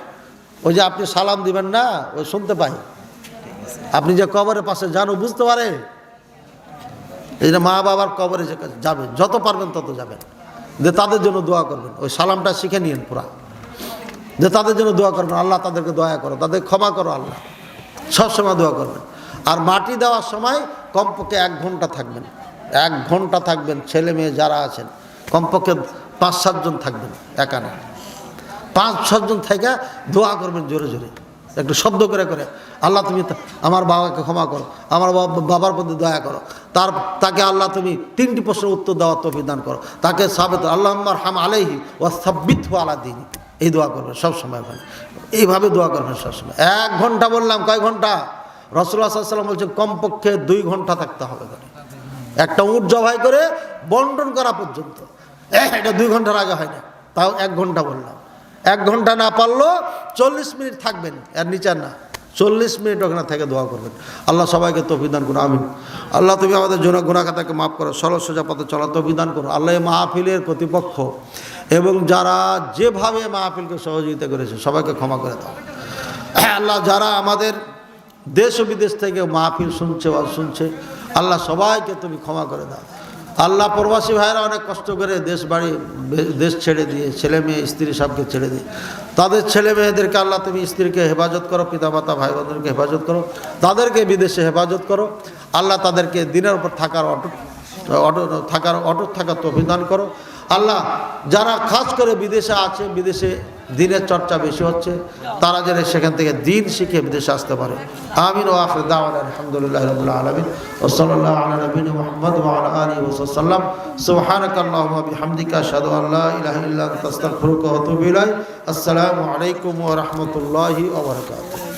ওই যে আপনি সালাম দিবেন না, ওই শুনতে পাই। আপনি যে কবরের পাশে যান, ও বুঝতে পারে। এই যে মা বাবার কবরে যাবেন, যত পারবেন তত যাবেন, যে তাদের জন্য দোয়া করবেন। ওই সালামটা শিখে নিন পুরা, যে তাদের জন্য দোয়া করবেন, আল্লাহ তাদেরকে দয়া করো, তাদের ক্ষমা করো আল্লাহ, সবসময় দোয়া করবেন। আর মাটি দেওয়ার সময় কমপক্ষে 1 ঘন্টা থাকবেন, 1 ঘন্টা থাকবেন। ছেলে মেয়ে যারা আছেন কমপক্ষে 5-7 জন থাকবেন, একা না। 5-6 জন থেকে দোয়া করবেন জোরে জোরে, একটু শব্দ করে করে, আল্লাহ তুমি আমার বাবাকে ক্ষমা করো, আমার বাবার প্রতি দয়া করো, তাকে আল্লাহ তুমি 3টি প্রশ্নের উত্তর দেওয়ার তৌফিক দান করো, তাকে সাবিত আল্লাহুম্মা আরহাম আলাইহি ওয়া সাব্বিতহু আলা দীনি। এই দোয়া করবেন সবসময়, ওখানে এইভাবে দোয়া করবেন সবসময়। 1 ঘন্টা বললাম, কয় ঘন্টা? রাসূলুল্লাহ সাল্লাল্লাহু আলাইহি ওয়াসাল্লাম বলছেন কমপক্ষে 2 ঘন্টা থাকতে হবে ওখানে, একটা উট জবাই করে বন্টন করা পর্যন্ত। এটা 2 ঘন্টার আগে হয় না, তাও 1 ঘন্টা বললাম। 1 ঘন্টা না পারলেও 40 মিনিট থাকবেন, এর নিচে না, 40 মিনিট ওখানে থেকে দোয়া করবেন। আল্লাহ সবাইকে তৌফিক দান করো, আমিন। আল্লাহ তুমি আমাদের গুনাহ খাতাকে মাফ করো, সরল সোজা পথে চলার তৌফিক দান করো। আল্লাহ এই মাহফিলের কর্তৃপক্ষ এবং যারা যেভাবে মাহফিলকে সহযোগিতা করেছে সবাইকে ক্ষমা করে দাও। আল্লাহ যারা আমাদের দেশ ও বিদেশ থেকে মাহফিল শুনছে বা শুনছে, আল্লাহ সবাইকে তুমি ক্ষমা করে দাও। আল্লাহ প্রবাসী ভাইরা অনেক কষ্ট করে দেশ ছেড়ে দিয়ে, ছেলে মেয়ে স্ত্রী সবকে ছেড়ে দিয়ে, তাদের ছেলে মেয়েদেরকে আল্লাহ তুমি স্ত্রীকে হেফাজত করো, পিতামাতা ভাই বোনদেরকে হেফাজত করো, তাদেরকে বিদেশে হেফাজত করো। আল্লাহ তাদেরকে দিনের উপর অটুট থাকার তৌফিক দান করো। আল্লাহ যারা খাস করে বিদেশে আছে, বিদেশে দিনের চর্চা বেশি হচ্ছে, তারা যেন সেখান থেকে দিন শিখে বিদেশে আসতে পারে। আমিন। ওয়া আখির দাওয়ানা আলহামদুলিল্লাহি রাব্বিল আলামিন ওয়া সাল্লাল্লাহু আলা নবিয়িনা মুহাম্মদ ওয়া আলা আলিহি ওয়া সাল্লাম। সুবহানাকাল্লাহুম্মা ওয়া বিহামদিকা আশহাদু আল লা ইলাহা ইল্লা আনতা আস্তাগফিরুকা ওয়া আতুবু ইলাইক। আসসালামু আলাইকুম ওয়া রাহমাতুল্লাহি ওয়া বারাকাতুহু।